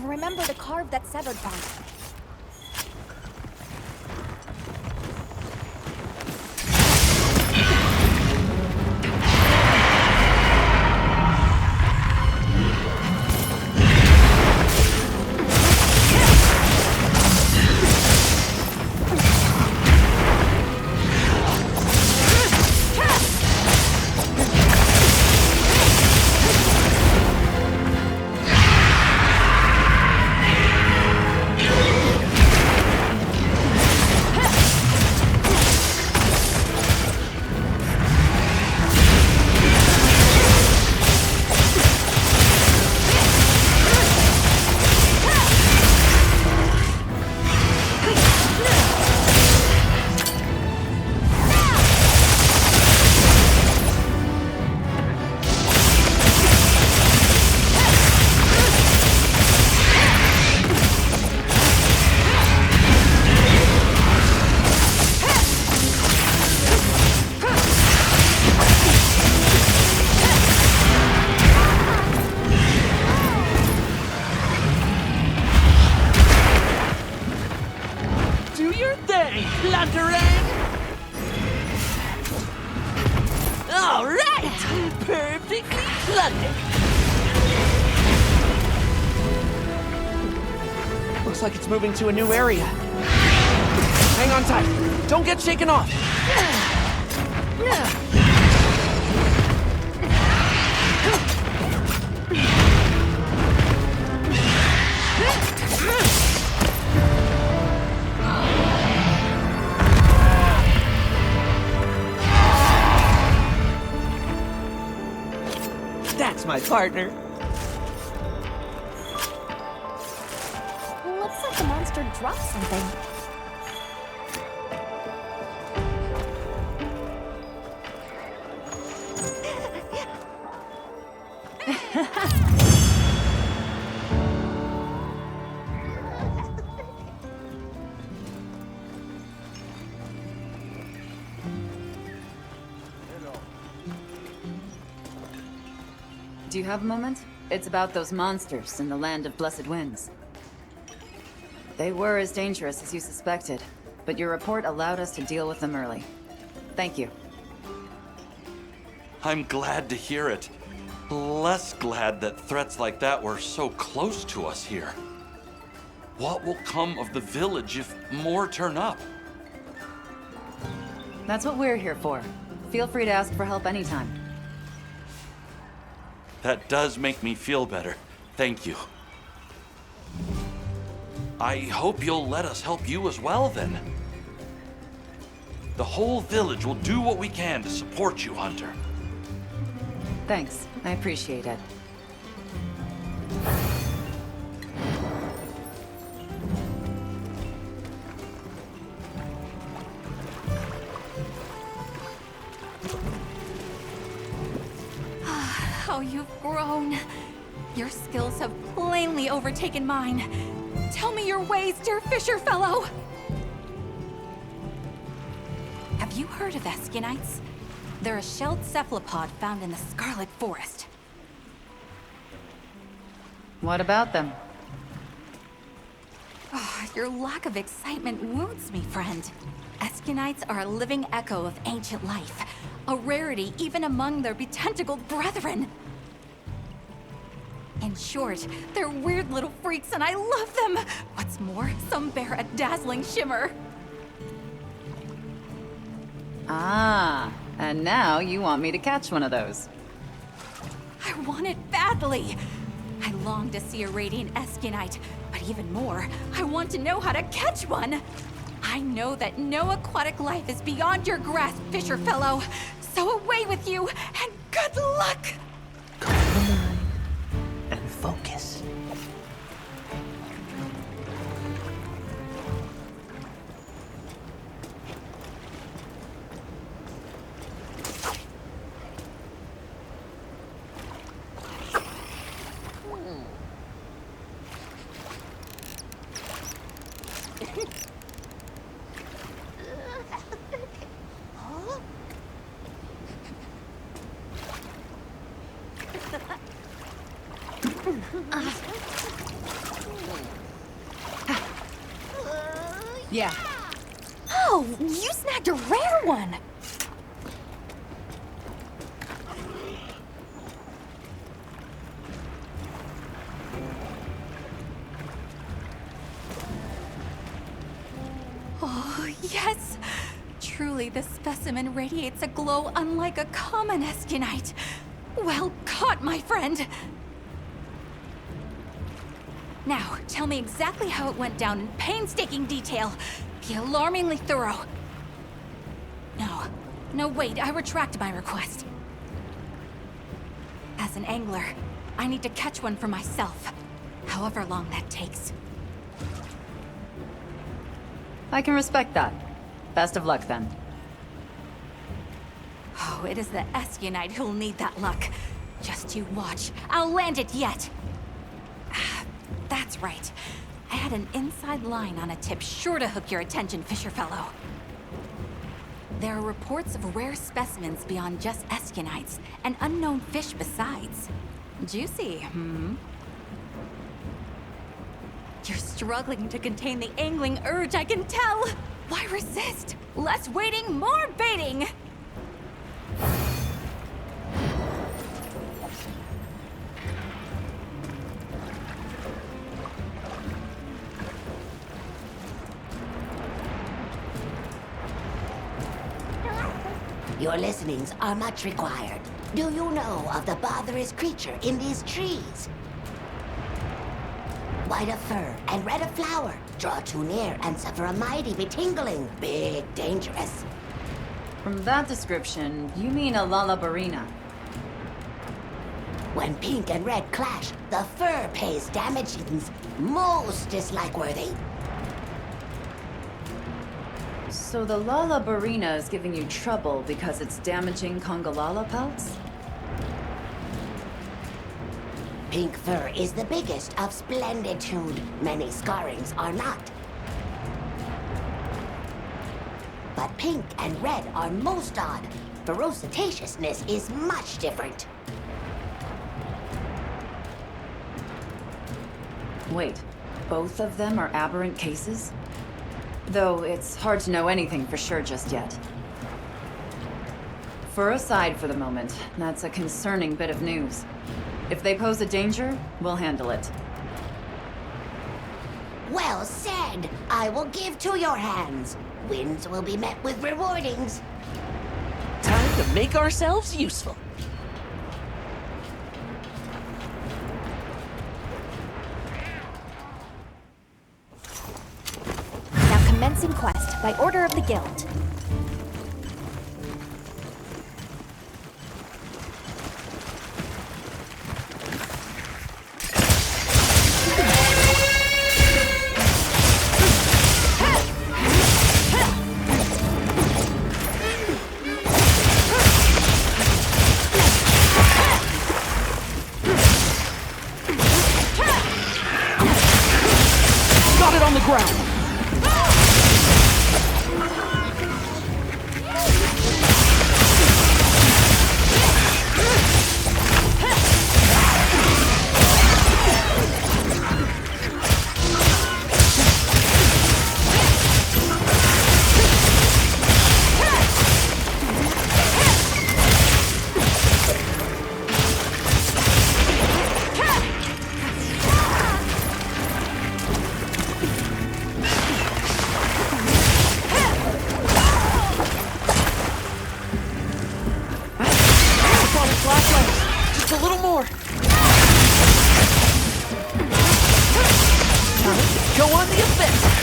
Remember to carve that severed part. Looks like it's moving to a new area. Hang on tight. Don't get shaken off. That's my partner. Looks like the monster dropped something. Do you have a moment? It's about those monsters in the land of blessed winds. They were as dangerous as you suspected, but your report allowed us to deal with them early. Thank you. I'm glad to hear it. Less glad that threats like that were so close to us here. What will come of the village if more turn up? That's what we're here for. Feel free to ask for help anytime. That does make me feel better. Thank you. I hope you'll let us help you as well, then. The whole village will do what we can to support you, Hunter. Thanks. I appreciate it. How you've grown. Your skills have plainly overtaken mine. Tell me your ways, dear fisher fellow. Have you heard of Eskinites? They're a shelled cephalopod found in the Scarlet Forest. What about them? Oh, your lack of excitement wounds me, friend. Eskinites are a living echo of ancient life, a rarity even among their betentacled brethren. In short, they're weird little freaks and I love them! What's more, some bear a dazzling shimmer. Ah, and now you want me to catch one of those. I want it badly. I long to see a radiant Eskinite, but even more, I want to know how to catch one. I know that no aquatic life is beyond your grasp, fisher fellow. So away with you, and good luck! And focus. Yeah. Oh, you snagged a rare one! Oh, yes! Truly, this specimen radiates a glow unlike a common Eskinite. Well caught, my friend! Now, tell me exactly how it went down in painstaking detail. Be alarmingly thorough. No, wait, I retract my request. As an angler, I need to catch one for myself, however long that takes. I can respect that. Best of luck, then. Oh, it is the Eskinite who'll need that luck. Just you watch. I'll land it yet. That's right. I had an inside line on a tip sure to hook your attention, fisher fellow. There are reports of rare specimens beyond just Eskinites, and unknown fish besides. Juicy, hmm? You're struggling to contain the angling urge, I can tell! Why resist? Less waiting, more baiting! Your listenings are much required. Do you know of the botherous creature in these trees? White of fur and red of flower. Draw too near and suffer a mighty betingling. Big dangerous. From that description, you mean a Lalabarina. When pink and red clash, the fur pays damagings most dislike-worthy. So the Lalabarina is giving you trouble because it's damaging Congalala pelts? Pink fur is the biggest of splenditude. Many scarrings are not. But pink and red are most odd. Ferocitousness is much different. Wait, both of them are aberrant cases? Though it's hard to know anything for sure just yet. Fur aside for the moment, that's a concerning bit of news. If they pose a danger, we'll handle it. Well said! I will give to your hands. Wins will be met with rewardings. Time to make ourselves useful. Now commencing quest by order of the guild. Got it on the ground! Just a little more. Go on the offensive.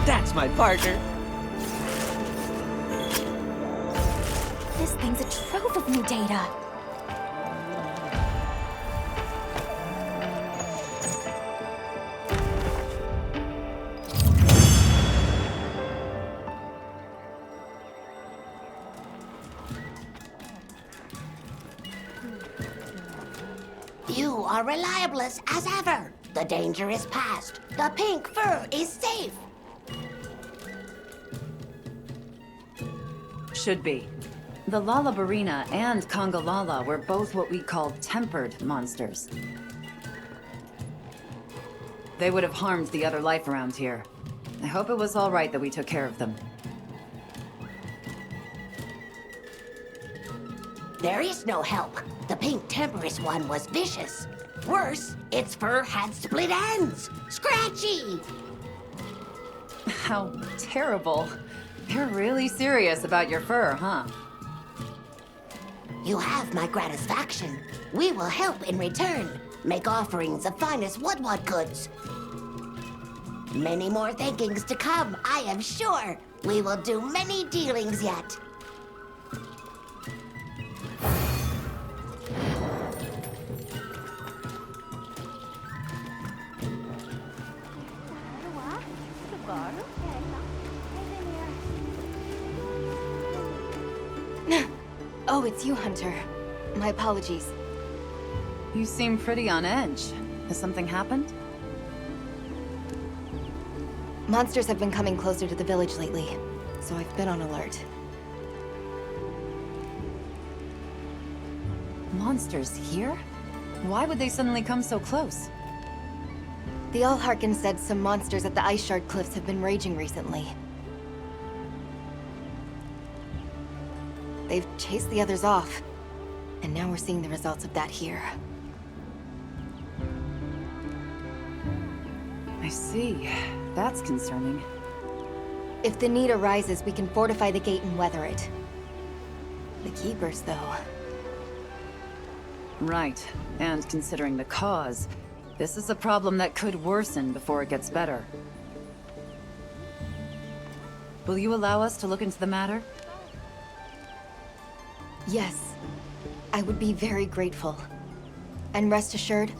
That's my partner. This thing's a trove of new data. You are reliable as ever. The danger is past. The pink fur is safe. Should be. The Lalabarina and Congalala were both what we call tempered monsters. They would have harmed the other life around here. I hope it was all right that we took care of them. There is no help. The pink temperous one was vicious. Worse, its fur had split ends. Scratchy! How terrible. You're really serious about your fur, huh? You have my gratification. We will help in return. Make offerings of finest Woodward goods. Many more thinkings to come, I am sure. We will do many dealings yet. Oh, it's you, Hunter. My apologies. You seem pretty on edge. Has something happened? Monsters have been coming closer to the village lately, so I've been on alert. Monsters here? Why would they suddenly come so close? The Allharkin said some monsters at the Ice Shard Cliffs have been raging recently. They've chased the others off, and now we're seeing the results of that here. I see. That's concerning. If the need arises, we can fortify the gate and weather it. The Keepers, though... Right. And considering the cause, this is a problem that could worsen before it gets better. Will you allow us to look into the matter? Yes. I would be very grateful. And rest assured,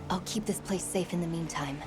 I'll keep this place safe in the meantime.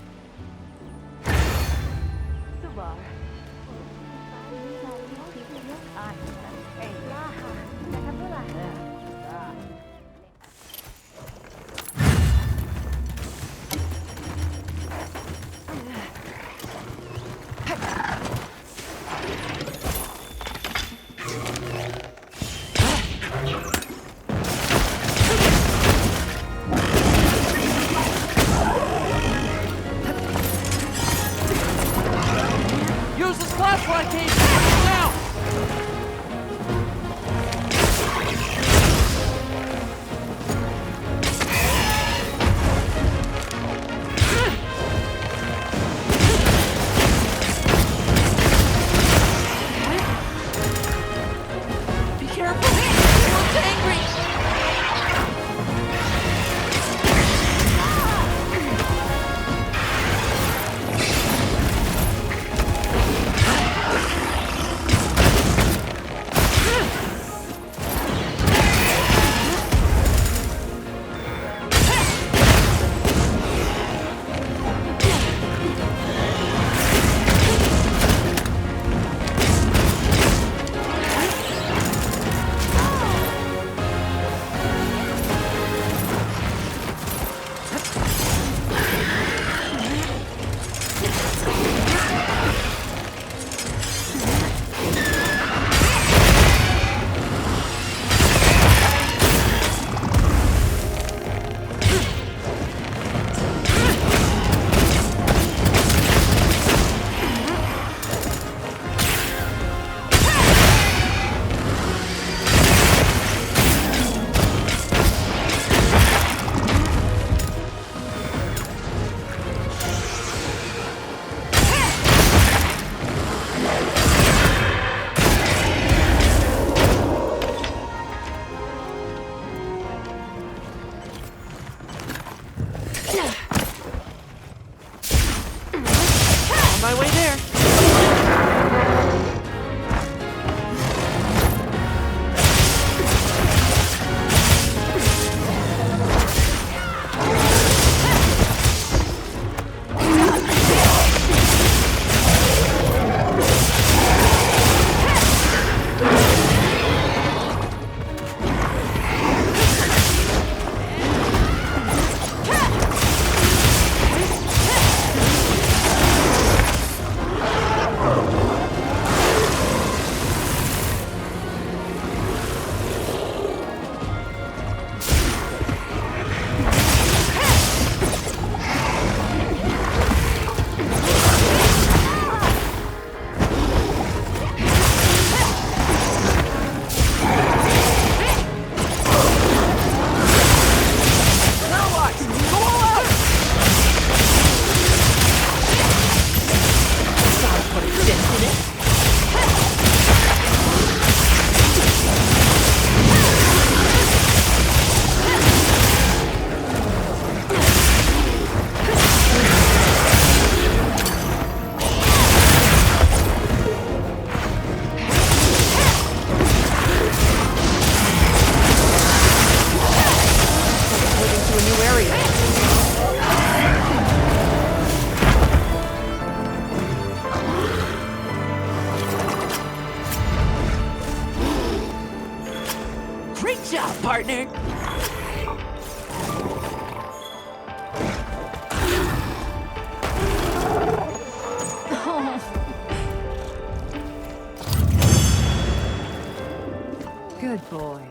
Good boy.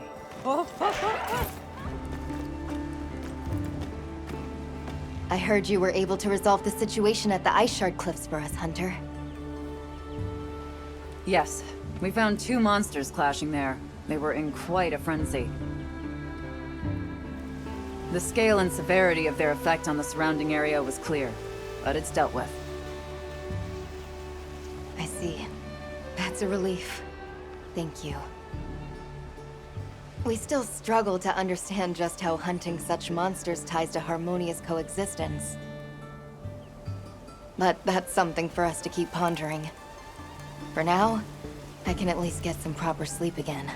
I heard you were able to resolve the situation at the Ice Shard Cliffs for us, Hunter. Yes, we found 2 monsters clashing there. They were in quite a frenzy. The scale and severity of their effect on the surrounding area was clear, but it's dealt with. I see. That's a relief. Thank you. We still struggle to understand just how hunting such monsters ties to harmonious coexistence. But that's something for us to keep pondering. For now, I can at least get some proper sleep again.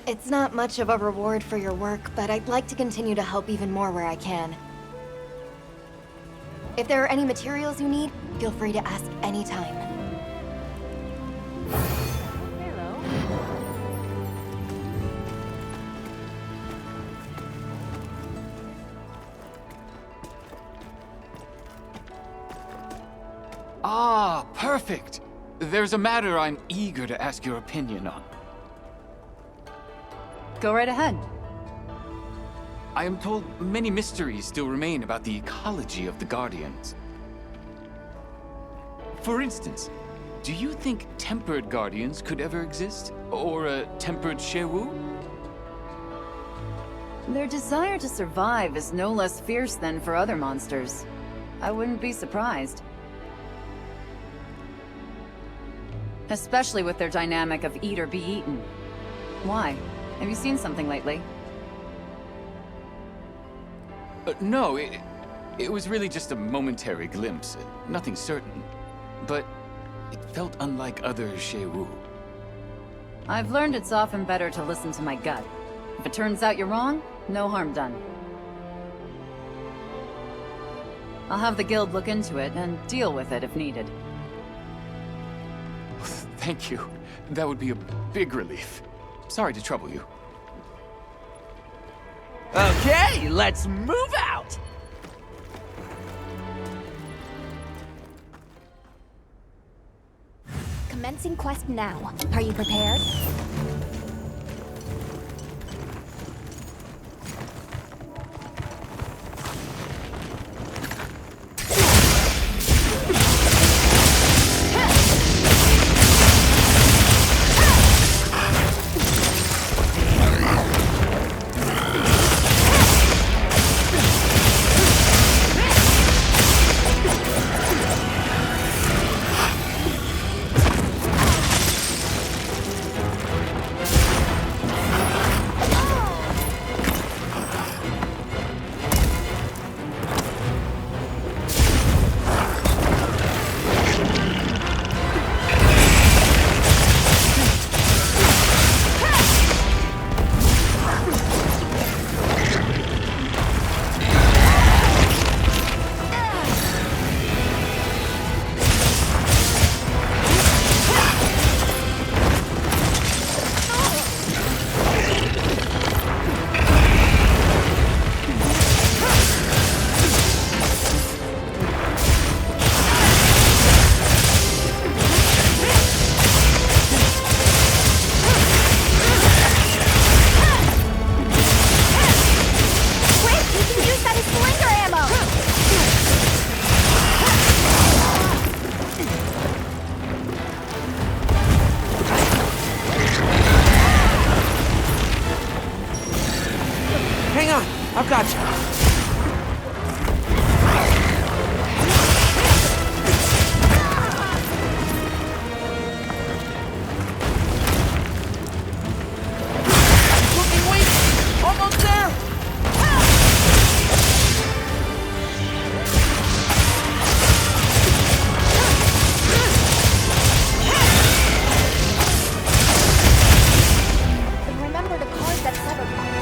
It's not much of a reward for your work, but I'd like to continue to help even more where I can. If there are any materials you need, feel free to ask anytime. Ah, perfect! There's a matter I'm eager to ask your opinion on. Go right ahead. I am told many mysteries still remain about the ecology of the Guardians. For instance, do you think tempered Guardians could ever exist? Or a tempered Shewu? Their desire to survive is no less fierce than for other monsters. I wouldn't be surprised. Especially with their dynamic of eat or be eaten. Why? Have you seen something lately? No, it was really just a momentary glimpse. Nothing certain. But it felt unlike other Shewu. I've learned it's often better to listen to my gut. If it turns out you're wrong, no harm done. I'll have the guild look into it and deal with it if needed. Thank you. That would be a big relief. Sorry to trouble you. Okay, let's move out! Commencing quest now. Are you prepared? Hang on, I've got you. Looking weak! Almost there! Remember to carve that severed part.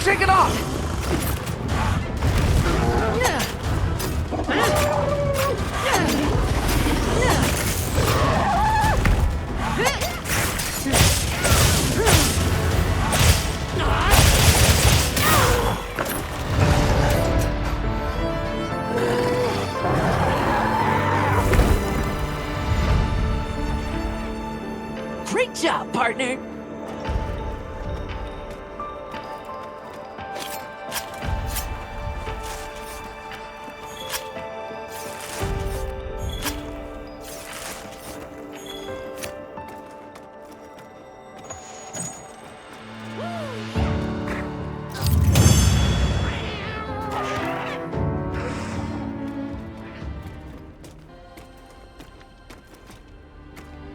Shake it off! Great job, partner!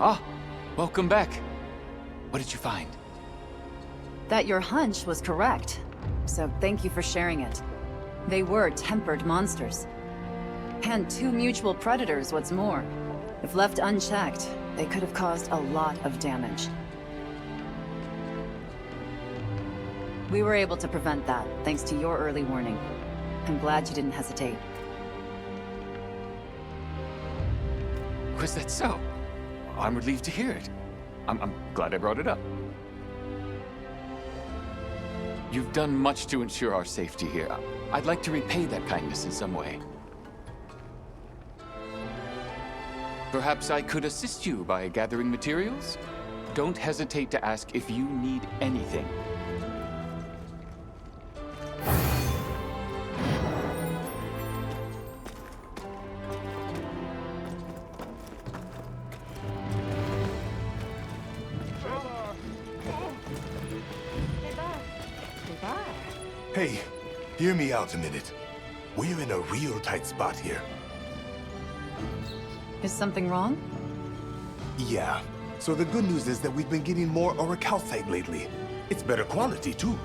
Ah, welcome back. What did you find? That your hunch was correct. So thank you for sharing it. They were tempered monsters. And two mutual predators, what's more. If left unchecked, they could have caused a lot of damage. We were able to prevent that, thanks to your early warning. I'm glad you didn't hesitate. Was that so? I'm relieved to hear it. I'm glad I brought it up. You've done much to ensure our safety here. I'd like to repay that kindness in some way. Perhaps I could assist you by gathering materials? Don't hesitate to ask if you need anything. Hey, hear me out a minute. We're in a real tight spot here. Is something wrong? Yeah. So the good news is that we've been getting more orichalcite lately. It's better quality, too.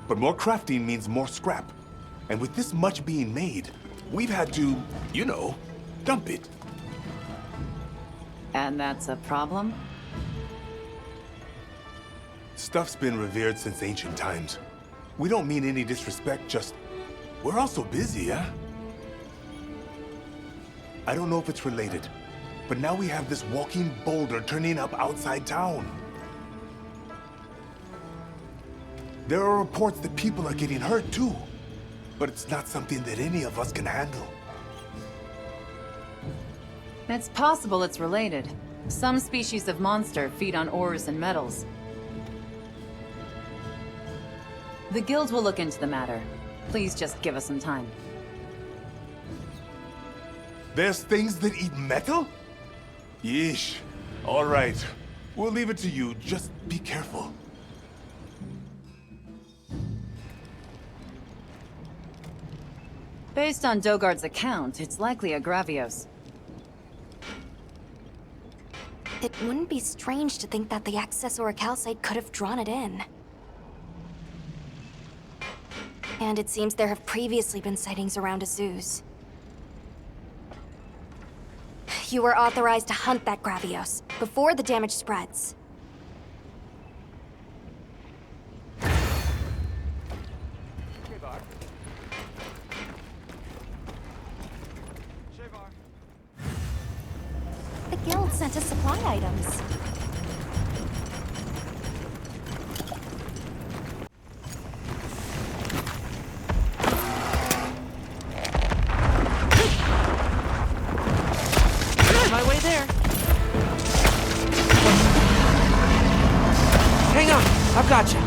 But more crafting means more scrap. And with this much being made, we've had to, you know, dump it. And that's a problem? Stuff's been revered since ancient times. We don't mean any disrespect, just... we're also busy, huh? I don't know if it's related, but now we have this walking boulder turning up outside town. There are reports that people are getting hurt, too. But it's not something that any of us can handle. It's possible it's related. Some species of monster feed on ores and metals. The guild will look into the matter. Please just give us some time. There's things that eat metal? Yeesh. All right. We'll leave it to you. Just be careful. Based on Dogard's account, it's likely a Gravios. It wouldn't be strange to think that the excess orichalcite could have drawn it in. And it seems there have previously been sightings around Azuz. You were authorized to hunt that Gravios before the damage spreads. The guild sent us supply items. My way there. Hang on, I've got you.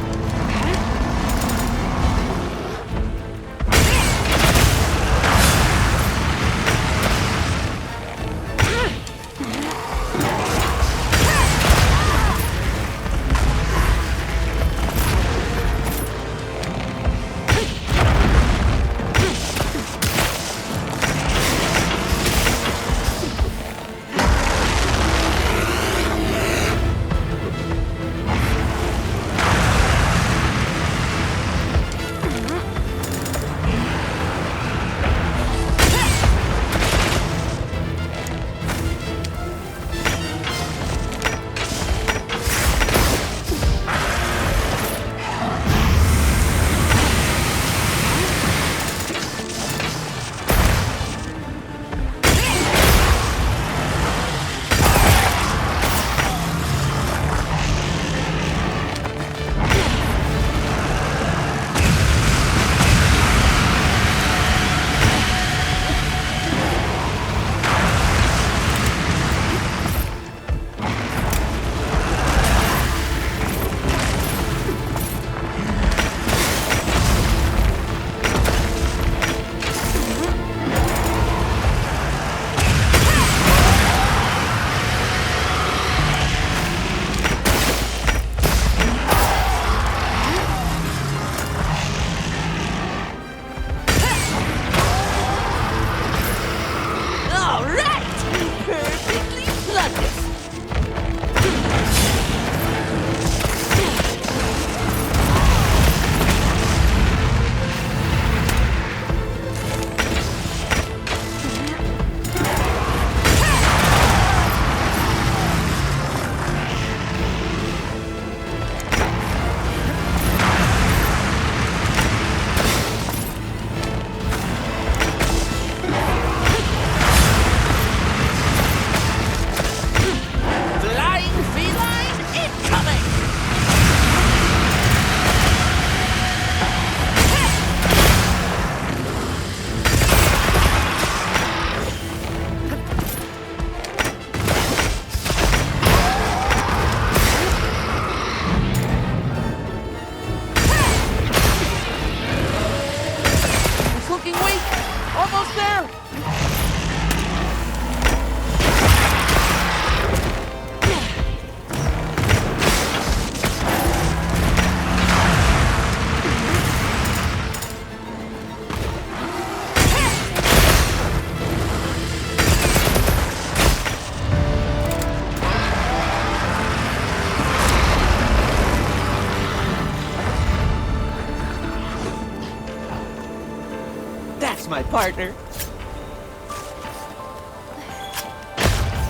course, my partner.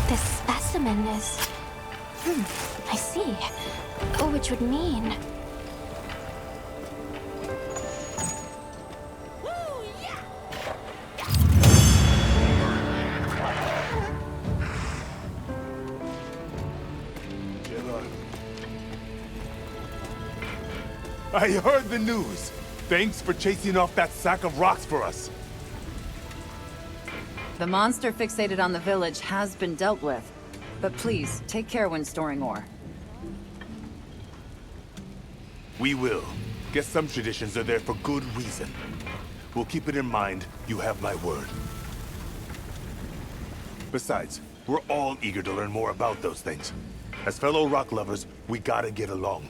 This specimen is... I see. Which would mean... I heard the news. Thanks for chasing off that sack of rocks for us. The monster fixated on the village has been dealt with. But please, take care when storing ore. We will. Guess some traditions are there for good reason. We'll keep it in mind. You have my word. Besides, we're all eager to learn more about those things. As fellow rock lovers, we gotta get along.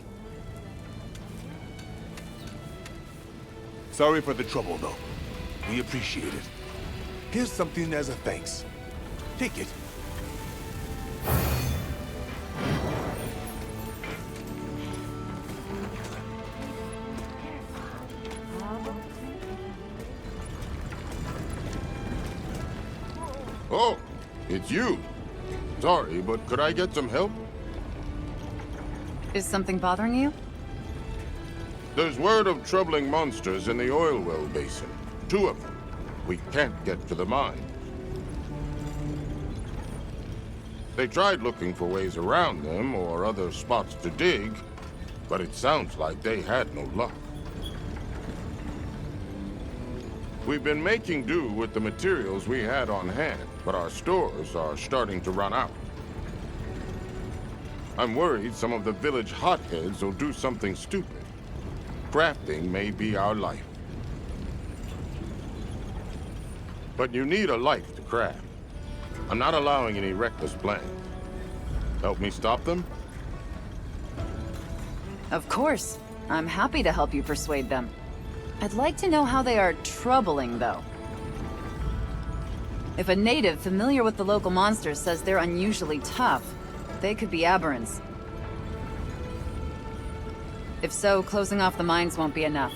Sorry for the trouble, though. We appreciate it. Here's something as a thanks. Take it. Oh, it's you. Sorry, but could I get some help? Is something bothering you? There's word of troubling monsters in the oil well basin. 2 of them. We can't get to the mine. They tried looking for ways around them or other spots to dig, but it sounds like they had no luck. We've been making do with the materials we had on hand, but our stores are starting to run out. I'm worried some of the village hotheads will do something stupid. Crafting may be our life. But you need a life to craft. I'm not allowing any reckless plans. Help me stop them? Of course. I'm happy to help you persuade them. I'd like to know how they are troubling, though. If a native familiar with the local monsters says they're unusually tough, they could be aberrants. If so, closing off the mines won't be enough.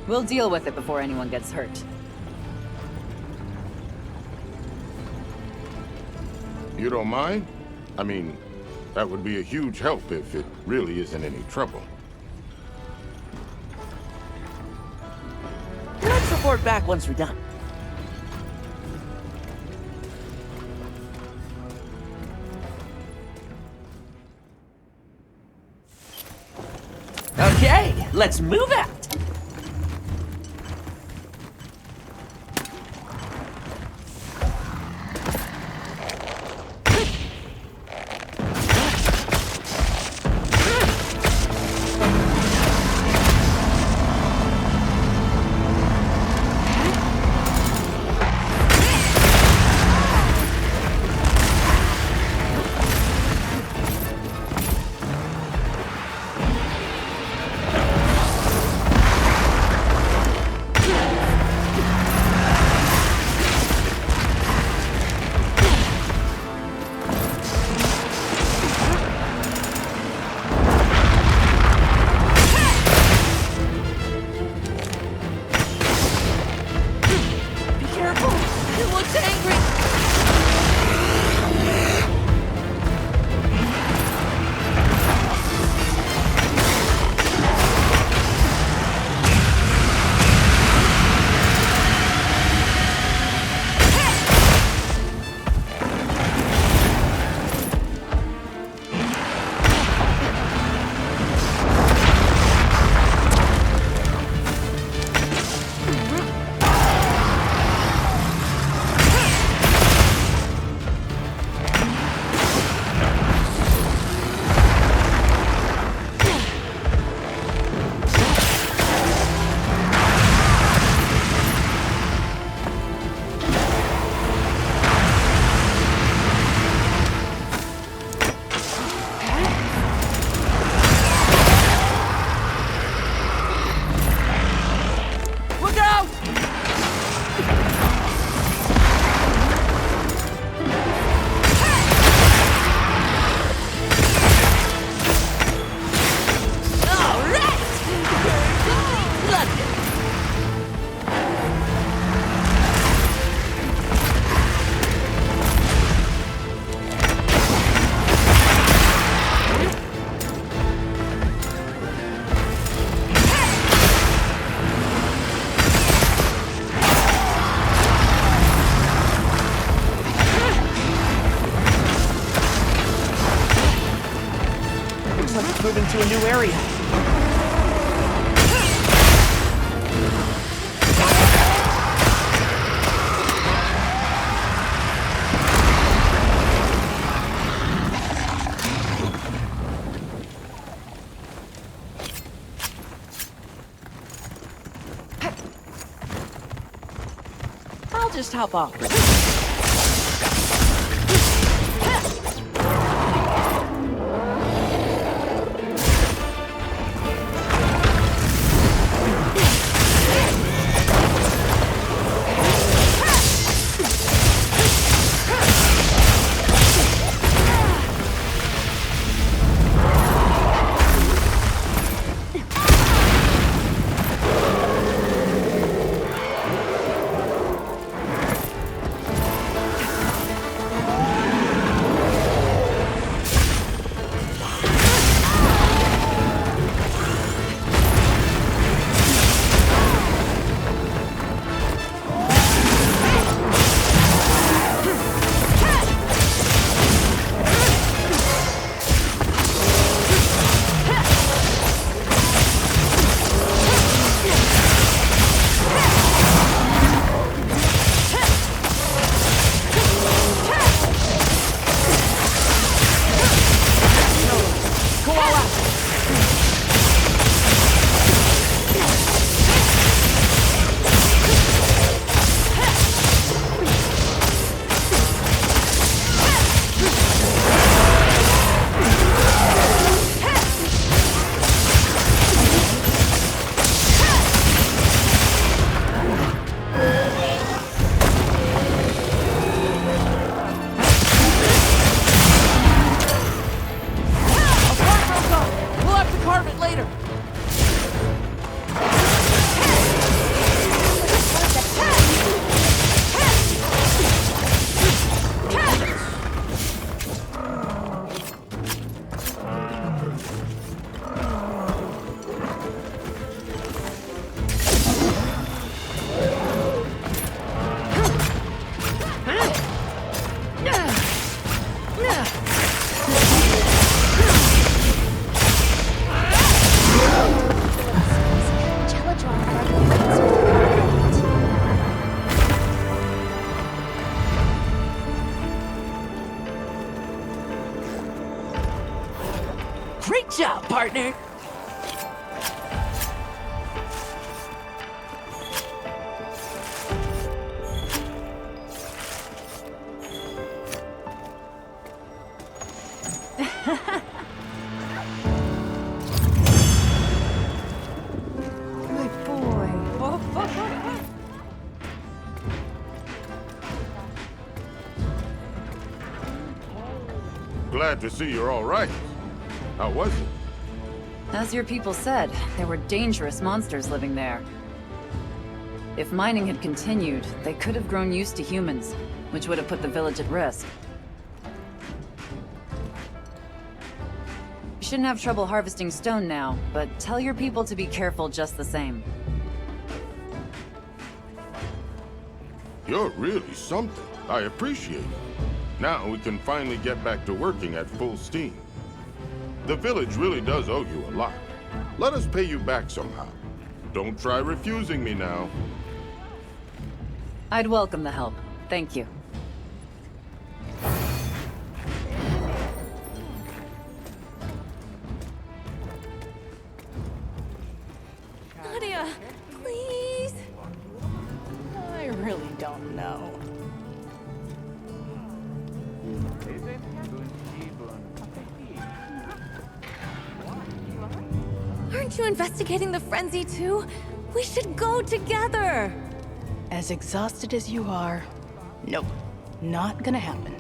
We'll deal with it before anyone gets hurt. You don't mind? I mean, that would be a huge help if it really isn't any trouble. Let's report back once we're done. Okay, let's move out. area. I'll just hop off. Great job, partner! Good boy. Glad to see you're all right. How was it? As your people said, there were dangerous monsters living there. If mining had continued, they could have grown used to humans, which would have put the village at risk. You shouldn't have trouble harvesting stone now, but tell your people to be careful just the same. You're really something. I appreciate it. Now we can finally get back to working at full steam. The village really does owe you a lot. Let us pay you back somehow. Don't try refusing me now. I'd welcome the help. Thank you. Nadia, please. I really don't know. Aren't you investigating the frenzy too? We should go together. As exhausted as you are, nope, not gonna happen.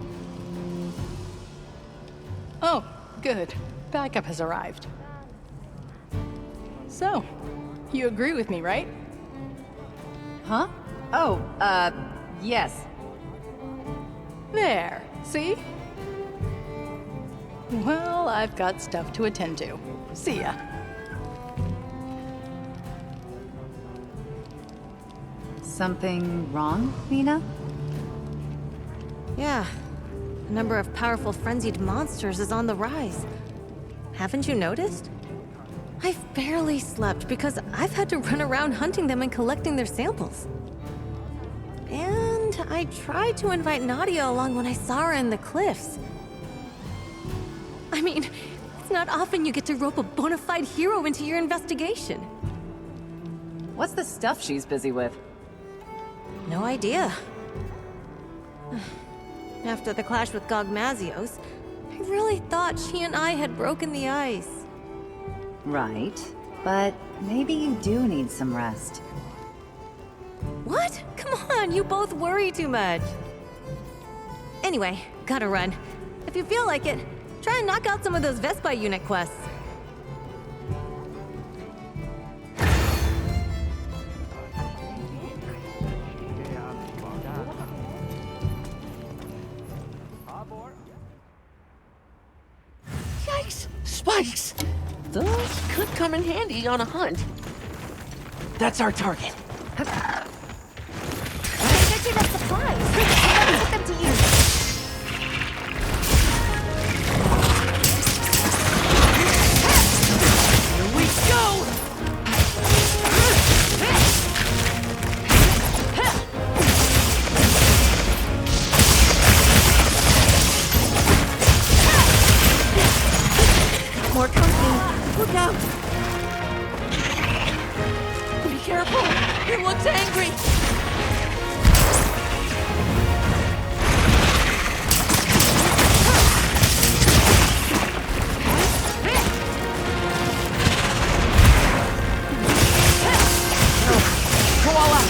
Oh, good. Backup has arrived. So, you agree with me, right? Huh? Oh, yes. There, see? Well, I've got stuff to attend to. See ya. Something wrong, Mina? Yeah. The number of powerful frenzied monsters is on the rise. Haven't you noticed? I've barely slept because I've had to run around hunting them and collecting their samples. And I tried to invite Nadia along when I saw her in the cliffs. I mean, it's not often you get to rope a bona fide hero into your investigation. What's the stuff she's busy with? No idea. After the clash with Gogmazios, I really thought she and I had broken the ice. Right, but maybe you do need some rest. What? Come on, you both worry too much. Anyway, gotta run. If you feel like it, try and knock out some of those Vespa unit quests. Yikes! Spikes! Those could come in handy on a hunt. That's our target. They gave us supplies. Let's put them to use. Here we go! More company. Look out! Be careful! It looks angry! Go all out!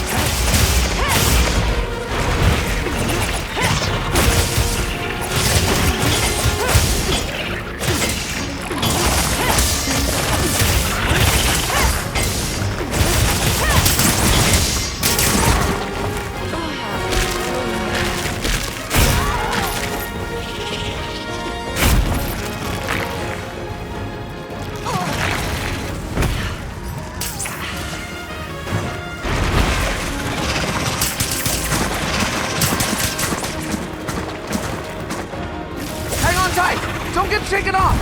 Don't get shaken off!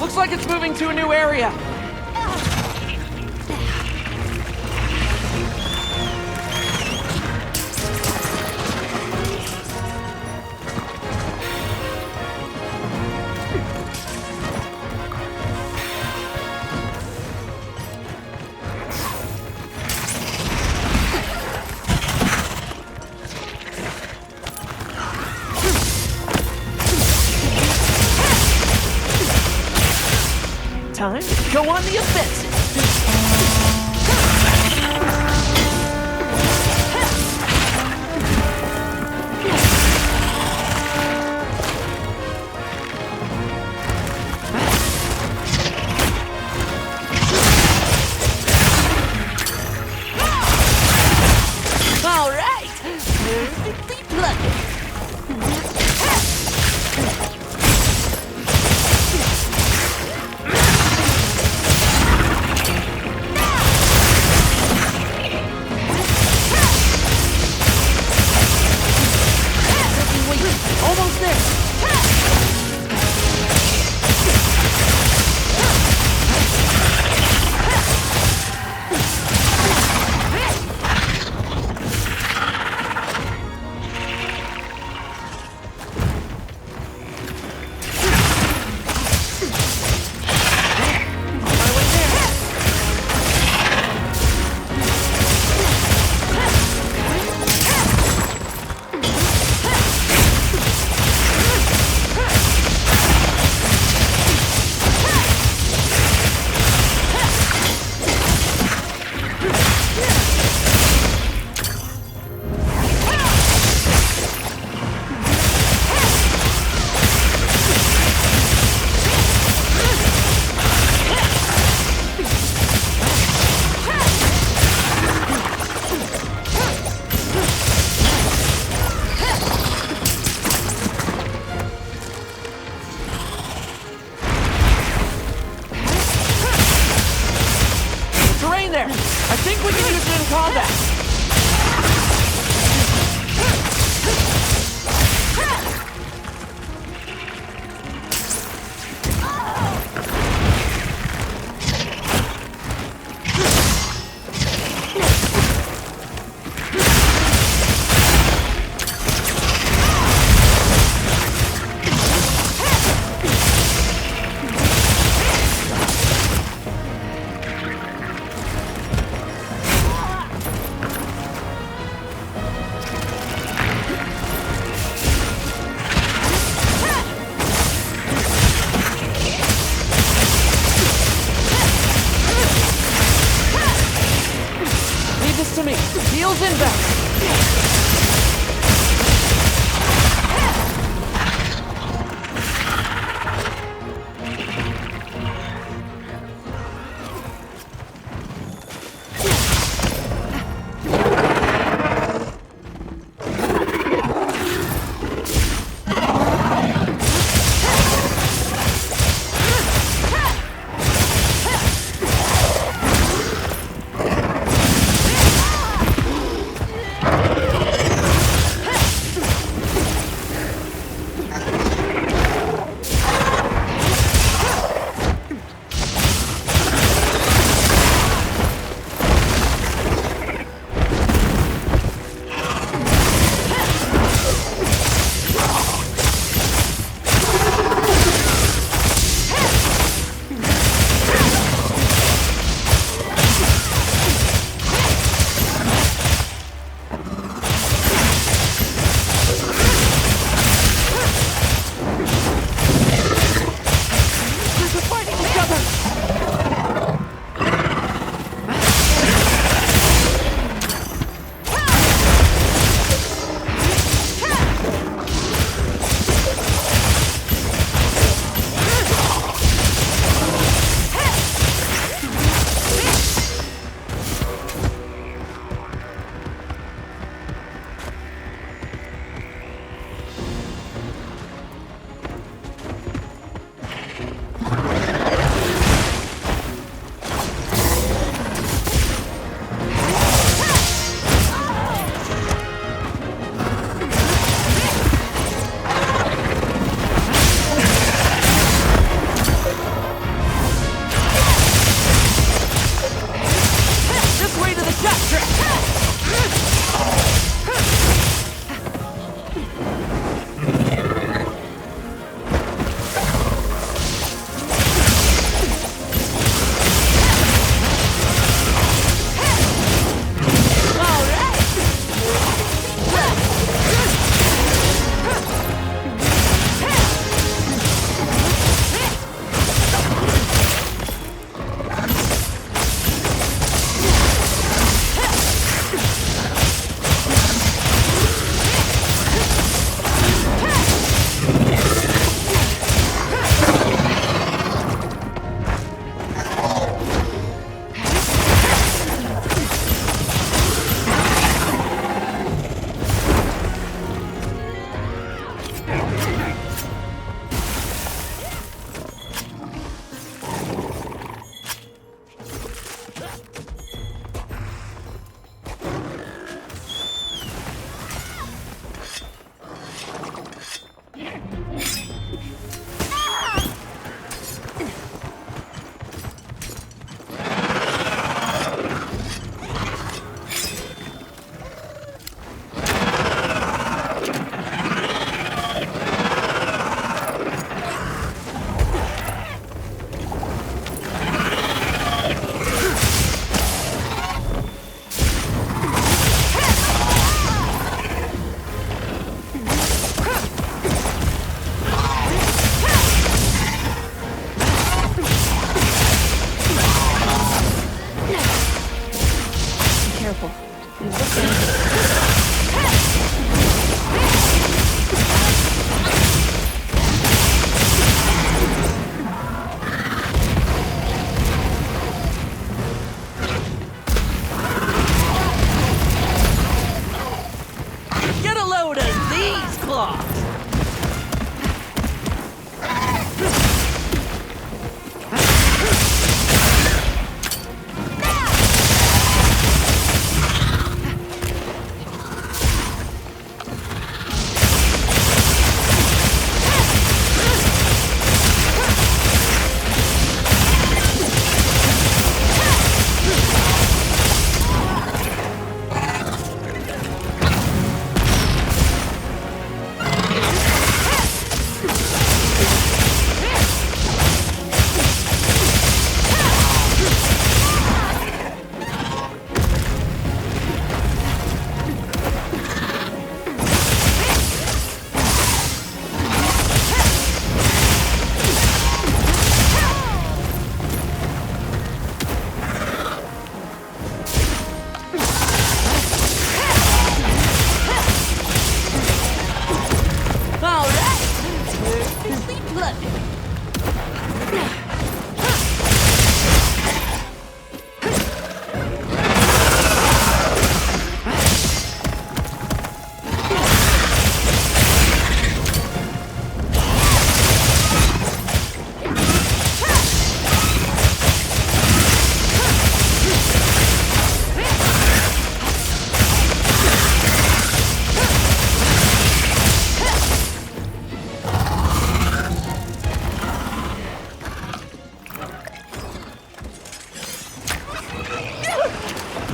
Looks like it's moving to a new area. Time to go on the offensive. All right, perfectly plugged. Shields inbound.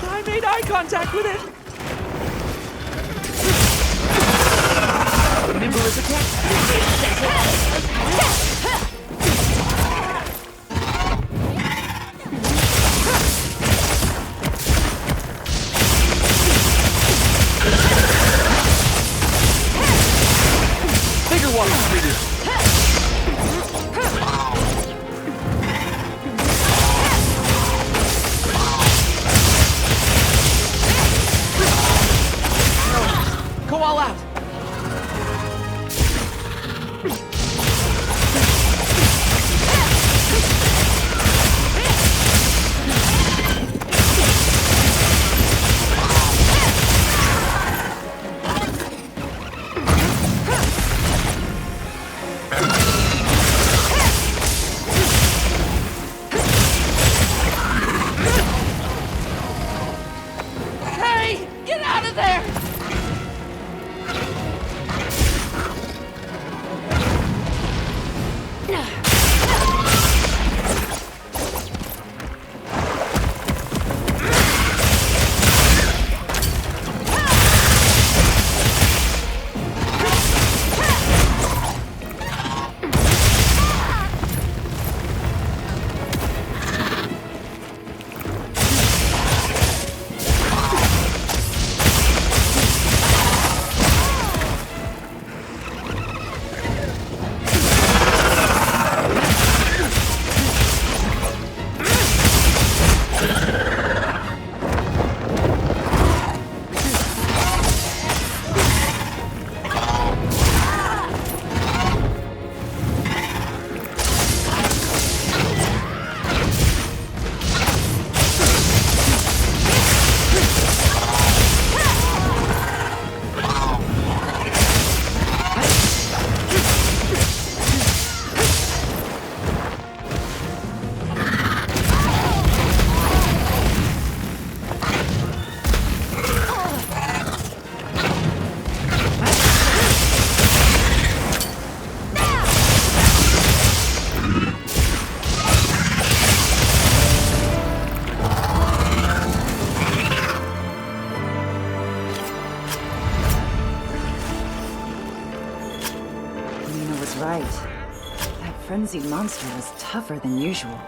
I made eye contact with it! Nimble as a cat. Bigger one, bigger. Go all out! Hey! Get out of there! Nina was right. That frenzied monster was tougher than usual.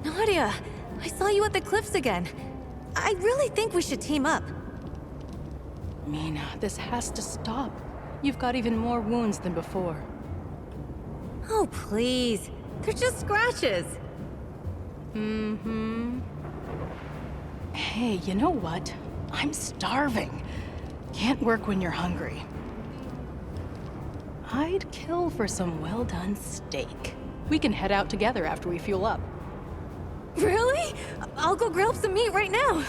Nadia, I saw you at the cliffs again. I really think we should team up. Mina, this has to stop. You've got even more wounds than before. Oh, please. They're just scratches. Mm-hmm. Hey, you know what? I'm starving. Can't work when you're hungry. I'd kill for some well-done steak. We can head out together after we fuel up. Really? I'll go grill up some meat right now.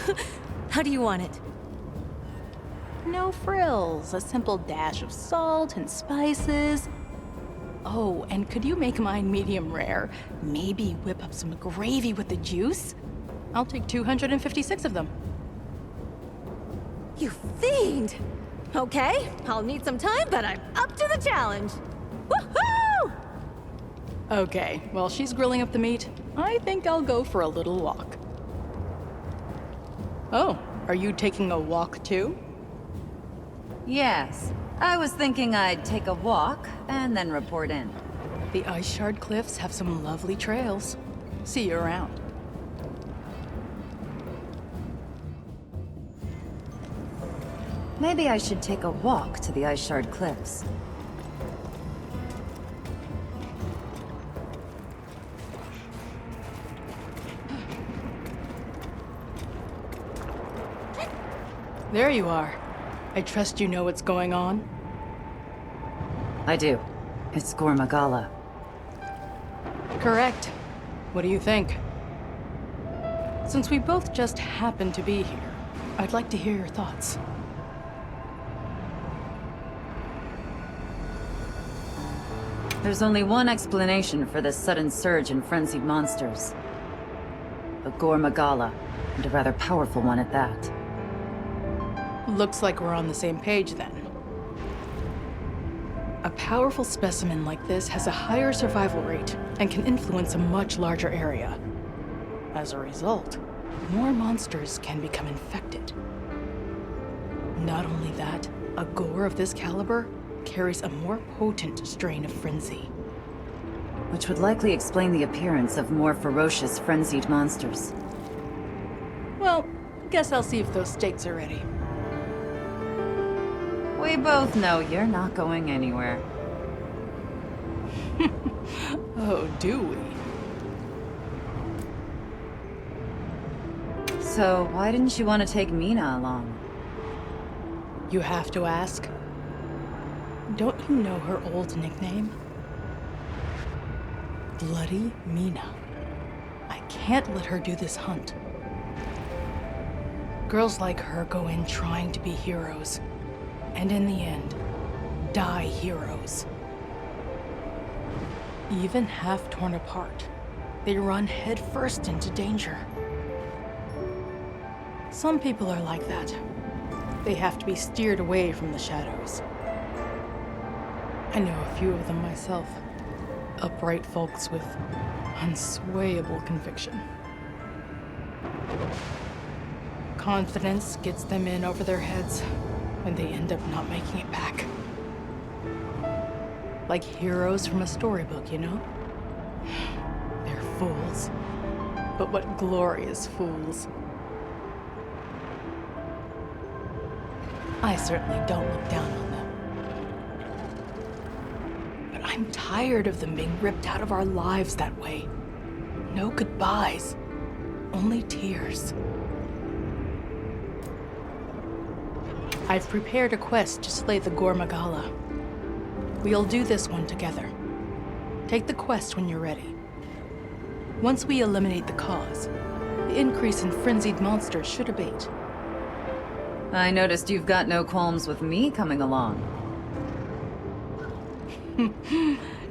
How do you want it? No frills. A simple dash of salt and spices. Oh, and could you make mine medium rare? Maybe whip up some gravy with the juice? I'll take 256 of them. You fiend! Okay, I'll need some time, but I'm up to the challenge. Woohoo! Okay, while she's grilling up the meat, I think I'll go for a little walk. Oh, are you taking a walk too? Yes. I was thinking I'd take a walk and then report in. The Ice Shard Cliffs have some lovely trails. See you around. Maybe I should take a walk to the Ice Shard Cliffs. There you are. I trust you know what's going on? I do. It's Gormagala. Correct. What do you think? Since we both just happen to be here, I'd like to hear your thoughts. There's only one explanation for this sudden surge in frenzied monsters. A Gormagala, and a rather powerful one at that. Looks like we're on the same page then. A powerful specimen like this has a higher survival rate and can influence a much larger area. As a result, more monsters can become infected. Not only that, a gore of this caliber carries a more potent strain of frenzy. Which would likely explain the appearance of more ferocious frenzied monsters. Well, guess I'll see if those steaks are ready. We both know you're not going anywhere. Oh, do we? So, why didn't you want to take Mina along? You have to ask. Don't you know her old nickname? Bloody Mina. I can't let her do this hunt. Girls like her go in trying to be heroes, and in the end, die heroes. Even half torn apart, they run headfirst into danger. Some people are like that. They have to be steered away from the shadows. I know a few of them myself. Upright folks with unswayable conviction. Confidence gets them in over their heads, and they end up not making it back. Like heroes from a storybook, you know? They're fools. But what glorious fools. I certainly don't look down on them. But I'm tired of them being ripped out of our lives that way. No goodbyes. Only tears. I've prepared a quest to slay the Gormagala. We'll do this one together. Take the quest when you're ready. Once we eliminate the cause, the increase in frenzied monsters should abate. I noticed you've got no qualms with me coming along.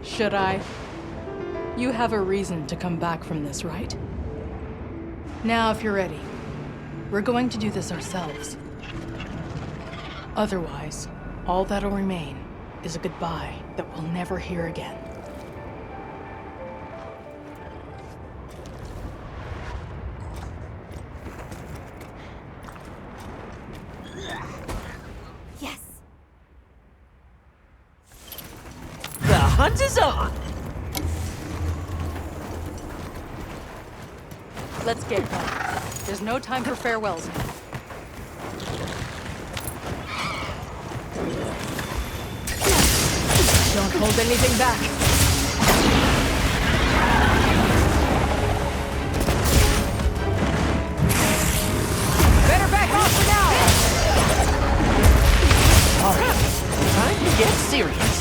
Should I? You have a reason to come back from this, right? Now, if you're ready, we're going to do this ourselves. Otherwise, all that'll remain is a goodbye that we'll never hear again. Yes. The hunt is on! Let's get going. There's no time for farewells now. Don't hold anything back. Better back off for now! Alright, time to get serious.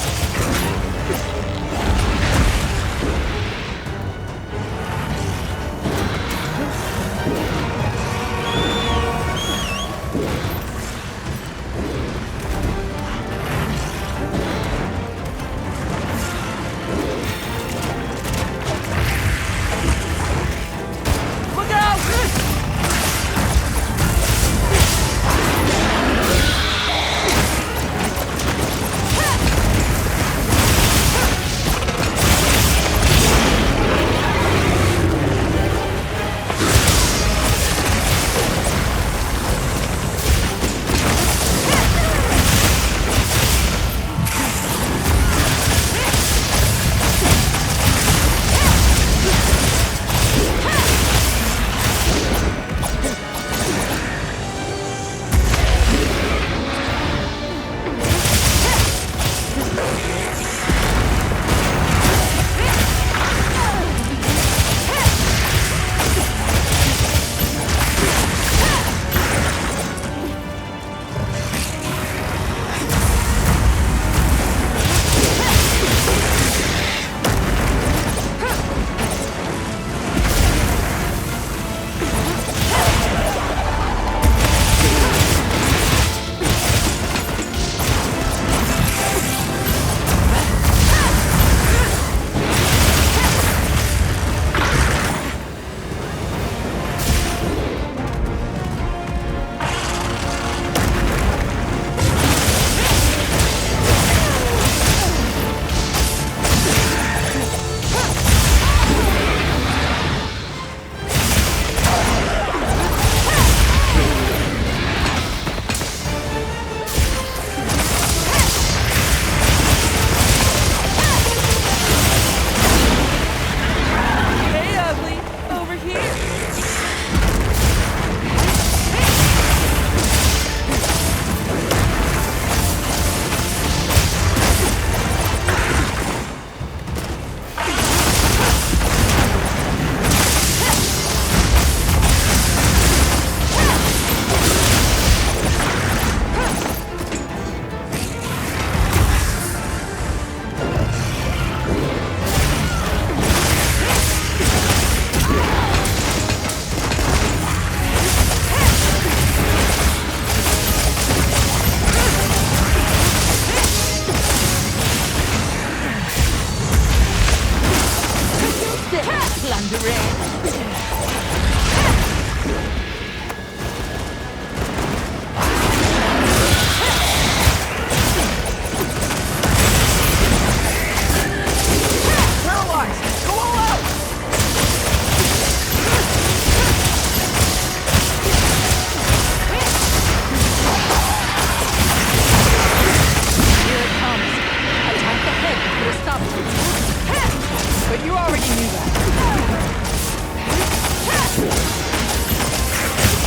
But you already knew that.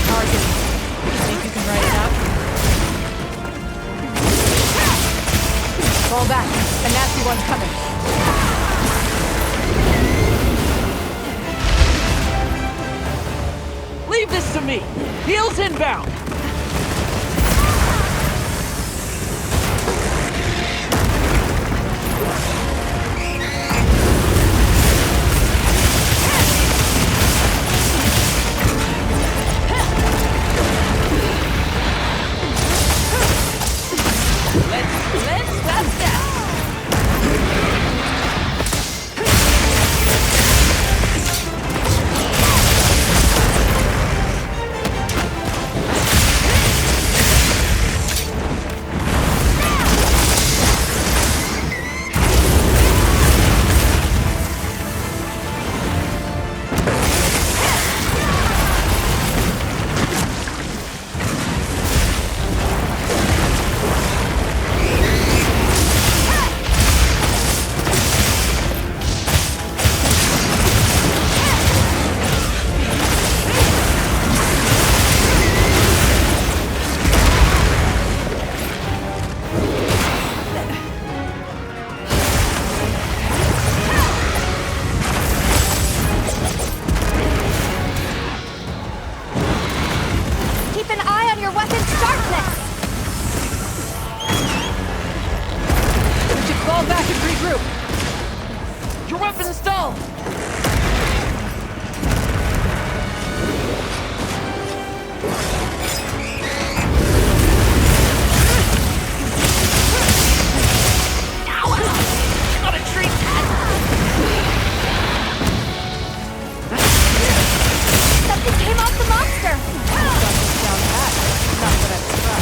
Target. Think you can write it out? Fall back. A nasty one's coming. Leave this to me! Heels inbound! Fall back and regroup. Your weapon's stalled! Not a treat! Something came off the monster! Something's down pat. Not what I'm surprised.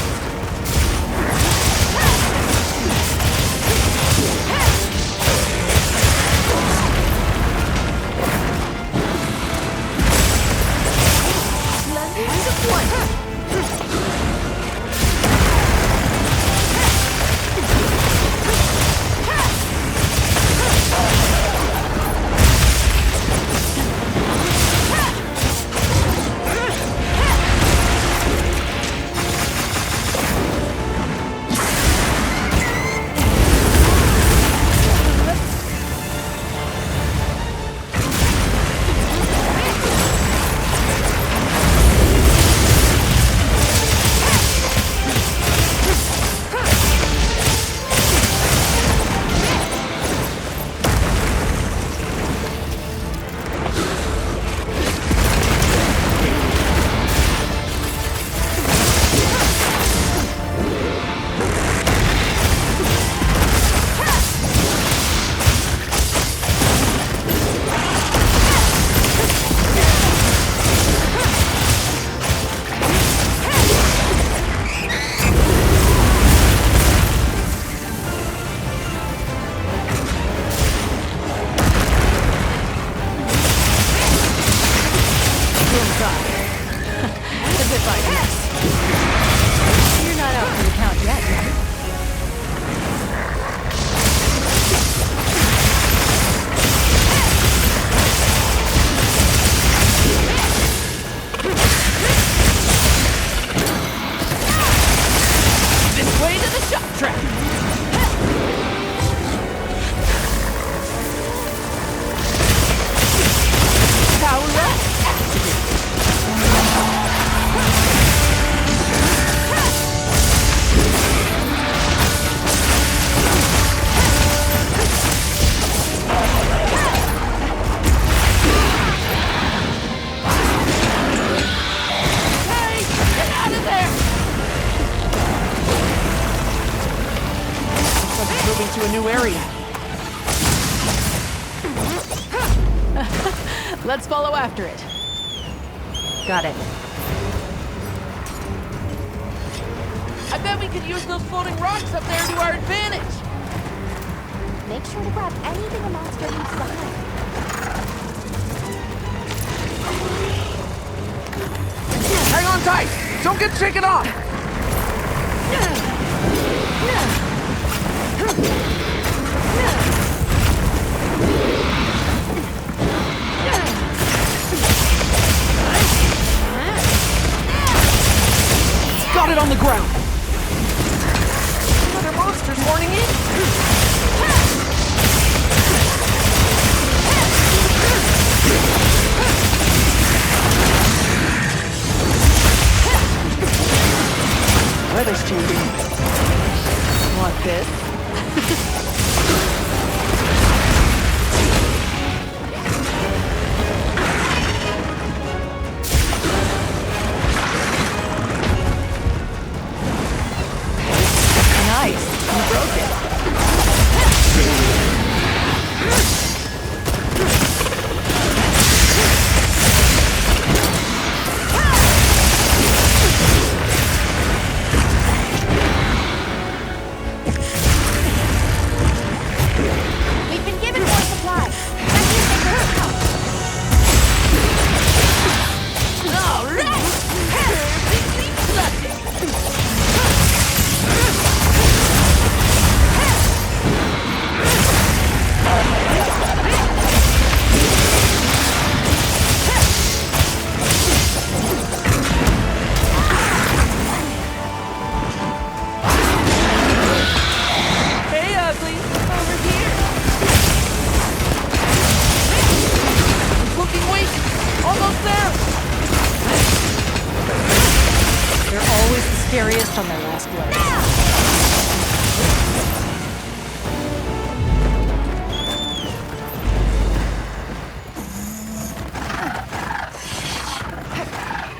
Let's follow after it. Got it. I bet we could use those floating rocks up there to our advantage. Make sure to grab anything a monster leaves behind. Hang on tight! Don't get shaken off! Got it on the ground! Another monster's warning in! Weather's changing. Want this? Nice. You broke it. We've been given more supplies. Let's use them for help. All right! Hey, ugly! Over here! Looking weak! Almost there! They're always the scariest on their last legs.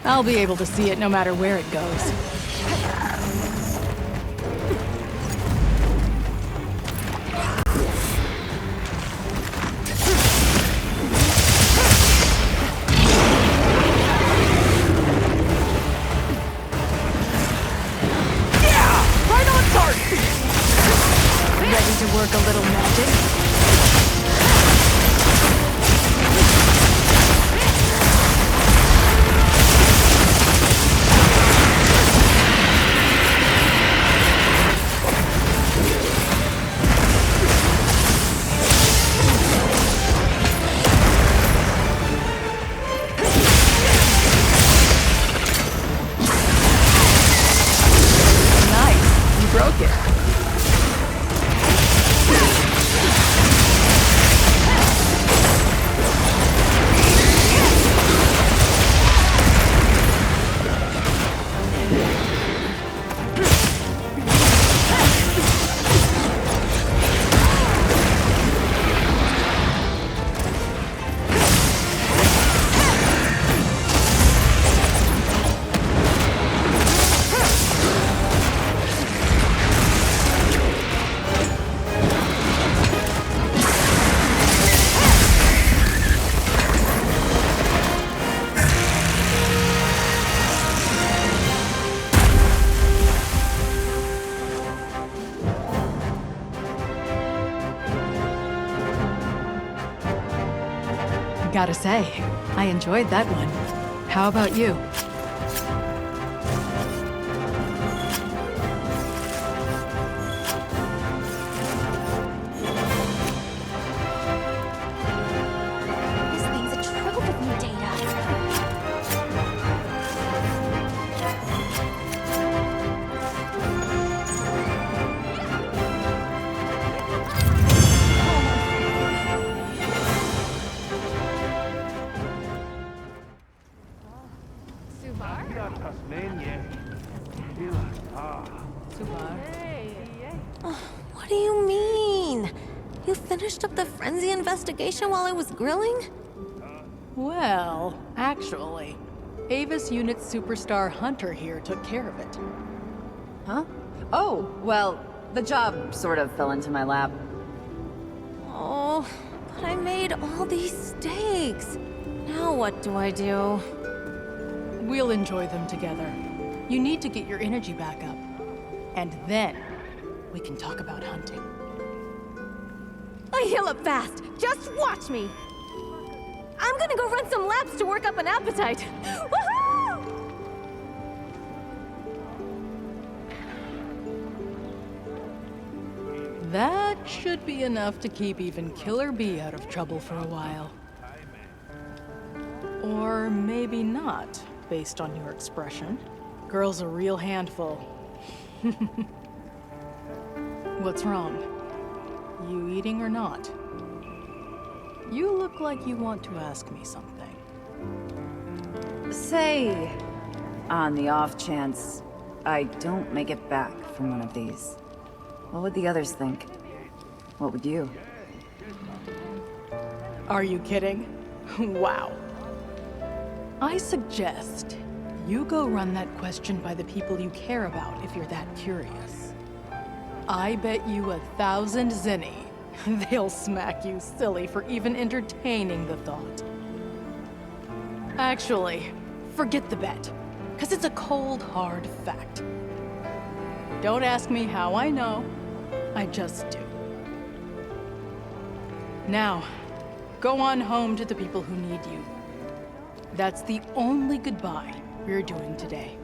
I'll be able to see it no matter where it goes. Right on target! Ready to work a little magic? Nice. You broke it. Gotta say, I enjoyed that one. How about you? This thing's a trove of new data. What do you mean? You finished up the frenzy investigation while I was grilling? Well, actually, Avis Unit Superstar Hunter here took care of it. Huh? Oh, well, the job sort of fell into my lap. Oh, but I made all these steaks. Now what do I do? We'll enjoy them together. You need to get your energy back up. And then, we can talk about hunting. I heal up fast. Just watch me. I'm gonna go run some laps to work up an appetite. Woohoo! That should be enough to keep even Killer Bee out of trouble for a while. Or maybe not, based on your expression. Girl's a real handful. What's wrong? You eating or not? You look like you want to ask me something. Say, on the off chance I don't make it back from one of these, what would the others think? What would you? Are you kidding? Wow. I suggest you go run that question by the people you care about if you're that curious. I bet you 1,000 zenny they'll smack you silly for even entertaining the thought. Actually, forget the bet, because it's a cold, hard fact. Don't ask me how I know, I just do. Now, go on home to the people who need you. That's the only goodbye we're doing today.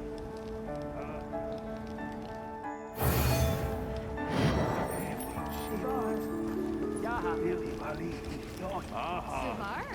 Suvar?